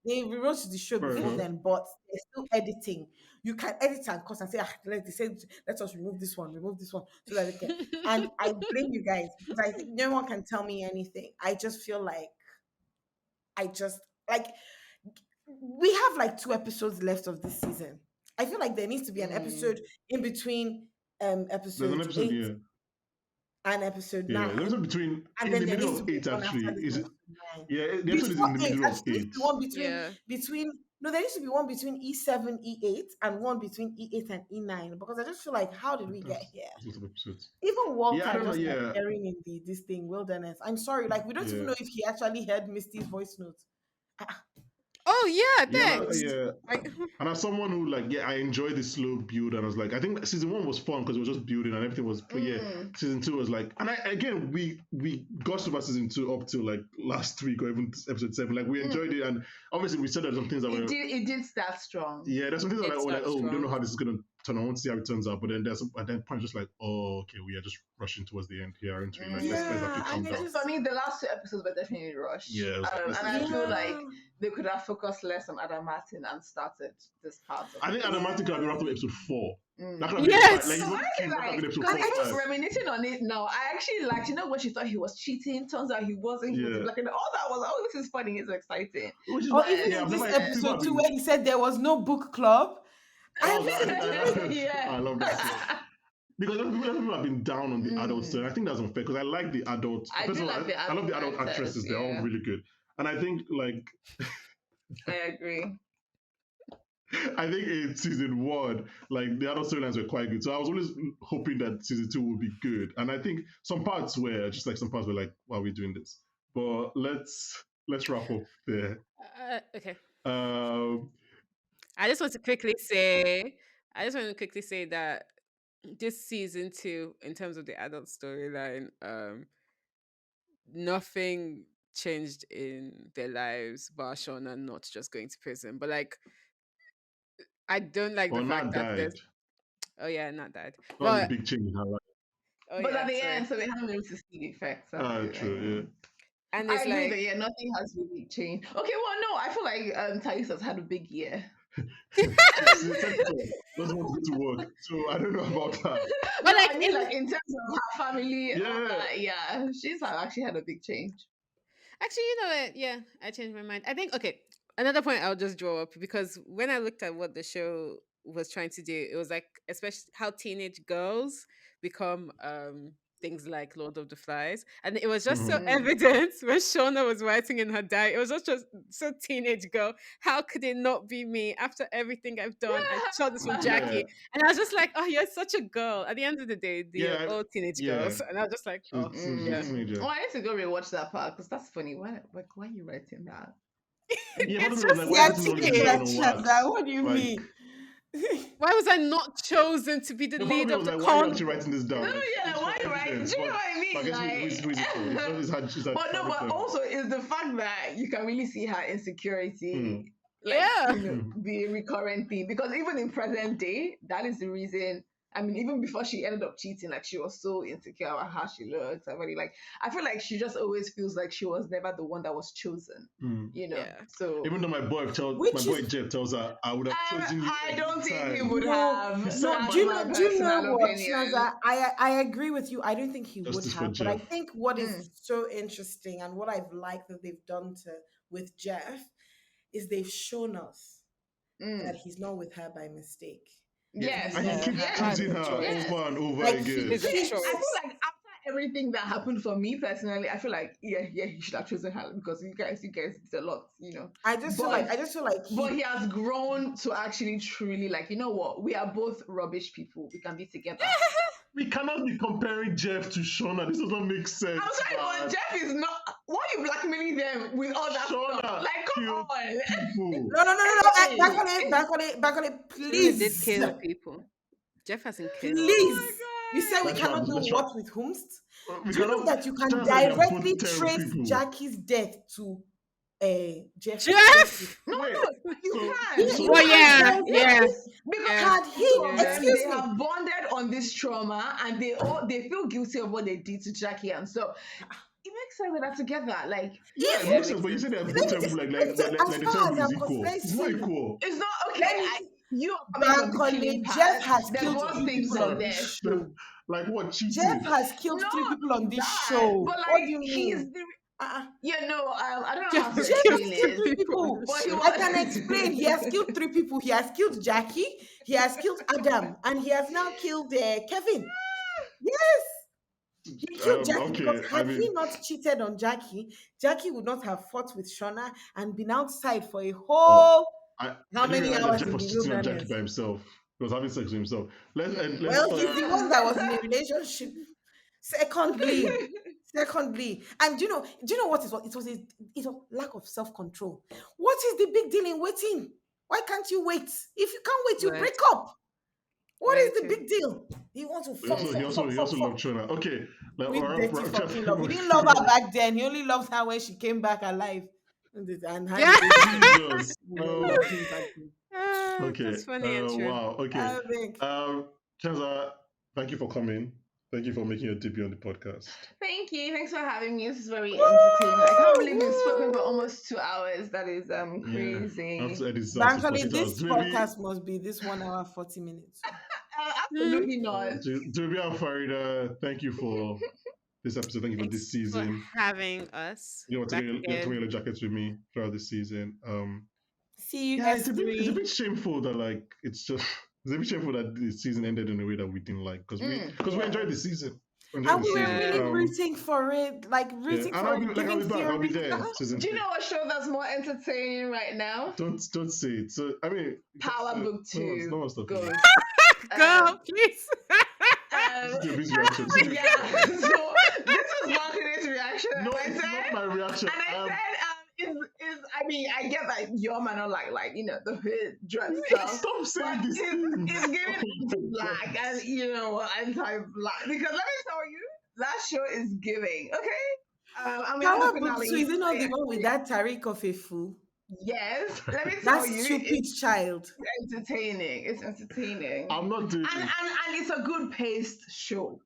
S2: They wrote the show
S1: Fair
S2: before
S1: enough.
S2: then, but they're still editing. You can edit and cut and say, they said, let us remove this one, so that they can. And I blame you guys because I think no one can tell me anything. I just feel like I just like we have like 2 episodes left of this season. I feel like there needs to be an episode in between
S1: There's an
S2: episode
S1: episode,
S2: 8
S1: yeah.
S2: and episode
S1: Yeah,
S2: 9.
S1: there's a between
S2: And
S1: in
S2: then
S1: the
S2: there
S1: middle
S2: needs to
S1: of
S2: be
S1: 8
S2: one
S1: actually.
S2: after this
S1: Is it?
S2: episode 9.
S1: Yeah, the episode is in
S2: Before
S1: the
S2: 8,
S1: middle of
S2: actually, there needs
S1: 8.
S2: to be one between
S4: Yeah.
S2: no, there needs to be one between E7, E8, and one between E8 and E9. Because I just feel like, how did we get here?
S1: That's a lot of episodes.
S2: Even
S1: Yeah, I
S2: Walter
S1: don't know.
S2: just like
S1: Yeah,
S2: sharing in this thing, wilderness. I'm sorry, like we don't even
S1: yeah,
S2: know if he actually heard Misty's voice notes.
S4: Oh yeah,
S1: yeah,
S4: thanks.
S1: yeah.
S4: Like,
S1: And as someone who like, yeah, I enjoyed the slow build, and I was like, I think season 1 was fun because it was just building and everything was. But yeah, season 2 was like, and again we got over season 2 up to like last week or even episode 7. Like we enjoyed it, and obviously we said there's some things that were.
S3: It did start strong.
S1: Yeah, there's some things that
S4: It's
S1: were like,
S4: not
S1: oh, we don't know
S4: strong.
S1: how this is gonna turn out. I want to see how it turns out. But then there's some, at that point just like, oh, okay, we are just rushing towards the end here, aren't we? Like let's actually
S2: Yeah,
S1: calm
S2: and
S1: down.
S2: it's
S3: For me, the last 2 episodes were definitely rushed.
S1: Yeah, it was like,
S3: and I
S1: let's-
S3: feel like they could have focused less on Adam Martin and started this part of
S1: I think Adamatic could have been wrapped up episode 4.
S3: Mm.
S1: That could have been
S4: Yes!
S1: like,
S3: So
S1: you
S3: I
S1: know,
S3: feel
S1: that could have been episode
S3: because
S1: 4
S3: I'm
S1: or
S3: just
S1: 5.
S3: reminiscing on it now. I actually liked, when she thought he was cheating, turns out he wasn't. He was
S1: Yeah.
S3: like, and all that was, oh, this is funny, it's exciting.
S1: Which is
S2: or
S1: why,
S2: even
S1: yeah,
S2: in
S1: I've
S2: this
S1: never- people
S2: episode
S1: have
S2: 2
S1: been-
S2: where he said there was no book club.
S3: Yeah.
S1: I love that. Because a lot of people have been down on the adults, so I think that's unfair. Because I like the adults.
S3: I
S1: First
S3: do
S1: of all,
S3: like the
S1: I love the adult
S3: adult
S1: actresses.
S3: actors,
S1: They're all
S3: yeah.
S1: really good. And I think like
S3: I agree.
S1: I think in season 1, like the adult storylines were quite good. So I was always hoping that season 2 would be good. And I think some parts were just like why are we doing this? But let's wrap up there.
S4: Okay.
S1: Um,
S4: I just want to quickly say that this season 2, in terms of the adult storyline, nothing changed in their lives, bar Shauna not just going to prison. But like, I don't like
S1: well,
S4: the
S1: Nat
S4: fact that there's.
S1: died.
S4: Oh yeah, not that.
S1: That was a
S4: But
S1: big change in her life.
S4: oh
S3: But
S4: yeah,
S3: at the
S4: sorry.
S3: end, so we haven't been able to see the effects.
S1: True,
S4: And
S3: I
S4: it's
S3: agree
S4: like,
S3: that yeah, nothing has really changed. Okay, well, no, I feel like Thais has had a big year.
S1: yeah. Doesn't want to go to work. So I don't know about that.
S4: But
S3: No,
S4: like,
S3: I mean, like in terms of her family,
S1: Yeah.
S3: she's actually had a big change.
S4: actually, you know what? Yeah, I changed my mind. I think, okay, another point I'll just draw up, because when I looked at what the show was trying to do, it was like, especially how teenage girls become things like Lord of the Flies. And it was just so
S3: Mhm.
S4: evident when Shauna was writing in her diary. It was just so teenage girl. How could it not be me after everything I've done? I shot this from Jackie.
S1: Yeah.
S4: And I was just like, oh, you're such a girl. At the end of the day, they're
S1: Yeah,
S4: all teenage
S1: yeah.
S4: girls. And I was just like, oh,
S1: She's a
S4: yeah.
S1: teenager.
S3: Oh, I need to go rewatch that part because that's funny. Why are you writing that?
S1: Yeah,
S4: It's
S1: but
S4: just
S1: why
S2: Yeah,
S1: is it not
S2: teenage
S1: on wax?
S2: Chinaza, what do you
S1: Like,
S2: mean?
S4: Why was I not chosen to be the
S1: The
S4: lead
S1: problem
S4: of
S1: was
S4: the
S1: like, why are you
S4: con?
S1: actually writing this down?
S3: No,
S1: Like,
S3: yeah,
S1: it's
S3: why
S1: for
S3: right? Do
S1: evidence,
S3: you know
S1: but-
S3: what I mean?
S1: but I guess
S3: Like-
S1: who is it for? She's had
S3: But no, but
S1: character.
S3: also is the fact that you can really see her insecurity,
S4: Yeah.
S3: be a recurrent thing. Because even in present day, that is the reason. I mean, even before she ended up cheating, like she was so insecure about how she looks. Everybody, like, I feel like she just always feels like she was never the one that was chosen. You know,
S4: Yeah.
S3: so
S1: Even though my boy
S2: Which
S1: Jeff tells her, I would have chosen you.
S3: I don't
S1: every
S3: think he
S1: time."
S3: would have.
S1: He
S2: No,
S1: said,
S2: do you
S3: That's
S2: know,
S3: my
S2: do you know
S3: personal
S2: what,
S3: opinion.
S2: Chinaza? I agree with you. I don't think he would
S1: Justice for
S2: have, but I
S1: Jeff.
S2: think what is so interesting and what I've liked that they've done with Jeff is they've shown us that he's not with her by mistake.
S3: Yes,
S1: And he keeps
S3: yes.
S1: choosing her
S3: Yes.
S1: over and over
S2: Like,
S1: again.
S4: It's a
S3: I
S4: choice.
S3: feel like after everything that happened for me personally, I feel like he should have chosen her because you guys it's a lot, you know.
S2: I just feel like
S3: But he has grown to actually truly like, you know what? We are both rubbish people. We can be together.
S1: We cannot be comparing Jeff to Shauna. This does not make sense.
S3: I'm sorry,
S1: man.
S3: but Jeff is not. Why are you blackmailing them with all that
S1: Shauna
S3: stuff? Like, come
S1: killed
S3: on.
S1: people.
S2: Bankole,
S4: Shona
S2: please.
S4: did kill people. Jeff hasn't killed.
S2: Please.
S3: Oh
S2: You said we
S1: Let's
S2: cannot
S1: try-
S2: do
S1: let's try.
S2: what with whomst?
S1: We
S2: Do you know
S1: cannot-
S2: that you can
S1: Shauna said they are both
S2: directly
S1: terrible
S2: trace
S1: people.
S2: Jackie's death to Jeff?
S4: Jeff!
S3: No,
S1: Wait,
S3: you
S1: so-
S3: can't.
S1: so-
S3: You
S4: Oh,
S3: can't.
S4: yeah.
S3: Because
S2: Had he,
S4: Yeah.
S2: excuse
S3: they
S2: me,
S3: have bonded on this trauma and they feel guilty of what they did to Jackie, and so it makes sense that they're together. Like,
S1: Yeah, it makes sense, but you said they're both terrible, like
S2: as
S1: the
S2: far
S1: terrible
S2: as
S1: is
S2: I'm
S1: equal.
S2: concerned,
S1: It's not
S2: see,
S1: equal.
S3: it's not okay.
S2: Let me-
S3: You are coming from the
S2: Bankole,
S3: killing
S2: Jeff
S3: part.
S2: has
S3: There
S2: killed
S3: was
S2: 3
S3: things
S2: people
S3: in
S2: on
S3: there.
S2: this show.
S1: Like what? Cheating?
S2: Jeff has killed
S3: No,
S2: 3 people on this
S3: that,
S2: show.
S3: but
S2: What
S3: like,
S2: do you
S3: he's
S2: mean?
S3: the
S2: Uh-uh.
S3: yeah, no, I don't know
S4: Jeff
S3: how to
S4: has
S2: Jeff
S4: killed
S2: has
S3: explain
S2: killed
S3: it.
S2: 3 people.
S3: But he
S2: I
S3: was-
S2: can explain. He has killed 3 people. He has killed Jackie. He has killed Adam, and he has now killed Kevin. Yes, he killed Jackie
S1: okay,
S2: because had
S1: I
S2: he
S1: mean-
S2: not cheated on Jackie, Jackie would not have fought with Shauna and been outside for a whole
S1: I
S2: how
S1: didn't
S2: many
S1: realize that
S2: hours
S1: Jeff
S2: in
S1: was
S2: the
S1: cheating on Jackie
S2: wilderness.
S1: by himself. He was having sex with himself. Let's
S2: Well,
S1: talk-
S2: he's the one that was in a relationship. Secondly, and do you know what is what? It was a lack of self-control. What is the big deal in waiting? Why can't you wait? If you can't wait, you
S4: Right.
S2: break up. What is
S4: Very
S2: the
S4: true.
S2: big deal? He wants to
S1: He
S2: fuck.
S1: also loved Shauna. Okay, like,
S2: With
S1: alright,
S2: dirty
S1: right,
S2: fucking
S1: Jeff-
S2: love. He didn't love her back then. He only loved her when she came back alive. And had
S4: Yeah.
S2: a baby.
S1: Jesus.
S2: He loved him back then.
S1: Okay.
S4: That's funny and true.
S1: Wow. Okay.
S2: I think.
S1: Chinaza, thank you for coming. Thank you for making your debut on the podcast.
S3: Thank you. Thanks for having me. This is very entertaining. I can't believe we've spoken for almost 2 hours. That is crazy.
S1: I have to edit this out to
S2: Bankole,
S1: 48 hours.
S2: this podcast must be this 1 hour 40 minutes.
S3: Absolutely not.
S1: Dumebi and Faridah, thank you for this episode. Thank you for this
S4: Thanks for
S1: season.
S4: having us.
S1: You know,
S4: back
S1: taking
S4: again.
S1: Yellowjackets with me throughout this season.
S2: See you
S1: Yeah,
S2: guys.
S1: it's a bit shameful that like it's a bit shameful that the season ended in a way that we didn't like because we enjoyed the season.
S2: And we were
S4: Yeah.
S2: really rooting for it, like rooting
S1: and
S2: for
S1: I'll be,
S2: it.
S1: like, I'll be
S2: giving
S1: back. I'll be
S2: theories.
S1: there. Season
S3: Do you
S1: 3.
S3: know a show that's more entertaining right now?
S1: Don't say it. So I mean,
S3: Power Book
S1: no
S3: 2.
S1: one's stopping
S3: Goes.
S1: me.
S4: Go, please.
S1: This is your big reaction.
S3: Yeah. So this was Bankole's reaction.
S1: No,
S3: And I
S1: it's
S3: said,
S1: not my reaction.
S3: and I said, I mean, I get that your man are like the hood dress stuff.
S1: Stop saying
S3: But
S1: this.
S3: it's giving black and anti-black because let me tell you, that show is giving. Okay, I'm
S2: Power
S3: in
S2: Book 2, is it not the one with that Tariq of a fool?
S3: Yes, let me
S2: That
S3: tell you,
S2: stupid
S3: it's
S2: child.
S3: entertaining. It's entertaining,
S1: I'm not doing
S3: and
S1: it.
S3: it's a good paced show.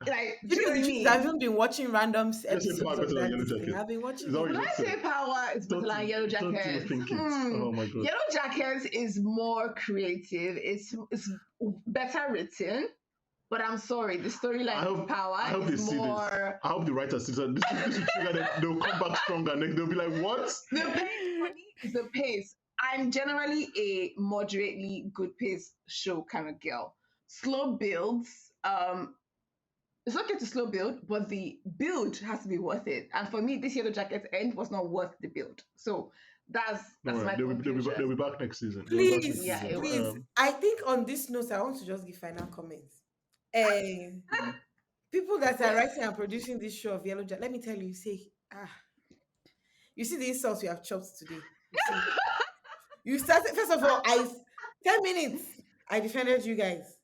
S3: Like,
S2: You know,
S3: what I mean?
S2: I haven't been watching random
S1: say
S2: episodes
S1: Power
S2: of
S1: better than
S2: that
S1: Yellowjackets.
S2: thing. I've been watching
S1: Is that what
S2: it.
S3: When I say Power, it's better than
S1: Don't
S3: Yellowjackets.
S1: even think it. Oh my god.
S3: Yellowjackets is more creative. It's better written. But I'm sorry, the storyline of Power
S1: I hope they
S3: is
S1: see
S3: more.
S1: this. I hope the writers see this. This will trigger them. They'll come back stronger. And they'll be like, what?
S3: The pace for me is the pace. I'm generally a moderately good pace show kind of girl. Slow builds. It's okay to slow build, but the build has to be worth it. And for me, this Yellowjackets end was not worth the build. So that's
S1: All
S3: my
S1: right, they'll
S3: conclusion.
S1: be back next season. They'll be back next
S2: Please,
S3: Yeah,
S1: season.
S3: it
S2: please. I think on this note, I want to just give final comments. People that are writing and producing this show of Yellowjacket, let me tell you, you see the insults we have chopped today. You started, first of all, 10 minutes, I defended you guys.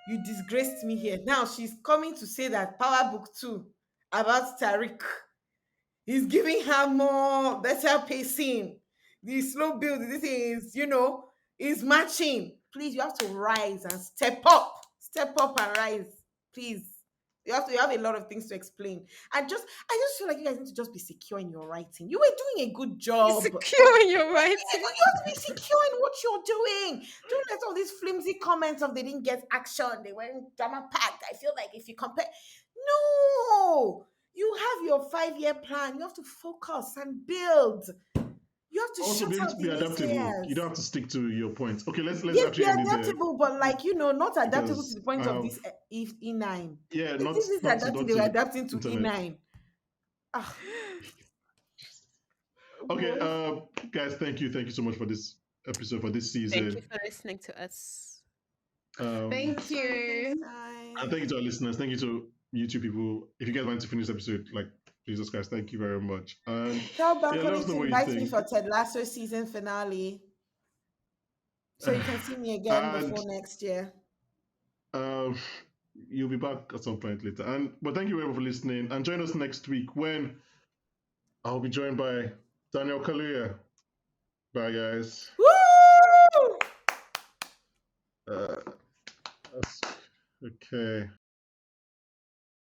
S2: You disgraced me here. Now she's coming to say that Power Book 2 about Tariq is giving her more better pacing. The slow build, this is, is matching. Please, you have to rise and step up. Step up and rise. Please. You have a lot of things to explain. I just feel like you guys need to just be secure in your writing. You were doing a good job.
S4: Secure in your writing.
S2: You have to be secure in what you're doing. Don't let all these flimsy comments of they didn't get action, they weren't drama packed. I feel like if you compare, no, you have your 5-year plan. You have to focus and build. You have to
S1: Also,
S2: shut
S1: be,
S2: out
S1: be
S2: the
S1: adaptable.
S2: naysayers.
S1: You don't have to stick to your points. Okay, let's
S2: Yes,
S1: actually
S2: be
S1: end it there.
S2: adaptable, but not adaptable
S1: Because,
S2: to the point of this E9.
S1: Yeah,
S2: If
S1: not
S2: this is
S1: not
S2: adapting,
S1: not
S2: they were
S1: to
S2: adapting to
S1: internet.
S2: E9. Ah.
S1: Okay, guys, thank you so much for this episode, for this season.
S4: Thank you for listening to us.
S1: Um,
S3: Thank you.
S2: Bye.
S1: And thank you to our listeners. Thank you to YouTube people. If you guys want to finish the episode, like, Jesus Christ, thank you very much. And
S2: Tell
S1: yeah, let
S2: Bankole
S1: us know
S2: to
S1: what you
S2: invite me
S1: think.
S2: for Ted Lasso season finale, so you can see me again
S1: And
S2: before next year.
S1: um, you'll be back at some point later. But thank you very much for listening. And join us next week when I'll be joined by Daniel Kaluuya. Bye, guys.
S2: Woo!
S1: Okay.